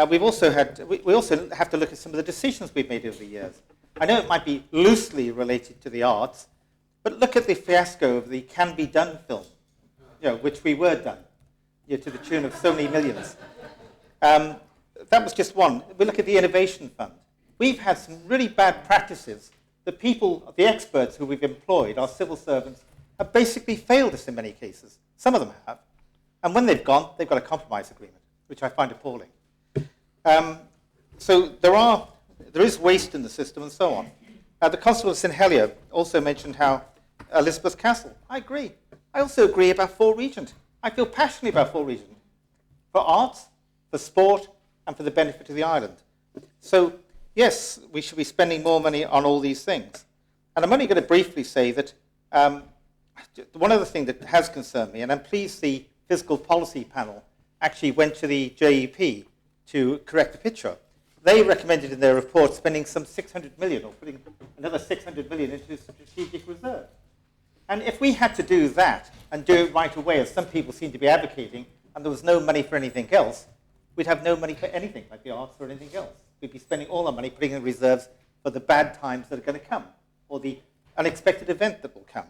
S21: We also have to look at some of the decisions we've made over the years. I know it might be loosely related to the arts, but look at the fiasco of the Can Be Done film, which we were done.
S10: to the tune of so many millions. That was just one. We look at the Innovation Fund. We've had some really bad practices. The people, the experts who we've employed, our civil servants, have basically failed us in many cases. Some of them have. And when they've gone, they've got a compromise agreement, which I find appalling. So there is waste in the system and so on. The Constable of St Helier also mentioned how Elizabeth Castle. I agree. I also agree about Fort Regent. I feel passionately about Fort Regent for arts, for sport, and for the benefit of the island. So, yes, we should be spending more money on all these things. And I'm only going to briefly say that one other thing that has concerned me, and I'm pleased the Fiscal Policy Panel actually went to the JEP to correct the picture. They recommended in their report spending some 600 million or putting another 600 million into the strategic reserve. And if we had to do that and do it right away, as some people seem to be advocating, and there was no money for anything else, we'd have no money for anything, like the arts or anything else. We'd be spending all our money putting in reserves for the bad times that are going to come, or the unexpected event that will come.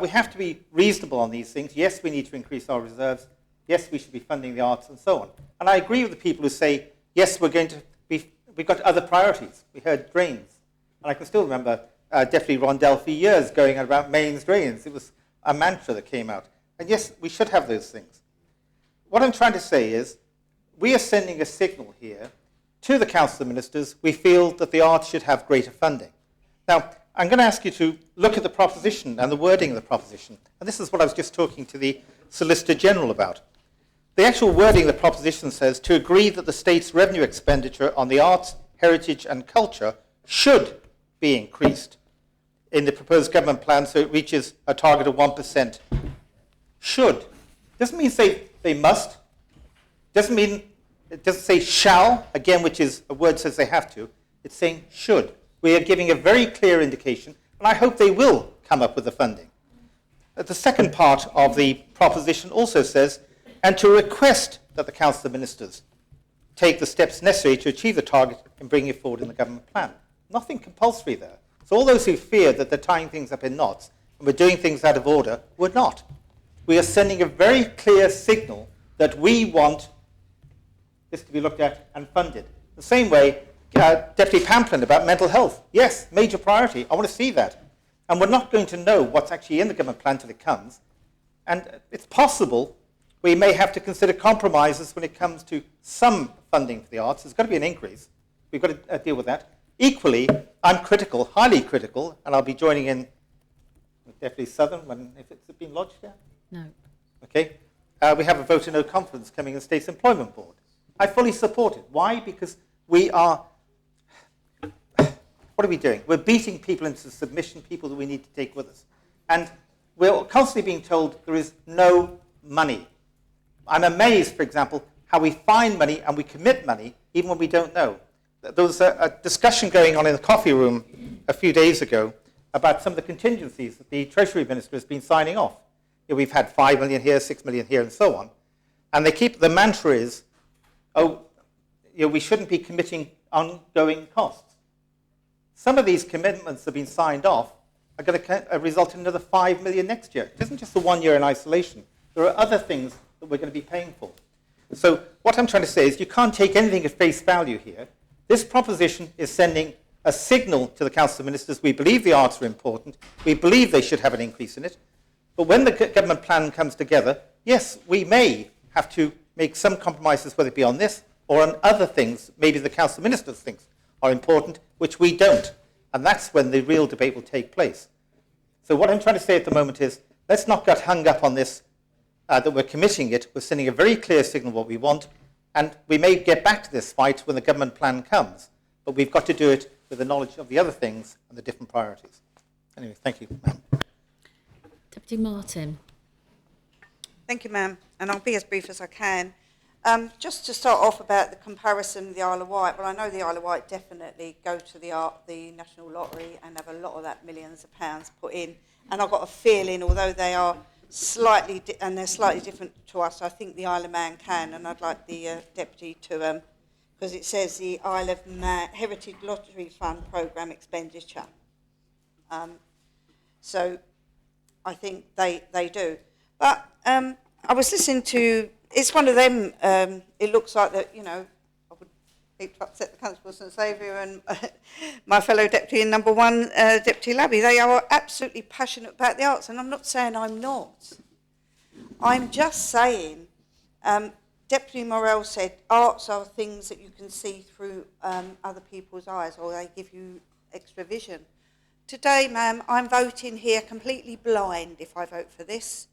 S10: We have to be reasonable on these things. Yes, we need to increase our reserves. Yes, we should be funding the arts and so on. And I agree with the people who say, yes, we've got other priorities. We heard drains. And I can still remember Deputy Rondell for years going on about mains drains. It was a mantra that came out. And yes, we should have those things. What I'm trying to say is, we are sending a signal here to the Council of Ministers. We feel that the arts should have greater funding. Now, I'm going to ask you to look at the proposition and the wording of the proposition. And this is what I was just talking to the Solicitor General about. The actual wording of the proposition says to agree that the state's revenue expenditure on the arts, heritage and culture should be increased in the proposed government plan so it reaches a target of 1%. Should. Doesn't mean say they must. It doesn't say shall, again, which is a word says they have to. It's saying should. We are giving a very clear indication, and I hope they will come up with the funding. The second part of the proposition also says, and to request that the Council of Ministers take the steps necessary to achieve the target and bring it forward in the government plan. Nothing compulsory there. So all those who fear that they're tying things up in knots and we're doing things out of order, we're not. We are sending a very clear signal that we want this to be looked at and funded. The same way, Deputy Pamplin about mental health. Yes, major priority. I want to see that. And we're not going to know what's actually in the government plan till it comes. And it's possible we may have to consider compromises when it comes to some funding for the arts. There's got to be an increase. We've got to deal with that. Equally, I'm critical, highly critical, and I'll be joining in with Deputy Southern if it's been lodged there.
S1: No.
S10: Okay. We have a vote of no confidence coming in the State's Employment Board. I fully support it. Why? Because we are... What are we doing? We're beating people into submission, people that we need to take with us. And we're constantly being told there is no money. I'm amazed, for example, how we find money and we commit money even when we don't know. There was a discussion going on in the coffee room a few days ago about some of the contingencies that the Treasury Minister has been signing off. We've had 5 million here, 6 million here, and so on. And the mantra is, we shouldn't be committing ongoing costs. Some of these commitments that have been signed off are going to result in another 5 million next year. It isn't just the 1 year in isolation. There are other things that we're going to be paying for. So what I'm trying to say is you can't take anything at face value here. This proposition is sending a signal to the Council of Ministers. We believe the arts are important. We believe they should have an increase in it. But when the government plan comes together, yes, we may have to make some compromises, whether it be on this or on other things, maybe the Council of Ministers thinks are important, which we don't. And that's when the real debate will take place. So what I'm trying to say at the moment is, let's not get hung up on this, that we're committing it. We're sending a very clear signal what we want, and we may get back to this fight when the government plan comes, but we've got to do it with the knowledge of the other things and the different priorities. Anyway, thank you, ma'am.
S1: Deputy Martin.
S2: Thank you, ma'am. And I'll be as brief as I can. Just to start off about the comparison with the Isle of Wight, well, I know the Isle of Wight definitely go to the National Lottery and have a lot of that millions of pounds put in. And I've got a feeling, although they are slightly different to us, I think the Isle of Man can, and I'd like the Deputy to, because it says the Isle of Man Heritage Lottery Fund Programme Expenditure. So I think they do. But I was listening to, it's one of them, it looks like that, you know, I would hate to upset the Constable St Saviour and my fellow deputy in number 1, Deputy Labby. They are absolutely passionate about the arts, and I'm not saying I'm not. I'm just saying, Deputy Morell said, arts are things that you can see through other people's eyes, or they give you extra vision. Today, ma'am, I'm voting here completely blind if I vote for this.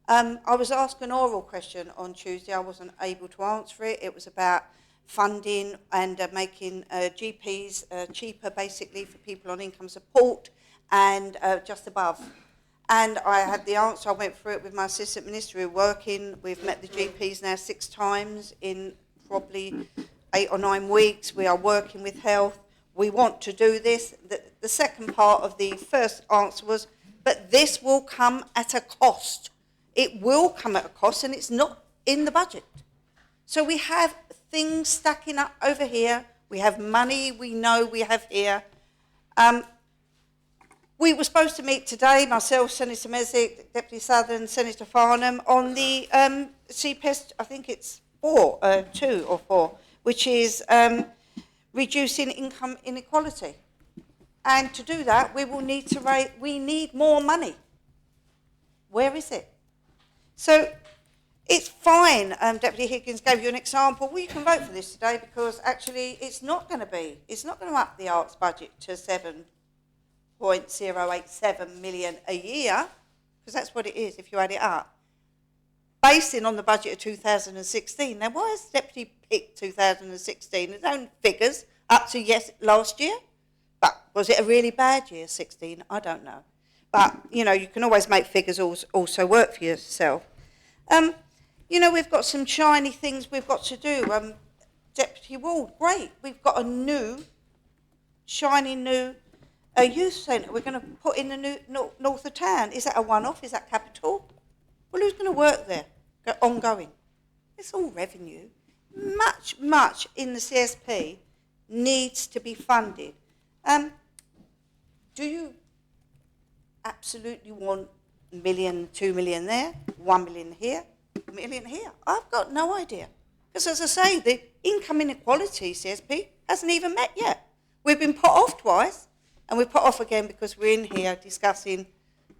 S2: I was asked an oral question on Tuesday. I wasn't able to answer it. It was about funding and making GPs cheaper, basically, for people on income support and just above. And I had the answer. I went through it with my assistant minister. We're working. We've met the GPs now 6 times in probably 8 or 9 weeks. We are working with health. We want to do this. The second part of the first answer was, but this will come at a cost. It will come at a cost, and it's not in the budget. So we have things stacking up over here. We have money we know we have here. We were supposed to meet today, myself, Senator Mesick, Deputy Southern, Senator Farnham, on the CPES, I think it's 2 or 4, which is reducing income inequality. And to do that, we will need to we need more money. Where is it? So it's fine, Deputy Higgins gave you an example. Well, you can vote for this today because actually it's not going to up the arts budget to 7.087 million a year, because that's what it is if you add it up. Basing on the budget of 2016. Now, why has the Deputy picked 2016? His own figures up to last year. But was it a really bad year, 16? I don't know. But, you know, you can always make figures also work for yourself. You know, we've got some shiny things we've got to do. Deputy Ward, great. We've got a new, shiny new youth centre we're going to put in the new north of town. Is that a one-off? Is that capital? Well, who's going to work there ongoing? It's all revenue. Much in the CSP needs to be funded. Do you absolutely want a million, 2 million there, 1 million here, a million here? I've got no idea. Because as I say, the income inequality CSP hasn't even met yet. We've been put off twice, and we're put off again because we're in here discussing,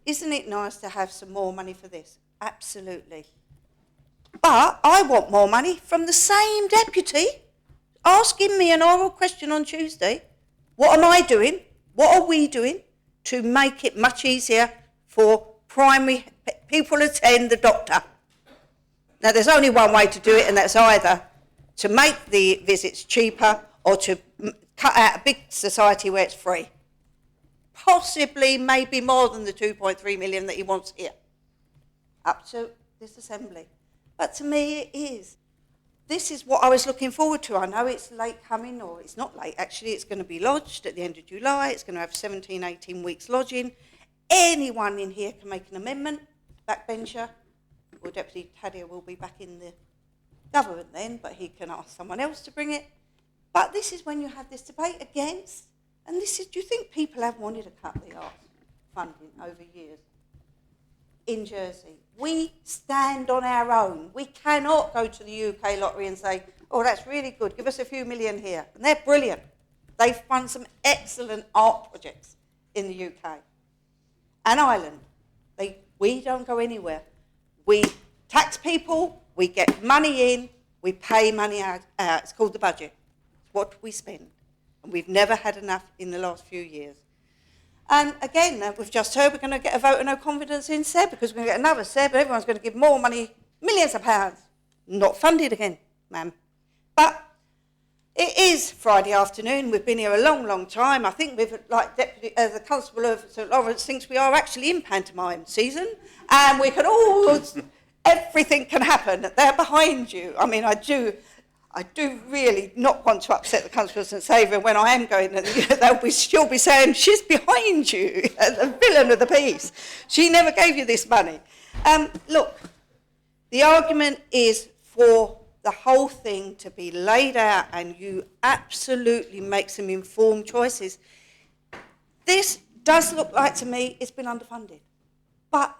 S2: isn't it nice to have some more money for this? Absolutely. But I want more money from the same deputy asking me an oral question on Tuesday. What am I doing? What are we doing to make it much easier for primary people to attend the doctor? Now, there's only one way to do it, and that's either to make the visits cheaper or to cut out a big society where it's free. Possibly, maybe more than the 2.3 million that he wants here, up to this assembly. But to me, it is. This is what I was looking forward to. I know it's late coming, or it's not late. Actually, it's going to be lodged at the end of July. It's going to have 17, 18 weeks lodging. Anyone in here can make an amendment, backbencher. Well, Deputy Tadia will be back in the government then, but he can ask someone else to bring it. But this is when you have this debate against, and this is, do you think people have wanted to cut the arts funding over years? In Jersey, we stand on our own. We cannot go to the UK lottery and say, oh, that's really good, give us a few million here. And they're brilliant. They fund some excellent art projects in the UK. And Ireland, we don't go anywhere. We tax people, we get money in, we pay money out. It's called the budget. It's what we spend. And we've never had enough in the last few years. And again, we've just heard we're going to get a vote of no confidence in SEB because we're going to get another SEB. Everyone's going to give more money, millions of pounds. Not funded again, ma'am. But it is Friday afternoon. We've been here a long, long time. I think we've, like the Constable of St Lawrence thinks we are actually in pantomime season. And we can all, everything can happen. They're behind you. I mean, I do really not want to upset the Constable of St Saviour when I am going, and she'll be saying, she's behind you, the villain of the piece. She never gave you this money. Look, the argument is for the whole thing to be laid out and you absolutely make some informed choices. This does look like to me it's been underfunded, but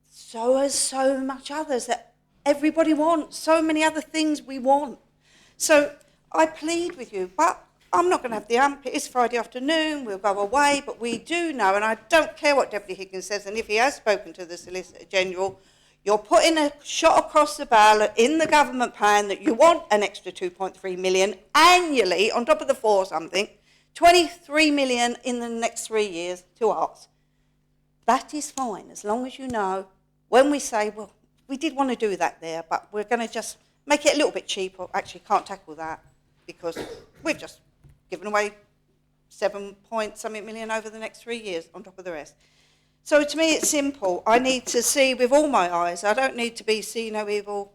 S2: so has so much others that everybody wants, so many other things we want. So I plead with you, but I'm not going to have the ump. It is Friday afternoon, we'll go away, but we do know, and I don't care what Deputy Higgins says, and if he has spoken to the Solicitor General, you're putting a shot across the bow in the government plan that you want an extra 2.3 million annually, on top of the 4 something, 23 million in the next 3 years to arts. That is fine, as long as you know, when we say, well, we did want to do that there, but we're going to just make it a little bit cheaper. Actually, can't tackle that because we've just given away 7 point something million over the next 3 years on top of the rest. So to me, it's simple. I need to see with all my eyes. I don't need to be see no evil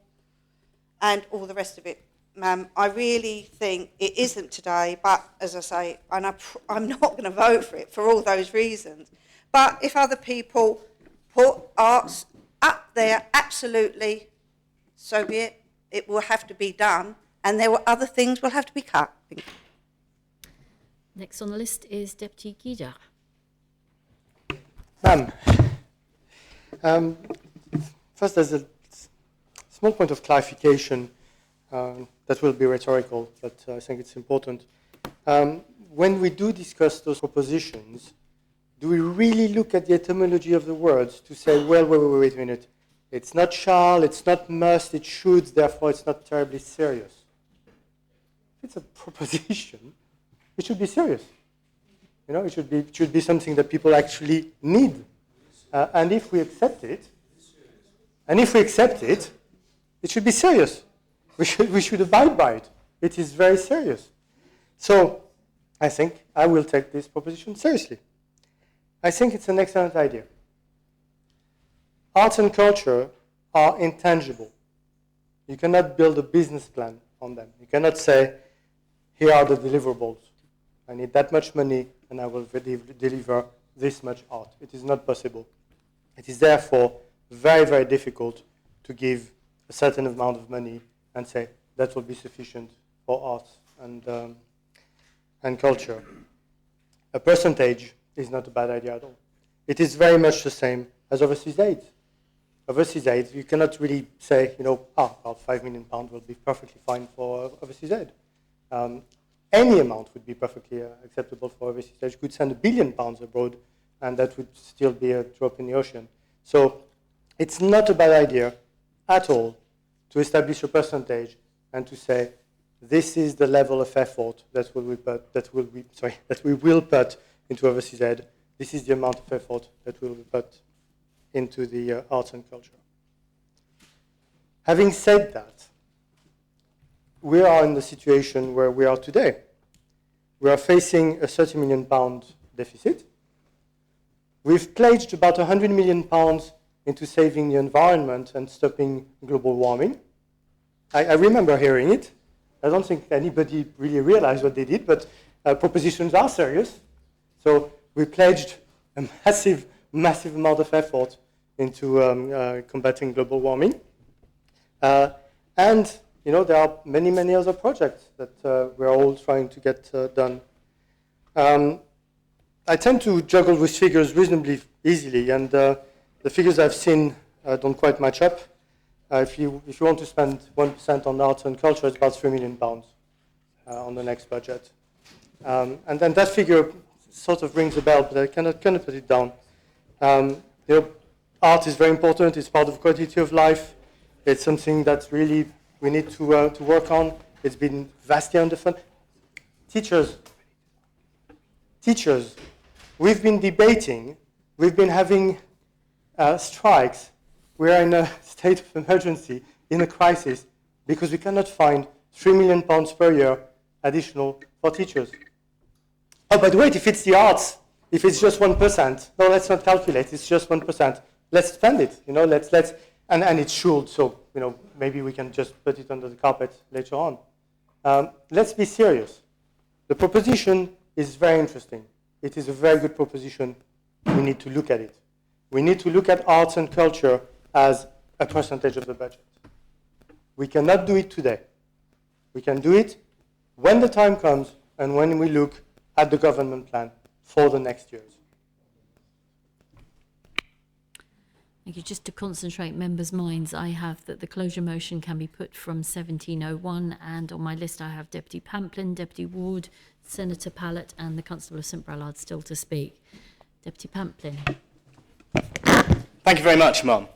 S2: and all the rest of it, ma'am. I really think it isn't today, but as I say, and I'm not going to vote for it for all those reasons. But if other people put arts up there, absolutely, so be it. It will have to be done, and there were other things will have to be cut.
S1: Next on the list is Deputy Guida.
S14: Ma'am, first there's a small point of clarification that will be rhetorical, but I think it's important. When we do discuss those propositions, do we really look at the etymology of the words to say, well, wait a minute, it's not shall, it's not must, it should, therefore it's not terribly serious. If it's a proposition, it should be serious. You know, it should be something that people actually need. And if we accept it, it should be serious. We should abide by it. It is very serious. So I think I will take this proposition seriously. I think it's an excellent idea. Arts and culture are intangible. You cannot build a business plan on them. You cannot say, here are the deliverables. I need that much money and I will deliver this much art. It is not possible. It is therefore very, very difficult to give a certain amount of money and say that will be sufficient for arts and culture. A percentage is not a bad idea at all. It is very much the same as overseas aid. Overseas aid, you cannot really say, about £5 million will be perfectly fine for overseas aid. Any amount would be perfectly acceptable for overseas aid. You could send £1 billion abroad, and that would still be a drop in the ocean. So it's not a bad idea at all to establish a percentage and to say, this is the level of effort that we will put into overseas aid. This is the amount of effort that we will put into the arts and culture. Having said that, we are in the situation where we are today. We are facing a £30 million deficit. We've pledged about £100 million into saving the environment and stopping global warming. I remember hearing it. I don't think anybody really realized what they did, but propositions are serious. So we pledged a massive amount of effort into combating global warming. And there are many other projects that we're all trying to get done. I tend to juggle with figures reasonably easily, and the figures I've seen don't quite match up. If you want to spend 1% on arts and culture, it's about £3 million on the next budget. And then that figure sort of rings a bell, but I cannot put it down. Art is very important. It's part of quality of life. It's something that really we need to work on. It's been vastly underfunded. Teachers, we've been debating, we've been having strikes. We're in a state of emergency, in a crisis, because we cannot find £3 million per year additional for teachers. Oh, by the way, if it's the arts, if it's just 1%, no, let's not calculate, it's just 1%. Let's spend it, and it should, so, maybe we can just put it under the carpet later on. Let's be serious. The proposition is very interesting. It is a very good proposition. We need to look at it. We need to look at arts and culture as a percentage of the budget. We cannot do it today. We can do it when the time comes and when we look at the government plan for the next years.
S1: Thank you. Just to concentrate members' minds, I have that the closure motion can be put from 1701, and on my list I have Deputy Pamplin, Deputy Ward, Senator Pallett, and the Constable of St Brelard still to speak. Deputy Pamplin.
S15: Thank you very much, Mum.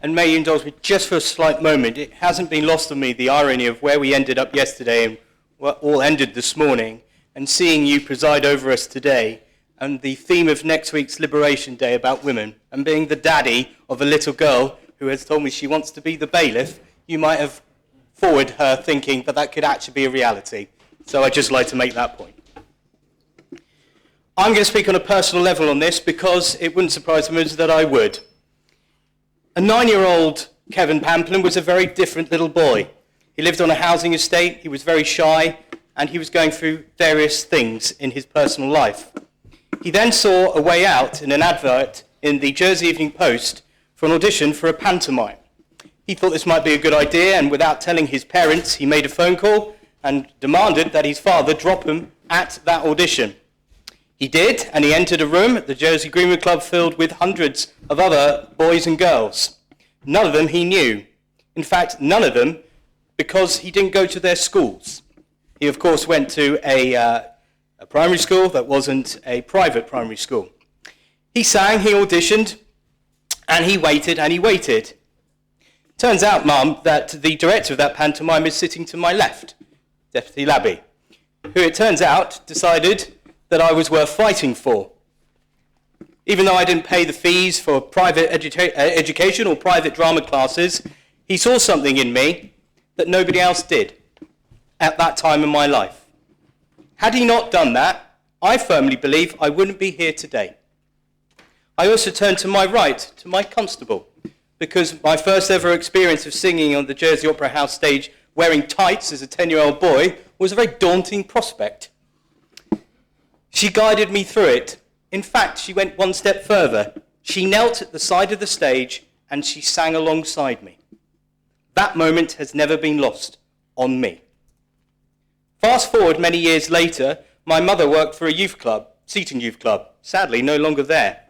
S15: And may you indulge me just for a slight moment. It hasn't been lost on me the irony of where we ended up yesterday and what all ended this morning, and seeing you preside over us today, and the theme of next week's Liberation Day about women, and being the daddy of a little girl who has told me she wants to be the bailiff, you might have forwarded her thinking that could actually be a reality. So I'd just like to make that point. I'm going to speak on a personal level on this because it wouldn't surprise me that I would. A 9-year-old Kevin Pamplin was a very different little boy. He lived on a housing estate, he was very shy, and he was going through various things in his personal life. He then saw a way out in an advert in the Jersey Evening Post for an audition for a pantomime. He thought this might be a good idea, and without telling his parents, he made a phone call and demanded that his father drop him at that audition. He did, and he entered a room at the Jersey Greenwood Club filled with hundreds of other boys and girls. None of them he knew. In fact, none of them because he didn't go to their schools. He, of course, went to a primary school that wasn't a private primary school. He sang, he auditioned, and he waited, and he waited. Turns out, Mum, that the director of that pantomime is sitting to my left, Deputy Labby, who it turns out decided that I was worth fighting for. Even though I didn't pay the fees for private education or private drama classes, he saw something in me that nobody else did at that time in my life. Had he not done that, I firmly believe I wouldn't be here today. I also turned to my right, to my constable, because my first ever experience of singing on the Jersey Opera House stage wearing tights as a 10-year-old boy was a very daunting prospect. She guided me through it. In fact, she went one step further. She knelt at the side of the stage and she sang alongside me. That moment has never been lost on me. Fast forward many years later, my mother worked for a youth club, Seaton Youth Club, sadly no longer there.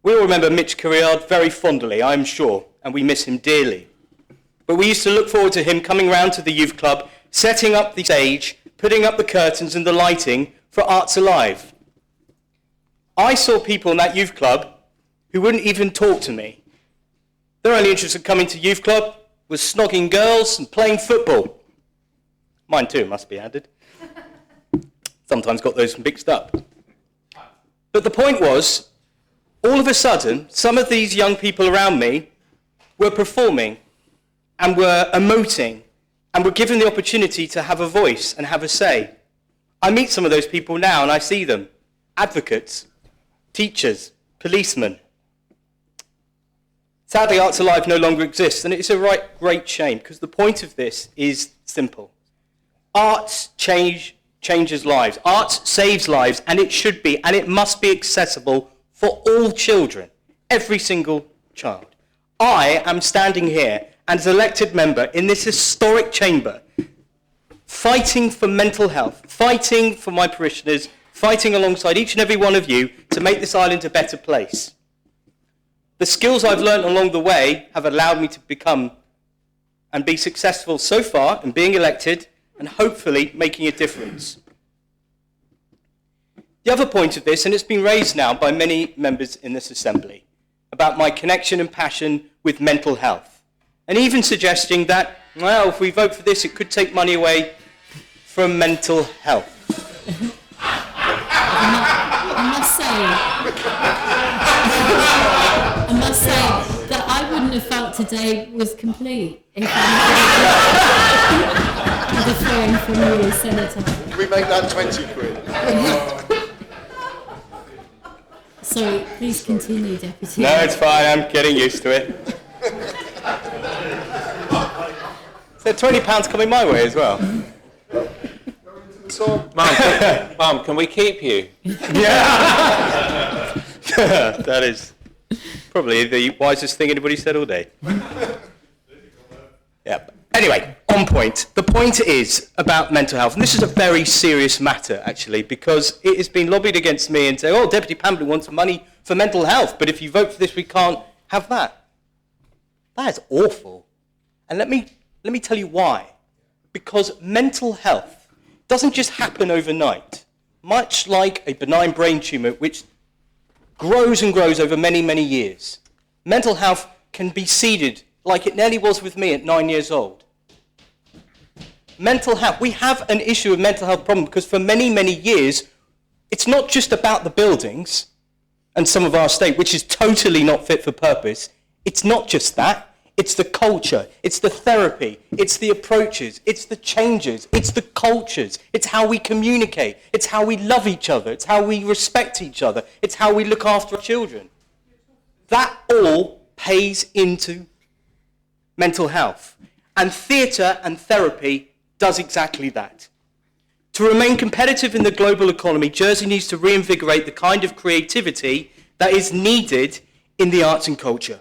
S15: We all remember Mitch Carriard very fondly, I'm sure, and we miss him dearly. But we used to look forward to him coming round to the youth club, setting up the stage, putting up the curtains and the lighting for Arts Alive. I saw people in that youth club who wouldn't even talk to me. Their only interest in coming to youth club was snogging girls and playing football. Mine too, must be added. Sometimes got those mixed up. But the point was, all of a sudden, some of these young people around me were performing and were emoting and were given the opportunity to have a voice and have a say. I meet some of those people now and I see them. Advocates, teachers, policemen. Sadly, Arts Alive no longer exists, and it's a great shame, because the point of this is simple. Arts changes lives. Arts saves lives, and it should be, and it must be accessible for all children, every single child. I am standing here as elected member in this historic chamber, fighting for mental health, fighting for my parishioners, fighting alongside each and every one of you to make this island a better place. The skills I've learned along the way have allowed me to become and be successful so far in being elected and hopefully making a difference. The other point of this, and it's been raised now by many members in this assembly, about my connection and passion with mental health, and even suggesting that, well, if we vote for this, it could take money away from mental health.
S1: I must say that I wouldn't have felt today was complete if I had the phone from you, Senator.
S12: Can we make that 20 quid?
S1: Sorry, please continue, Deputy.
S15: No, it's fine, I'm getting used to it. So £20 coming my way as well.
S11: Mum, can we keep you?
S15: Yeah! That is probably the wisest thing anybody said all day. Yeah. Anyway, on point. The point is about mental health, and this is a very serious matter, actually, because it has been lobbied against me and say, oh, Deputy Pamplin wants money for mental health, but if you vote for this, we can't have that. That is awful. And let me tell you why. Because mental health doesn't just happen overnight. Much like a benign brain tumour, which grows and grows over many, many years. Mental health can be seeded, like it nearly was with me at 9 years old. Mental health, we have an issue of mental health problem because for many, many years, it's not just about the buildings and some of our estate, which is totally not fit for purpose. It's not just that. It's the culture, it's the therapy, it's the approaches, it's the changes, it's the cultures, it's how we communicate, it's how we love each other, it's how we respect each other, it's how we look after our children. That all pays into mental health. And theatre and therapy does exactly that. To remain competitive in the global economy, Jersey needs to reinvigorate the kind of creativity that is needed in the arts and culture.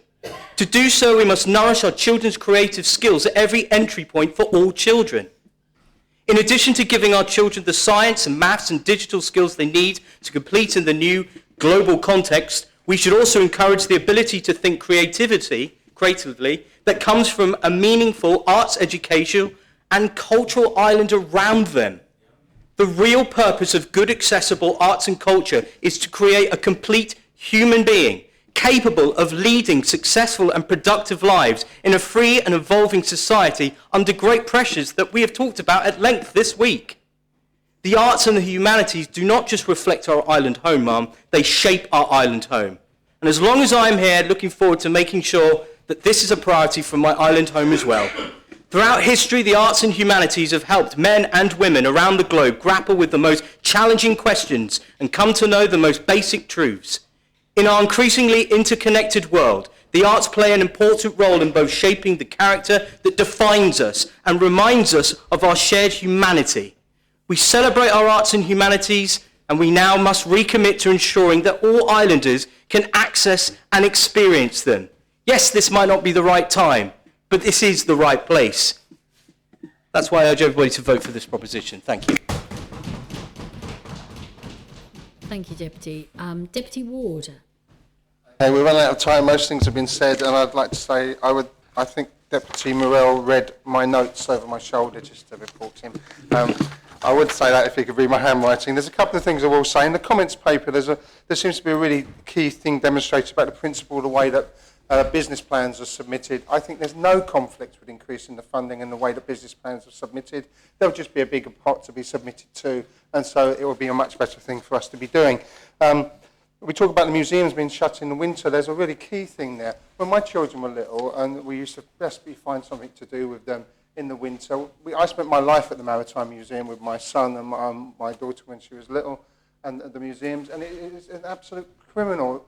S15: To do so, we must nourish our children's creative skills at every entry point for all children. In addition to giving our children the science and maths and digital skills they need to compete in the new global context, we should also encourage the ability to think creatively that comes from a meaningful arts education and cultural island around them. The real purpose of good, accessible arts and culture is to create a complete human being capable of leading successful and productive lives in a free and evolving society under great pressures that we have talked about at length this week. The arts and the humanities do not just reflect our island home, Mum, they shape our island home. And as long as I'm here, looking forward to making sure that this is a priority for my island home as well. Throughout history, the arts and humanities have helped men and women around the globe grapple with the most challenging questions and come to know the most basic truths. In our increasingly interconnected world, the arts play an important role in both shaping the character that defines us and reminds us of our shared humanity. We celebrate our arts and humanities, and we now must recommit to ensuring that all islanders can access and experience them. Yes, this might not be the right time, but this is the right place. That's why I urge everybody to vote for this proposition. Thank you.
S1: Thank you, Deputy. Deputy Ward.
S21: Okay, we're running out of time. Most things have been said, and I'd like to say I think Deputy Morell read my notes over my shoulder just to report him. I would say that if he could read my handwriting. There's a couple of things I will say. In the comments paper, there seems to be a really key thing demonstrated about the principle of the way that business plans are submitted. I think there's no conflict with increasing the funding and the way that business plans are submitted. There'll just be a bigger pot to be submitted to, and so it will be a much better thing for us to be doing. We talk about the museums being shut in the winter. There's a really key thing there. When my children were little, and we used to desperately find something to do with them in the winter, I spent my life at the Maritime Museum with my son and my daughter when she was little, and the museums, and it is an absolute criminal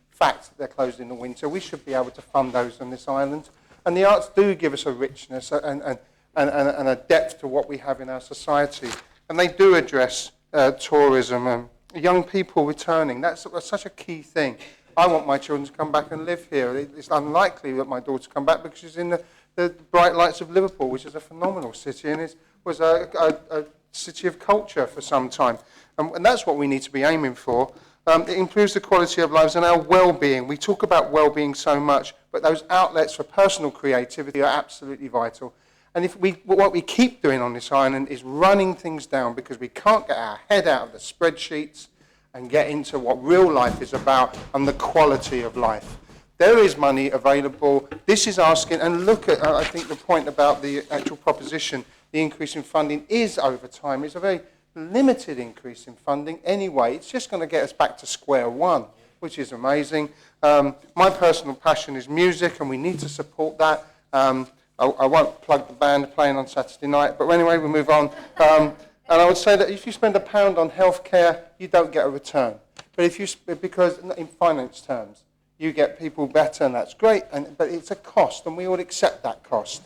S21: fact that they're closed in the winter. We should be able to fund those on this island. And the arts do give us a richness and a depth to what we have in our society. And they do address tourism, young people returning. That's such a key thing. I want my children to come back and live here. It's unlikely that my daughter come back because she's in the bright lights of Liverpool, which is a phenomenal city and was a city of culture for some time. And that's what we need to be aiming for. It improves the quality of lives and our well-being. We talk about well-being so much, but those outlets for personal creativity are absolutely vital. And what we keep doing on this island is running things down because we can't get our head out of the spreadsheets and get into what real life is about and the quality of life. There is money available. This is asking, and look at, I think the point about the actual proposition, the increase in funding is over time. It's a very limited increase in funding anyway. It's just going to get us back to square one, which is amazing. My personal passion is music, and we need to support that. I won't plug the band playing on Saturday night, but anyway, we'll move on. And I would say that if you spend £1 on healthcare, you don't get a return. But because in finance terms, you get people better, and that's great, but it's a cost, and we all accept that cost.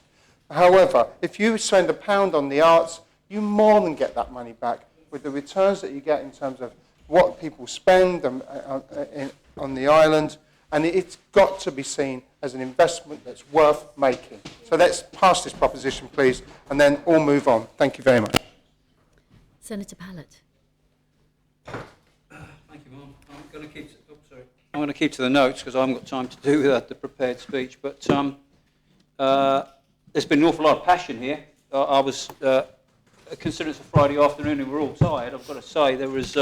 S21: However, if you spend £1 on the arts, you more than get that money back with the returns that you get in terms of what people spend on the island, and it's got to be seen as an investment that's worth making. So let's pass this proposition, please, and then all move on. Thank you very much.
S1: Senator Pallett.
S7: Thank you, Mum. I'm going going to keep to the notes because I haven't got time to do the prepared speech. But there's been an awful lot of passion here. I was considering it's a Friday afternoon and we're all tired. I've got to say there was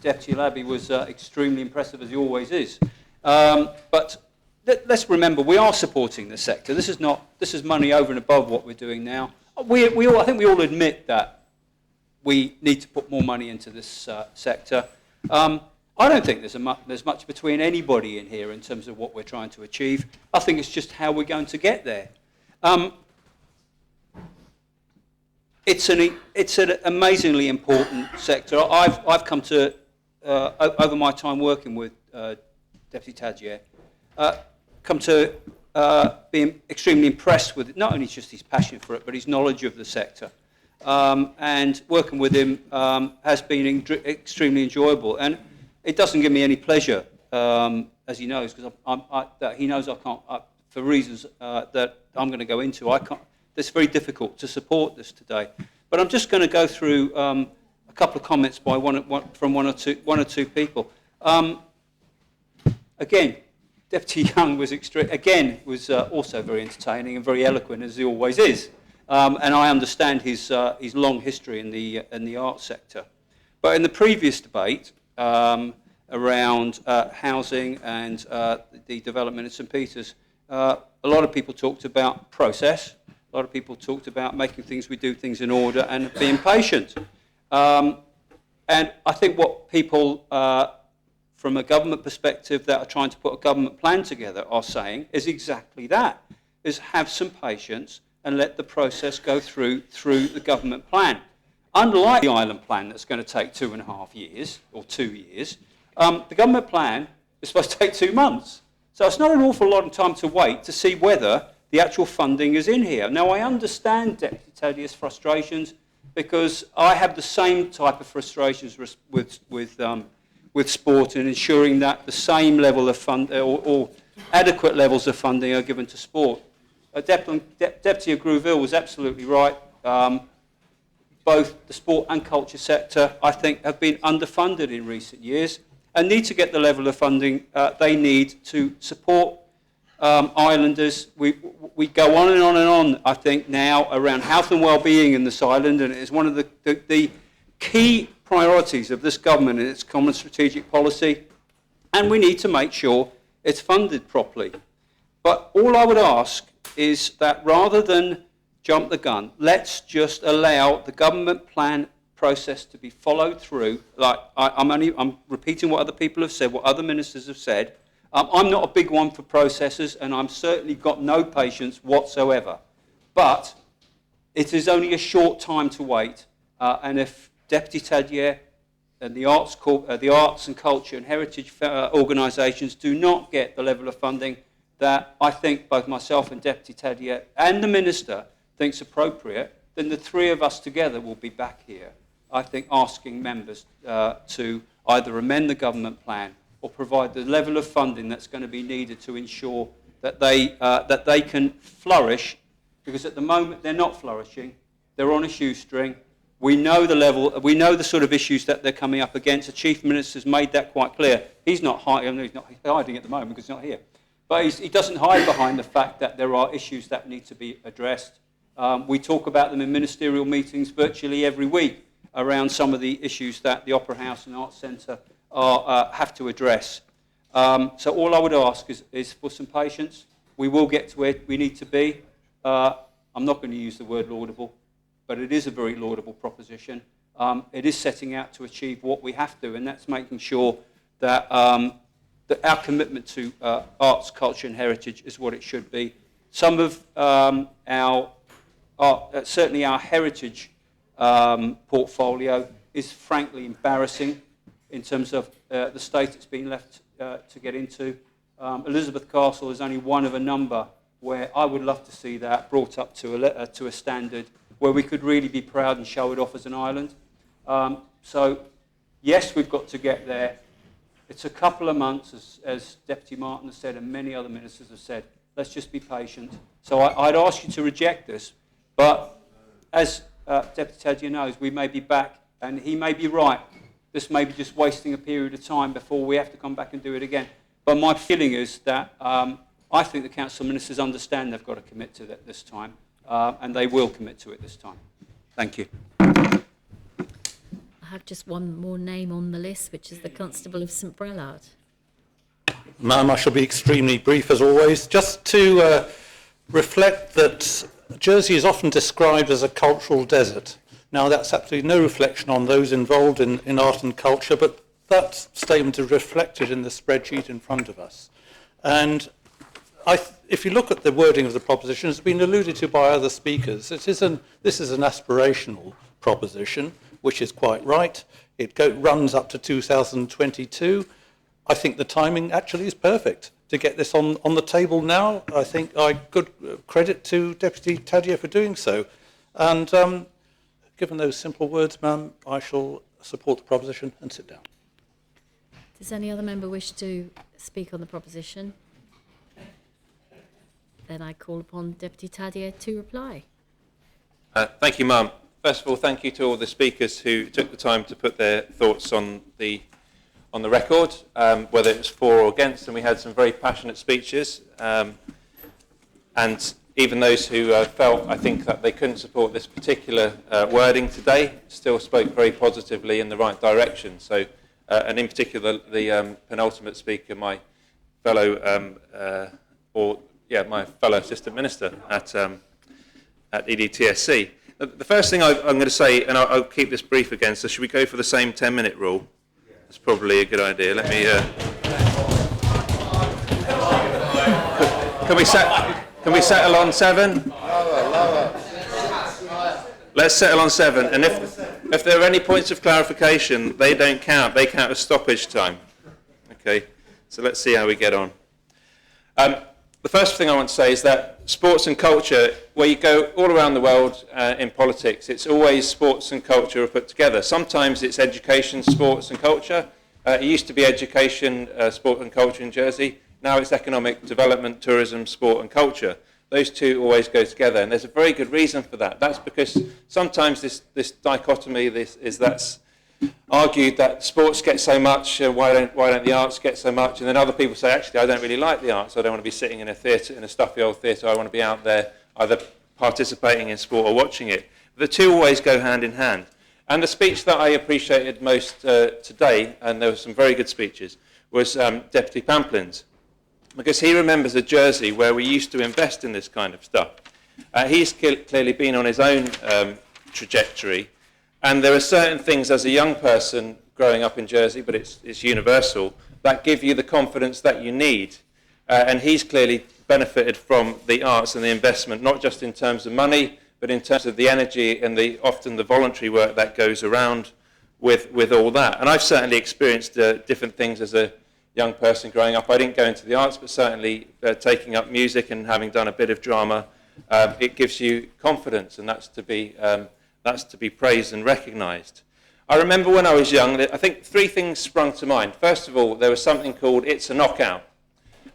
S7: Deputy Labby was extremely impressive as he always is. But let's remember we are supporting the sector. This is money over and above what we're doing now. I think we all admit that we need to put more money into this sector. I don't think there's much between anybody in here in terms of what we're trying to achieve. I think it's just how we're going to get there. It's an amazingly important sector. I've come to over my time working with Deputy Tadjer, come to be extremely impressed with not only just his passion for it, but his knowledge of the sector. And working with him has been extremely enjoyable. And it doesn't give me any pleasure, as he knows, because he knows I can't, for reasons that I'm going to go into, I can't. It's very difficult to support this today. But I'm just going to go through a couple of comments by from one or two people. Again, Deputy Young was also very entertaining and very eloquent, as he always is. And I understand his long history in the arts sector. But in the previous debate around housing and the development in St Peter's, a lot of people talked about process. A lot of people talked about making things, we do things in order and being patient. And I think what people from a government perspective that are trying to put a government plan together are saying is exactly that, is have some patience and let the process go through the government plan. Unlike the island plan that's going to take 2.5 years, or 2 years, the government plan is supposed to take 2 months. So it's not an awful lot of time to wait to see whether the actual funding is in here. Now, I understand Deputy Tadjer's frustrations because I have the same type of frustrations with sport and ensuring that the same level of fund or adequate levels of funding are given to sport. Deputy Agruville was absolutely right. Both the sport and culture sector, I think, have been underfunded in recent years and need to get the level of funding they need to support islanders. We go on and on and on, I think, now around health and well-being in this island, and it is one of the key priorities of this government and its common strategic policy, and we need to make sure it's funded properly. But all I would ask is that rather than jump the gun, let's just allow the government plan process to be followed through. Like I'm repeating what other people have said, what other ministers have said. I'm not a big one for processes, and I'm certainly got no patience whatsoever. But it is only a short time to wait, and if Deputy Tadjer and the arts and culture and heritage organisations do not get the level of funding that I think both myself and Deputy Tadjer and the Minister thinks appropriate, then the three of us together will be back here, I think, asking members to either amend the government plan or provide the level of funding that's going to be needed to ensure that they can flourish, because at the moment they're not flourishing. They're on a shoestring. We know the sort of issues that they're coming up against. The Chief Minister's made that quite clear. He's not hiding at the moment because he's not here. But he doesn't hide behind the fact that there are issues that need to be addressed. We talk about them in ministerial meetings virtually every week around some of the issues that the Opera House and Arts Centre have to address. So all I would ask is for some patience. We will get to where we need to be. I'm not going to use the word laudable, but it is a very laudable proposition. It is setting out to achieve what we have to, and that's making sure that, that our commitment to arts, culture and heritage is what it should be. Some of certainly our heritage portfolio is frankly embarrassing in terms of the state it's been left to get into. Elizabeth Castle is only one of a number where I would love to see that brought up to a standard where we could really be proud and show it off as an island. So, yes, we've got to get there. It's a couple of months, as Deputy Martin has said and many other ministers have said. Let's just be patient. So I'd ask you to reject this, but as Deputy Tadjer knows, we may be back, and he may be right. that's maybe just wasting a period of time before we have to come back and do it again. But my feeling is that I think the council ministers understand they've got to commit to that this time, and they will commit to it this time. Thank you.
S1: I have just one more name on the list, which is the Constable of St Brelard.
S16: Ma'am, I shall be extremely brief as always. Just to reflect that Jersey is often described as a cultural desert. Now, that's absolutely no reflection on those involved in art and culture, but that statement is reflected in the spreadsheet in front of us. And if you look at the wording of the proposition, it's been alluded to by other speakers. This is an aspirational proposition, which is quite right. It runs up to 2022. I think the timing actually is perfect to get this on the table now. I think I could credit to Deputy Tadia for doing so. And given those simple words, ma'am, I shall support the proposition and sit down.
S1: Does any other member wish to speak on the proposition? Then I call upon Deputy Tadia to reply.
S11: Thank you, ma'am. First of all, thank you to all the speakers who took the time to put their thoughts on the record, whether it was for or against, and we had some very passionate speeches. And even those who felt, I think, that they couldn't support this particular wording today still spoke very positively in the right direction. So, and in particular, the penultimate speaker, my fellow, my fellow assistant minister at EDTSC. The first thing I'm going to say, and I'll keep this brief again, so should we go for the same 10-minute rule? That's probably a good idea. Let me. Can we settle on 7? Let's settle on 7. And if there are any points of clarification, they don't count. They count as stoppage time. Okay. So let's see how we get on. The first thing I want to say is that sports and culture, where you go all around the world in politics, it's always sports and culture are put together. Sometimes it's education, sports and culture. It used to be education, sport and culture in Jersey. Now it's economic development, tourism, sport and culture. Those two always go together, and there's a very good reason for that. That's because sometimes this dichotomy that's argued that sports get so much, why don't the arts get so much? And then other people say, actually, I don't really like the arts. I don't want to be sitting in a theatre, in a stuffy old theatre. I want to be out there either participating in sport or watching it. The two always go hand in hand. And the speech that I appreciated most today, and there were some very good speeches, was Deputy Pamplin's, because he remembers a Jersey where we used to invest in this kind of stuff. He's clearly been on his own trajectory. And there are certain things as a young person growing up in Jersey, but it's universal, that give you the confidence that you need. And he's clearly benefited from the arts and the investment, not just in terms of money, but in terms of the energy and often the voluntary work that goes around with all that. And I've certainly experienced different things as a young person growing up. I didn't go into the arts, but certainly taking up music and having done a bit of drama, it gives you confidence, and that's to be praised and recognised. I remember when I was young, I think 3 things sprung to mind. First of all, there was something called It's a Knockout.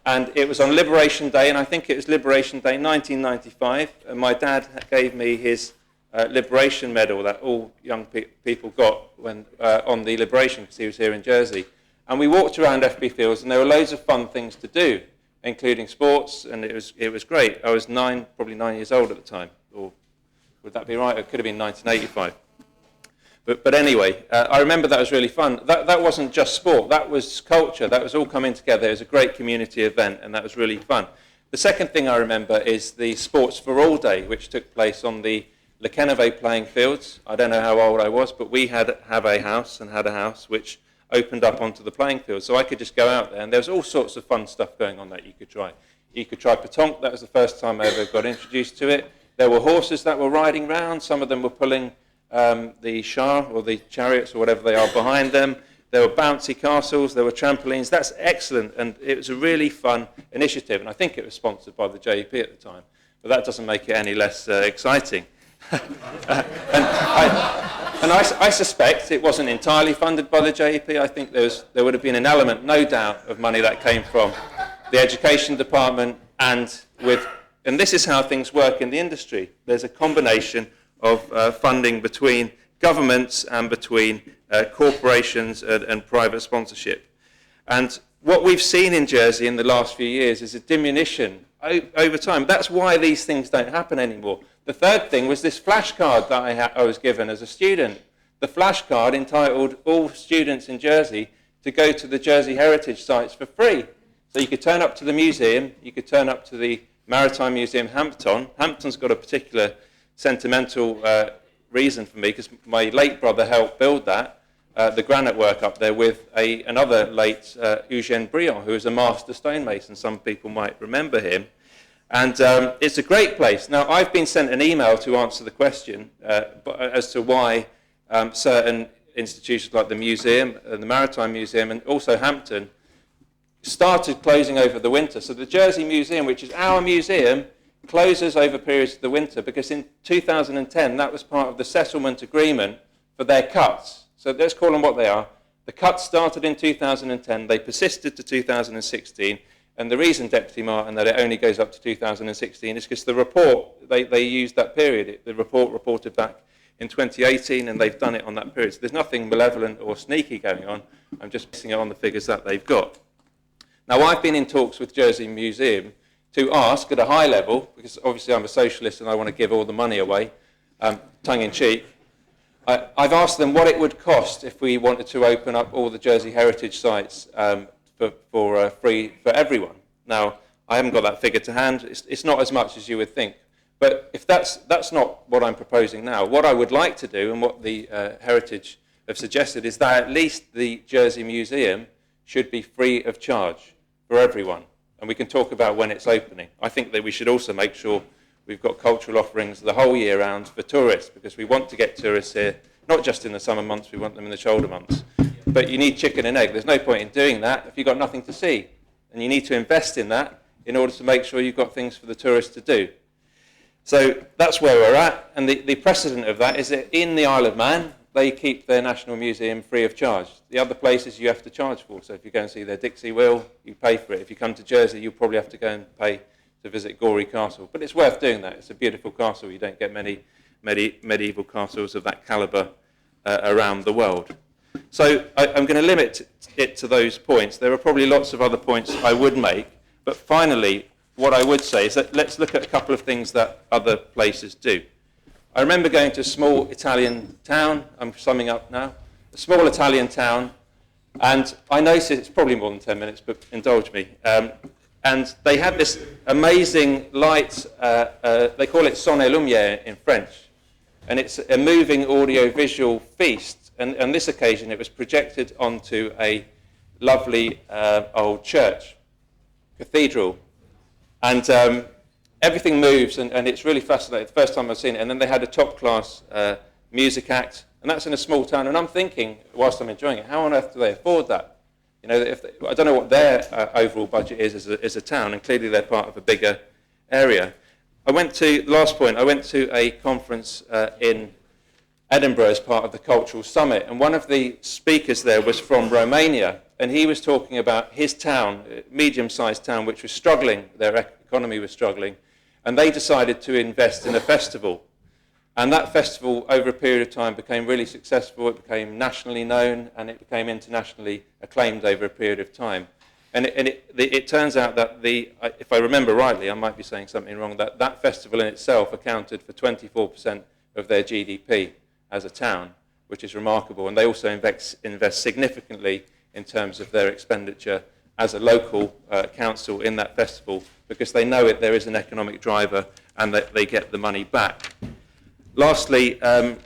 S11: And it was on Liberation Day, and I think it was Liberation Day 1995. And my dad gave me his Liberation Medal that all young people got when on the Liberation, because he was here in Jersey. And we walked around FB Fields, and there were loads of fun things to do, including sports, and it was great. I was probably 9 years old at the time, or would that be right? It could have been 1985. But anyway, I remember that was really fun. That wasn't just sport, that was culture. That was all coming together. It was a great community event, and that was really fun. The second thing I remember is the Sports for All Day, which took place on the Lekeneve playing fields. I don't know how old I was, but we had a house which opened up onto the playing field. So I could just go out there, and there was all sorts of fun stuff going on that you could try. You could try petanque. That was the first time I ever got introduced to it. There were horses that were riding round. Some of them were pulling the char or the chariots or whatever they are behind them. There were bouncy castles. There were trampolines. That's excellent, and it was a really fun initiative. And I think it was sponsored by the JEP at the time, but that doesn't make it any less exciting. And I suspect it wasn't entirely funded by the JEP. I think there would have been an element, no doubt, of money that came from the education department and this is how things work in the industry. There's a combination of funding between governments and between corporations and private sponsorship. And what we've seen in Jersey in the last few years is a diminution over time. That's why these things don't happen anymore. The third thing was this flashcard that I was given as a student. The flashcard entitled all students in Jersey to go to the Jersey heritage sites for free. So you could turn up to the museum, you could turn up to the Maritime Museum Hampton. Hampton's got a particular sentimental reason for me because my late brother helped build that, the granite work up there with another late Eugène Briand, who is a master stonemason. Some people might remember him. And it's a great place. Now, I've been sent an email to answer the question as to why certain institutions like the museum, the Maritime Museum, and also Hampton started closing over the winter. So the Jersey Museum, which is our museum, closes over periods of the winter because in 2010 that was part of the settlement agreement for their cuts. So let's call them what they are. The cuts started in 2010, they persisted to 2016, and the reason, Deputy Martin, that it only goes up to 2016 is because the report, they used that period. The report reported back in 2018 and they've done it on that period. So there's nothing malevolent or sneaky going on. I'm just basing it on the figures that they've got. Now, I've been in talks with Jersey Museum to ask at a high level, because obviously I'm a socialist and I want to give all the money away, tongue-in-cheek. I've asked them what it would cost if we wanted to open up all the Jersey heritage sites for free for everyone. Now, I haven't got that figure to hand. It's not as much as you would think. But if that's not what I'm proposing now, what I would like to do and what the Heritage have suggested is that at least the Jersey Museum should be free of charge for everyone. And we can talk about when it's opening. I think that we should also make sure we've got cultural offerings the whole year round for tourists, because we want to get tourists here, not just in the summer months, we want them in the shoulder months. But you need chicken and egg. There's no point in doing that if you've got nothing to see. And you need to invest in that in order to make sure you've got things for the tourists to do. So that's where we're at. And the precedent of that is that in the Isle of Man, they keep their National Museum free of charge. The other places you have to charge for. So if you go and see their Dixie Wheel, you pay for it. If you come to Jersey, you'll probably have to go and pay to visit Gorey Castle. But it's worth doing that. It's a beautiful castle. You don't get many medieval castles of that calibre around the world. So I'm going to limit it to those points. There are probably lots of other points I would make. But finally, what I would say is that let's look at a couple of things that other places do. I remember going to a small Italian town, I'm summing up now, a small Italian town, and I noticed, it's probably more than 10 minutes, but indulge me, and they had this amazing light, they call it sonne lumière in French, and it's a moving audio-visual feast, and on this occasion it was projected onto a lovely old church, cathedral, and everything moves, and it's really fascinating. The first time I've seen it, and then they had a top-class music act, and that's in a small town. And I'm thinking, whilst I'm enjoying it, how on earth do they afford that? You know, I don't know what their overall budget is as a town, and clearly they're part of a bigger area. Last point, I went to a conference in Edinburgh as part of the Cultural Summit, and one of the speakers there was from Romania, and he was talking about his town, medium-sized town, which was struggling, their economy was struggling, and they decided to invest in a festival. And that festival, over a period of time, became really successful. It became nationally known, and it became internationally acclaimed over a period of time. And it turns out that if I remember rightly, I might be saying something wrong, that festival in itself accounted for 24% of their GDP as a town, which is remarkable. And they also invest significantly in terms of their expenditure as a local council in that festival, because they know there is an economic driver and that they get the money back. Lastly, and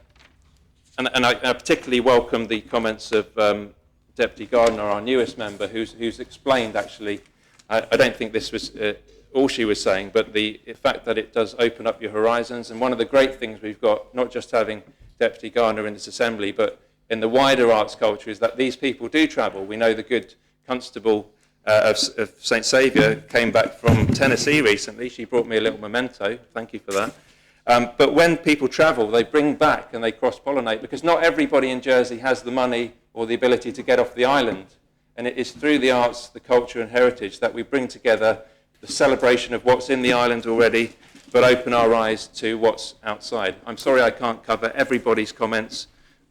S11: I particularly welcome the comments of Deputy Gardner, our newest member, who's explained actually, I don't think this was all she was saying, but the fact that it does open up your horizons. And one of the great things we've got, not just having Deputy Gardner in this assembly, but in the wider arts culture, is that these people do travel. We know the good constable of St. Saviour came back from Tennessee recently. She brought me a little memento. Thank you for that. But when people travel, they bring back and they cross-pollinate, because not everybody in Jersey has the money or the ability to get off the island. And it is through the arts, the culture and heritage that we bring together the celebration of what's in the island already, but open our eyes to what's outside. I'm sorry I can't cover everybody's comments,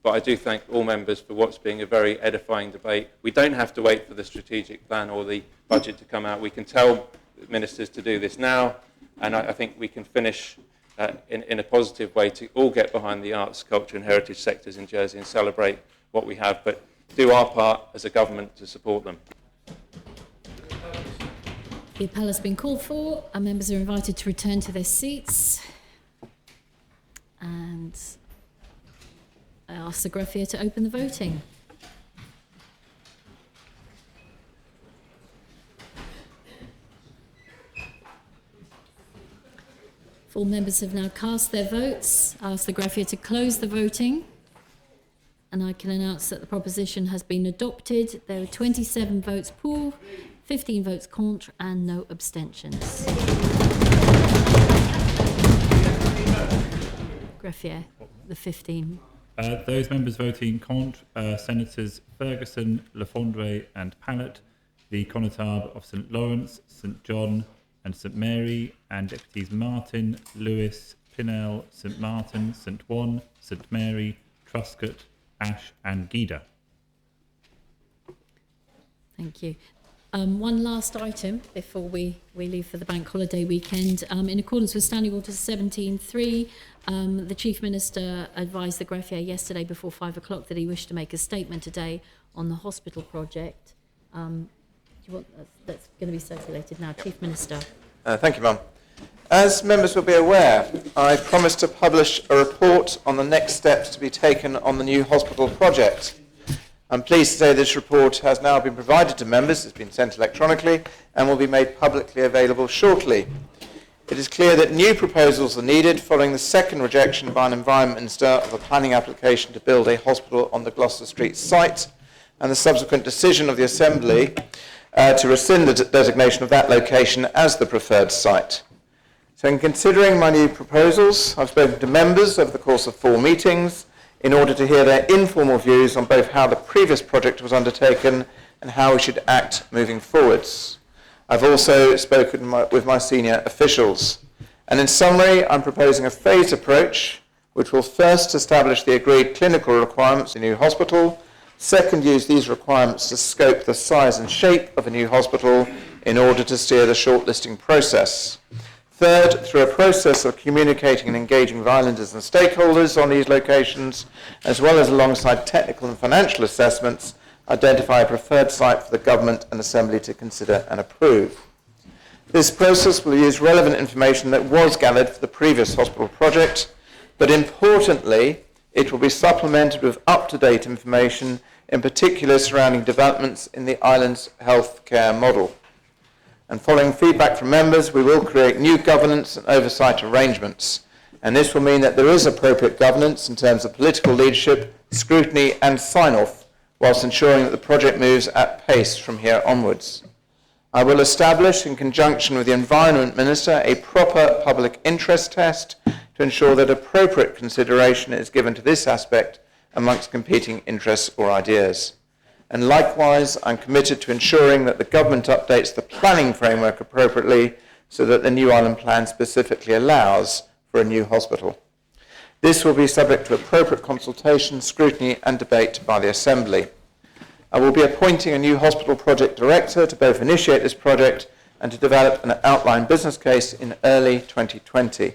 S11: but I do thank all members for what's being a very edifying debate. We don't have to wait for the strategic plan or the budget to come out. We can tell ministers to do this now, and I think we can finish in a positive way to all get behind the arts, culture and heritage sectors in Jersey and celebrate what we have, but do our part as a government to support them.
S1: The appel has been called for, and members are invited to return to their seats. And I ask the greffier to open the voting. All members have now cast their votes. I ask the greffier to close the voting. And I can announce that the proposition has been adopted. There are 27 votes pour, 15 votes contre, and no abstentions. Greffier, the 15.
S17: Those members voting contre, Senators Ferguson, Le Fondre and Pallett, the Connétable of St Lawrence, St John and St Mary, and Deputies Martin, Lewis, Pinnell, St Martin, St Juan, St Mary, Truscott, Ash and Gida.
S1: Thank you. One last item before we leave for the bank holiday weekend. In accordance with Standing Order 17.3, the Chief Minister advised the greffier yesterday before 5 o'clock that he wished to make a statement today on the hospital project. That's going to be circulated now. Chief Minister.
S22: Thank you, Mum. As members will be aware, I promised to publish a report on the next steps to be taken on the new hospital project. I'm pleased to say this report has now been provided to members, it's been sent electronically, and will be made publicly available shortly. It is clear that new proposals are needed following the second rejection by an Environment Minister of a planning application to build a hospital on the Gloucester Street site, and the subsequent decision of the Assembly to rescind the designation of that location as the preferred site. So in considering my new proposals, I've spoken to members over the course of 4 meetings in order to hear their informal views on both how the previous project was undertaken and how we should act moving forwards. I've also spoken with my senior officials. And in summary, I'm proposing a phased approach which will first establish the agreed clinical requirements of the new hospital, second, use these requirements to scope the size and shape of a new hospital in order to steer the shortlisting process. Third, through a process of communicating and engaging with islanders and stakeholders on these locations, as well as alongside technical and financial assessments, identify a preferred site for the Government and Assembly to consider and approve. This process will use relevant information that was gathered for the previous hospital project, but importantly, it will be supplemented with up-to-date information, in particular surrounding developments in the island's healthcare model. And following feedback from members, we will create new governance and oversight arrangements. And this will mean that there is appropriate governance in terms of political leadership, scrutiny and sign-off, whilst ensuring that the project moves at pace from here onwards. I will establish, in conjunction with the Environment Minister, a proper public interest test to ensure that appropriate consideration is given to this aspect amongst competing interests or ideas. And likewise, I'm committed to ensuring that the Government updates the planning framework appropriately so that the New Island Plan specifically allows for a new hospital. This will be subject to appropriate consultation, scrutiny and debate by the Assembly. I will be appointing a new hospital project director to both initiate this project and to develop an outline business case in early 2020.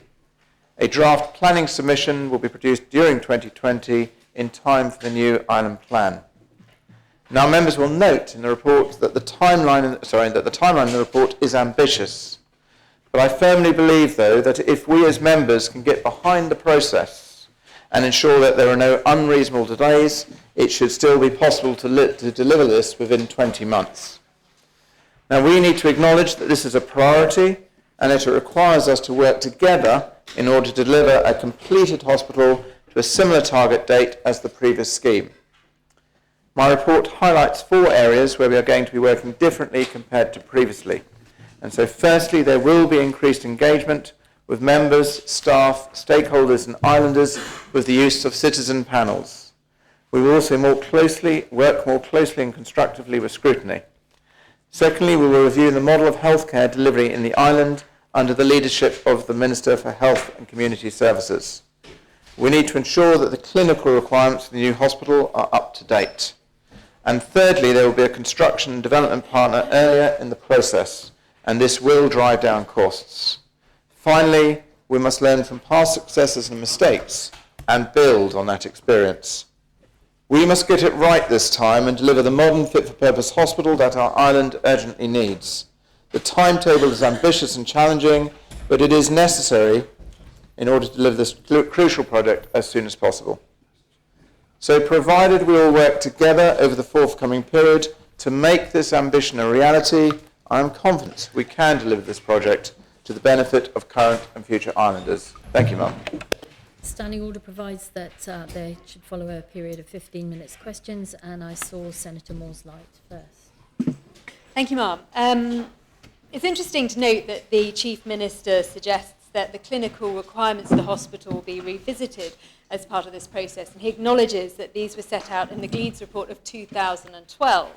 S22: A draft planning submission will be produced during 2020 in time for the new island plan. Now, members will note in the report that the timeline in the report is ambitious. But I firmly believe, though, that if we as members can get behind the process and ensure that there are no unreasonable delays, it should still be possible to deliver this within 20 months. Now, we need to acknowledge that this is a priority and that it requires us to work together in order to deliver a completed hospital to a similar target date as the previous scheme. My report highlights 4 areas where we are going to be working differently compared to previously. And so firstly, there will be increased engagement with members, staff, stakeholders and islanders with the use of citizen panels. We will also work more closely and constructively with scrutiny. Secondly, we will review the model of healthcare delivery in the island under the leadership of the Minister for Health and Community Services. We need to ensure that the clinical requirements for the new hospital are up to date. And thirdly, there will be a construction and development partner earlier in the process, and this will drive down costs. Finally, we must learn from past successes and mistakes and build on that experience. We must get it right this time and deliver the modern fit-for-purpose hospital that our island urgently needs. The timetable is ambitious and challenging, but it is necessary in order to deliver this crucial project as soon as possible. So provided we all work together over the forthcoming period to make this ambition a reality, I am confident we can deliver this project to the benefit of current and future islanders. Thank you, Mum.
S1: Standing order provides that there should follow a period of 15 minutes questions, and I saw Senator Moore's light first.
S9: Thank you, Ma'am. It's interesting to note that the Chief Minister suggests that the clinical requirements of the hospital will be revisited as part of this process, and he acknowledges that these were set out in the Gleeds report of 2012.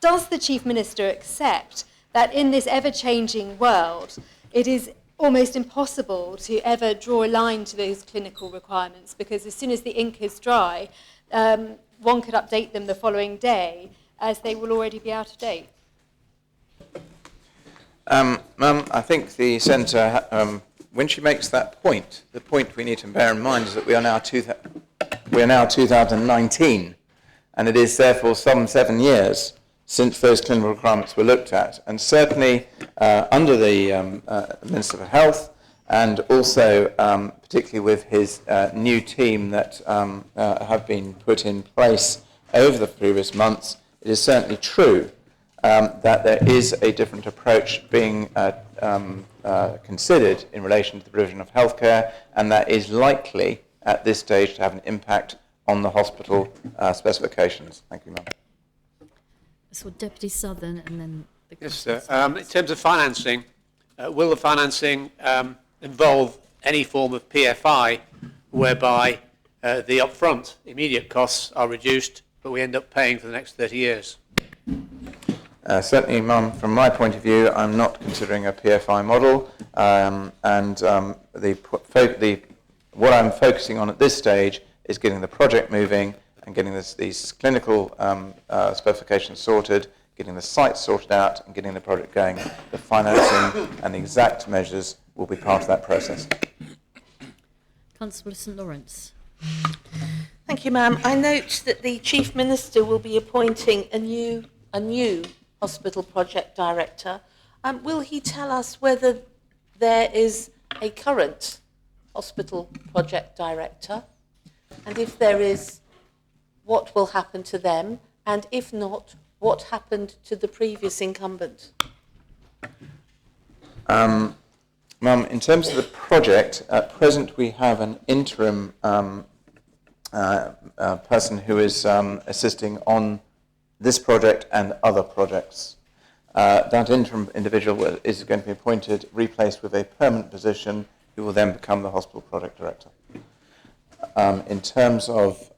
S9: Does the Chief Minister accept that in this ever-changing world, it is almost impossible to ever draw a line to those clinical requirements, because as soon as the ink is dry, one could update them the following day, as they will already be out of date?
S22: Mum, I think the Senator, when she makes that point, the point we need to bear in mind is that we are now 2019, and it is therefore some 7 years since those clinical requirements were looked at. And certainly under the Minister for Health, and also particularly with his new team that have been put in place over the previous months, it is certainly true that there is a different approach being considered in relation to the provision of healthcare, and that is likely at this stage to have an impact on the hospital specifications. Thank you, Ma'am.
S1: So Deputy Southern, and then the
S13: Yes, sir. In terms of financing, will the financing involve any form of PFI whereby the upfront immediate costs are reduced, but we end up paying for the next 30 years?
S22: Certainly, Mum, from my point of view, I'm not considering a PFI model, what I'm focusing on at this stage is getting the project moving and getting these clinical specifications sorted, getting the site sorted out, and getting the project going. The financing and the exact measures will be part of that process.
S1: Constable of St Lawrence.
S3: Thank you, ma'am. I note that the Chief Minister will be appointing a new hospital project director. Will he tell us whether there is a current hospital project director? And if there is, what will happen to them? And if not, what happened to the previous incumbent?
S22: Mum, in terms of the project, at present we have an interim person who is assisting on this project and other projects. That interim individual is going to be appointed, replaced with a permanent position, who will then become the hospital project director. In terms of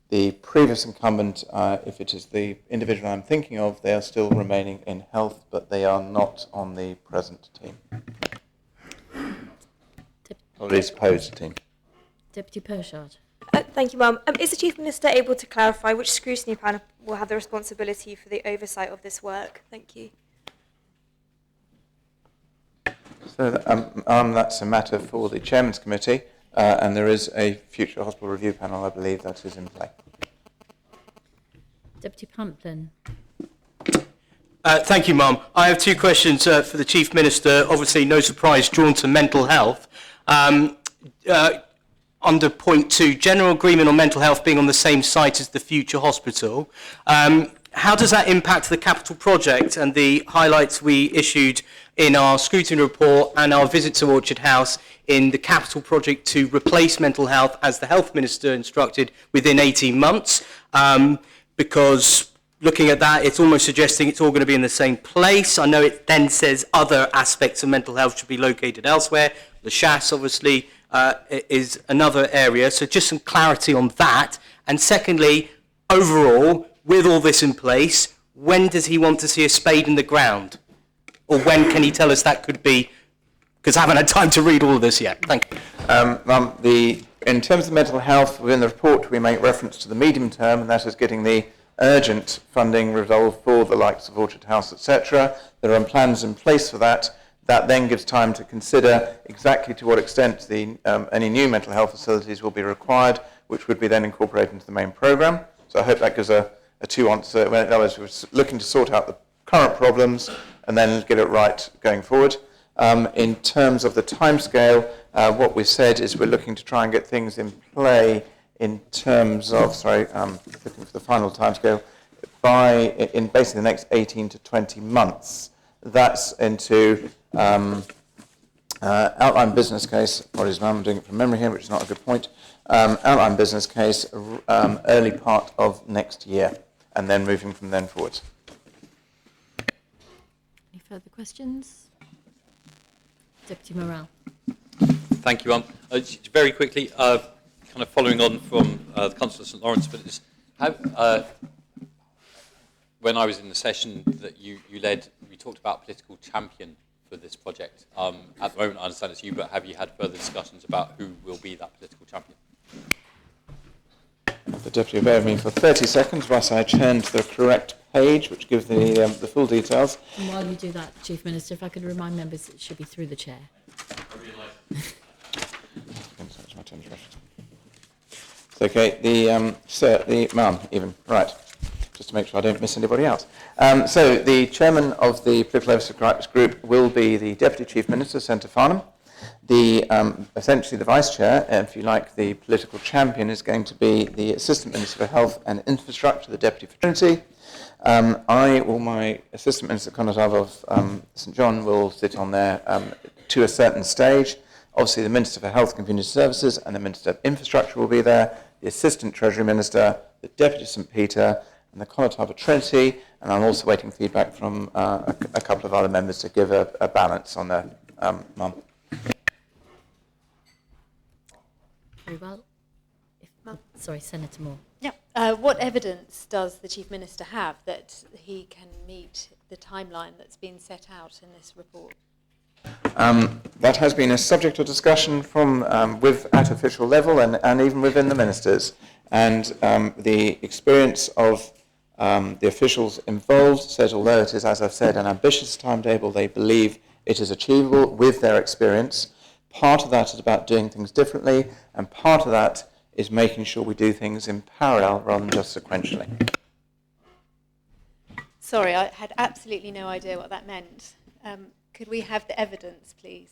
S22: the previous incumbent, if it is the individual I'm thinking of, they are still remaining in health, but they are not on the present team. Or at least proposed team.
S1: Deputy Pershard.
S18: Thank you, Mum. Is the Chief Minister able to clarify which scrutiny panel will have the responsibility for the oversight of this work? Thank you.
S22: So that's a matter for the Chairman's Committee, and there is a future hospital review panel, I believe, that is in play.
S1: Deputy Pamplin.
S15: Thank you, Mum. I have two questions for the Chief Minister. Obviously, no surprise, drawn to mental health. Under point 2, general agreement on mental health being on the same site as the future hospital. How does that impact the capital project and the highlights we issued in our scrutiny report and our visit to Orchard House in the capital project to replace mental health, as the Health Minister instructed, within 18 months? Because looking at that, it's almost suggesting it's all going to be in the same place. I know it then says other aspects of mental health should be located elsewhere. The SHAS, obviously, is another area. So just some clarity on that. And secondly, overall, with all this in place, when does he want to see a spade in the ground? Or when can he tell us that could be because I haven't had time to read all of this yet. Thank you.
S22: In terms of mental health, within the report we make reference to the medium term, and that is getting the urgent funding resolved for the likes of Orchard House, etc. There are plans in place for that. That then gives time to consider exactly to what extent any new mental health facilities will be required, which would be then incorporated into the main programme. So I hope that gives a two-answer. In other words, we're looking to sort out the current problems and then get it right going forward. In terms of the timescale, what we've said is we're looking to try and get things in play in terms of, looking for the final timescale, in basically the next 18 to 20 months. That's into outline business case. Apologies, ma'am, I'm doing it from memory here, which is not a good point. Outline business case, early part of next year, and then moving from then forwards.
S1: Any further questions? Deputy Morale.
S5: Thank you. Just very quickly, kind of following on from the Council of St Lawrence, but just when I was in the session that you led, we talked about political champion for this project. At the moment, I understand it's you, but have you had further discussions about who will be that political champion?
S22: The Deputy, bear with me for 30 seconds whilst I turn to the correct page, which gives the full details.
S1: And while you do that, Chief Minister, if I could remind members, it should be through the chair.
S22: It's okay. The ma'am, even right, just to make sure I don't miss anybody else. So the chairman of the Political Oversight Group will be the Deputy Chief Minister, Senator Farnham. Essentially the Vice Chair, if you like, the political champion, is going to be the Assistant Minister for Health and Infrastructure, the Deputy for Trinity. My Assistant Minister, Conatav of St John, will sit on there to a certain stage. Obviously, the Minister for Health and Community Services and the Minister of Infrastructure will be there, the Assistant Treasury Minister, the Deputy St Peter, and the Conatav of Trinity. And I'm also waiting feedback from a couple of other members to give a balance on the mum.
S1: Very well. Sorry, Senator Moore.
S9: Yeah. What evidence does the Chief Minister have that he can meet the timeline that's been set out in this report?
S22: That has been a subject of discussion at official level and even within the ministers. And the experience of the officials involved says, although it is, as I've said, an ambitious timetable, they believe it is achievable with their experience. Part of that is about doing things differently, and part of that is making sure we do things in parallel rather than just sequentially.
S9: Sorry, I had absolutely no idea what that meant. Could we have the evidence, please?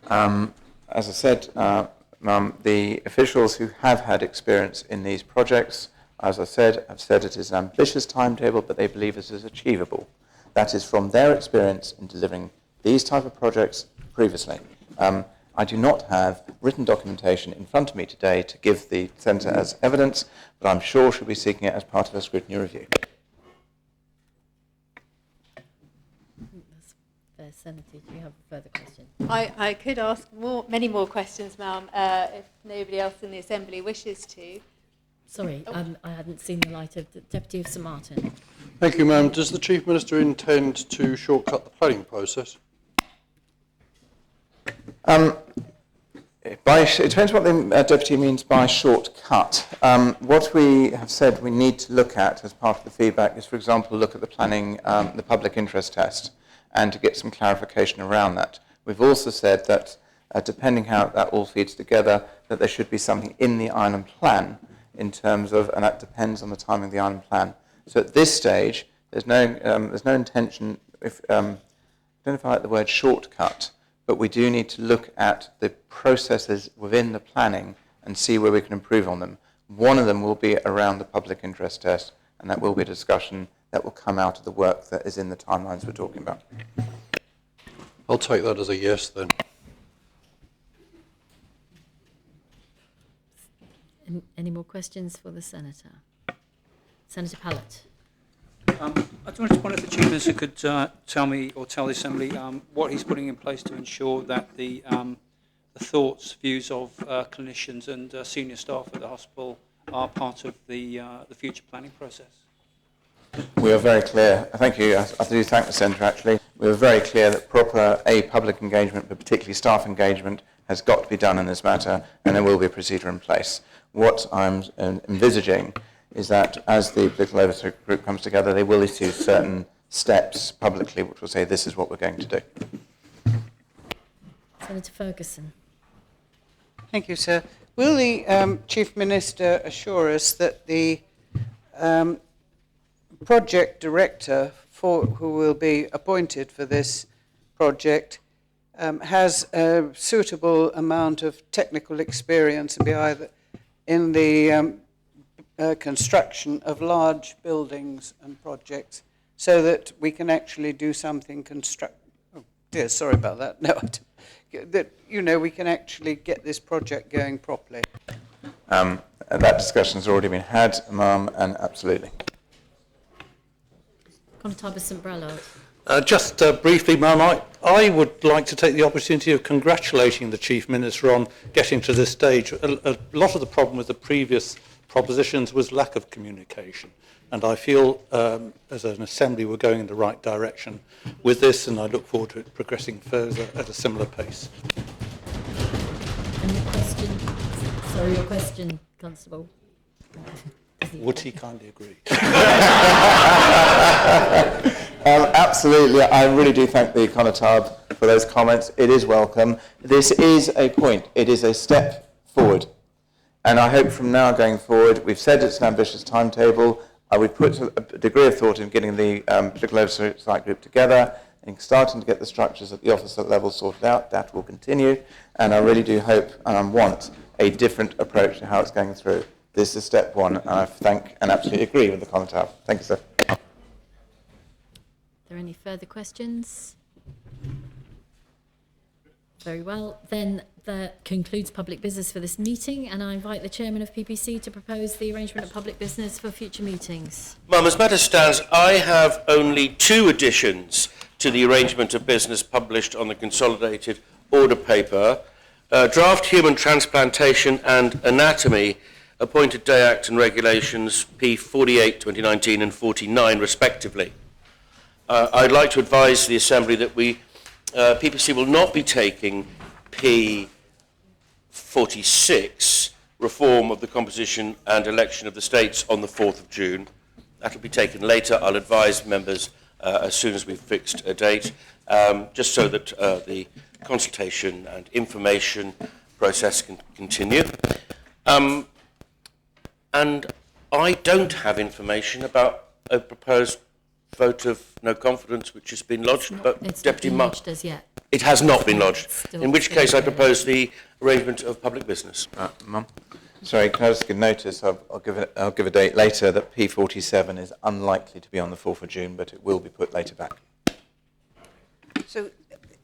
S22: As I said, the officials who have had experience in these projects, as I said, have said it is an ambitious timetable, but they believe it is achievable. That is from their experience in delivering these type of projects previously. I do not have written documentation in front of me today to give the Centre as evidence, but I'm sure she'll be seeking it as part of a scrutiny review.
S1: Senator, do you have a further question?
S9: I could ask many more questions, ma'am, if nobody else in the Assembly wishes to.
S1: Sorry, I hadn't seen the light of the Deputy of St Martin.
S4: Thank you, ma'am. Does the Chief Minister intend to shortcut the planning process?
S22: It depends what the Deputy means by shortcut. What we have said we need to look at as part of the feedback is, for example, look at the planning, the public interest test, and to get some clarification around that. We've also said that, depending how that all feeds together, that there should be something in the island plan in terms of, and that depends on the timing of the island plan. So at this stage, there's no intention, I don't know if I like the word shortcut, but we do need to look at the processes within the planning and see where we can improve on them. One of them will be around the public interest test, and that will be a discussion that will come out of the work that is in the timelines we're talking about.
S4: I'll take that as a yes then.
S1: Any more questions for the Senator? Senator Pallett.
S7: I just wonder if the Chief Minister could tell me or tell the Assembly what he's putting in place to ensure that the thoughts, views of clinicians and senior staff at the hospital are part of the future planning process.
S22: We are very clear. Thank you. I do thank the Centre, actually. we were very clear that proper public engagement, but particularly staff engagement, has got to be done in this matter, and there will be a procedure in place. What I'm envisaging is that as the political oversight group comes together, they will issue certain steps publicly which will say this is what we're going to do.
S1: Senator Ferguson.
S6: Thank you, sir. Will the Chief Minister assure us that the project director who will be appointed for this project has a suitable amount of technical experience and be either in the construction of large buildings and projects, so that we can actually do something oh dear, sorry about that. No, that we can actually get this project going properly.
S22: That discussion has already been had, ma'am, and absolutely.
S1: Constable St Brelard.
S16: Just briefly, ma'am, I would like to take the opportunity of congratulating the Chief Minister on getting to this stage. A lot of the problem with the previous propositions was lack of communication, and I feel as an Assembly we're going in the right direction with this, and I look forward to it progressing further at a similar pace.
S1: And your question? Sorry, your question, Constable.
S16: Would he kindly agree?
S22: Absolutely. I really do thank the Connotab for those comments. It is welcome. This is a point. It is a step forward. And I hope from now going forward, we've said it's an ambitious timetable. We put a degree of thought in getting the political oversight group together and starting to get the structures at the officer level sorted out. That will continue. And I really do hope and want a different approach to how it's going through. This is step one, and I thank and absolutely agree with the Connotab. Thank you, sir.
S1: Are there any further questions? Very well. Then that concludes public business for this meeting, and I invite the Chairman of PPC to propose the arrangement of public business for future meetings.
S19: Ma'am, as matters stands, I have only 2 additions to the arrangement of business published on the consolidated order paper. Draft Human Transplantation and Anatomy Appointed Day Act and Regulations P48 2019 and 49 respectively. I'd like to advise the Assembly that PPC will not be taking P46, Reform of the Composition and Election of the States, on the 4th of June. That will be taken later. I'll advise members as soon as we've fixed a date, just so that the consultation and information process can continue. And I don't have information about a proposed vote of no confidence which has been lodged, but Deputy Mark.
S1: Lodged as yet.
S19: It has not been lodged.
S1: Still
S19: In which case, I propose the arrangement of public business.
S22: Ma'am. Sorry, can I just give notice? I'll give a date later that P47 is unlikely to be on the 4th of June, but it will be put later back.
S2: So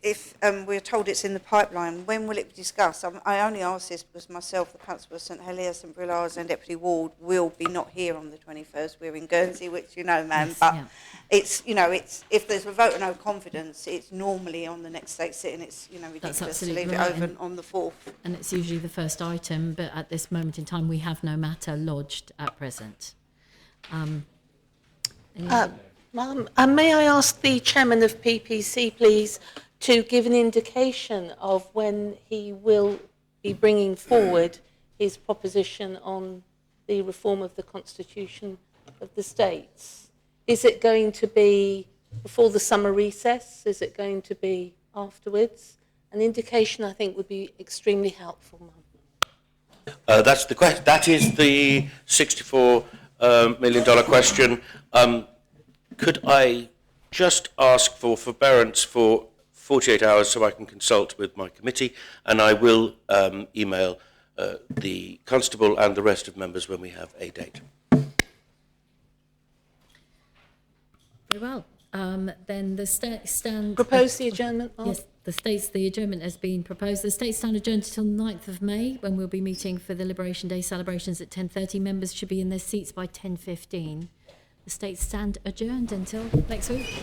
S2: if we're told it's in the pipeline, when will it be discussed? I only ask this because myself, the Constable of St Heliers, St Brelars and Deputy Ward will be not here on the 21st. We're in Guernsey, which you know, ma'am,
S1: Yes,
S2: but
S1: yeah.
S2: it's, it's if there's a vote of no confidence, it's normally on the next state sitting. It's, ridiculous to
S1: absolutely
S2: leave
S1: right,
S2: it over
S1: and-
S2: on the 4th.
S1: And it's usually the first item, but at this moment in time, we have no matter lodged at present.
S3: Ma'am, may I ask the Chairman of PPC, please, to give an indication of when he will be bringing forward his proposition on the reform of the Constitution of the States? Is it going to be before the summer recess? Is it going to be afterwards? An indication, I think, would be extremely helpful, ma'am.
S19: That's the question. That is the $64 million question. Could I just ask for forbearance for 48 hours so I can consult with my committee, and I will email the Constable and the rest of members when we have a date.
S1: Very well. Then the stand...
S3: Propose the adjournment, Mark?
S1: Yes, the adjournment has been proposed. The States stand adjourned until 9th of May, when we'll be meeting for the Liberation Day celebrations at 10:30. Members should be in their seats by 10:15. The States stand adjourned until next week.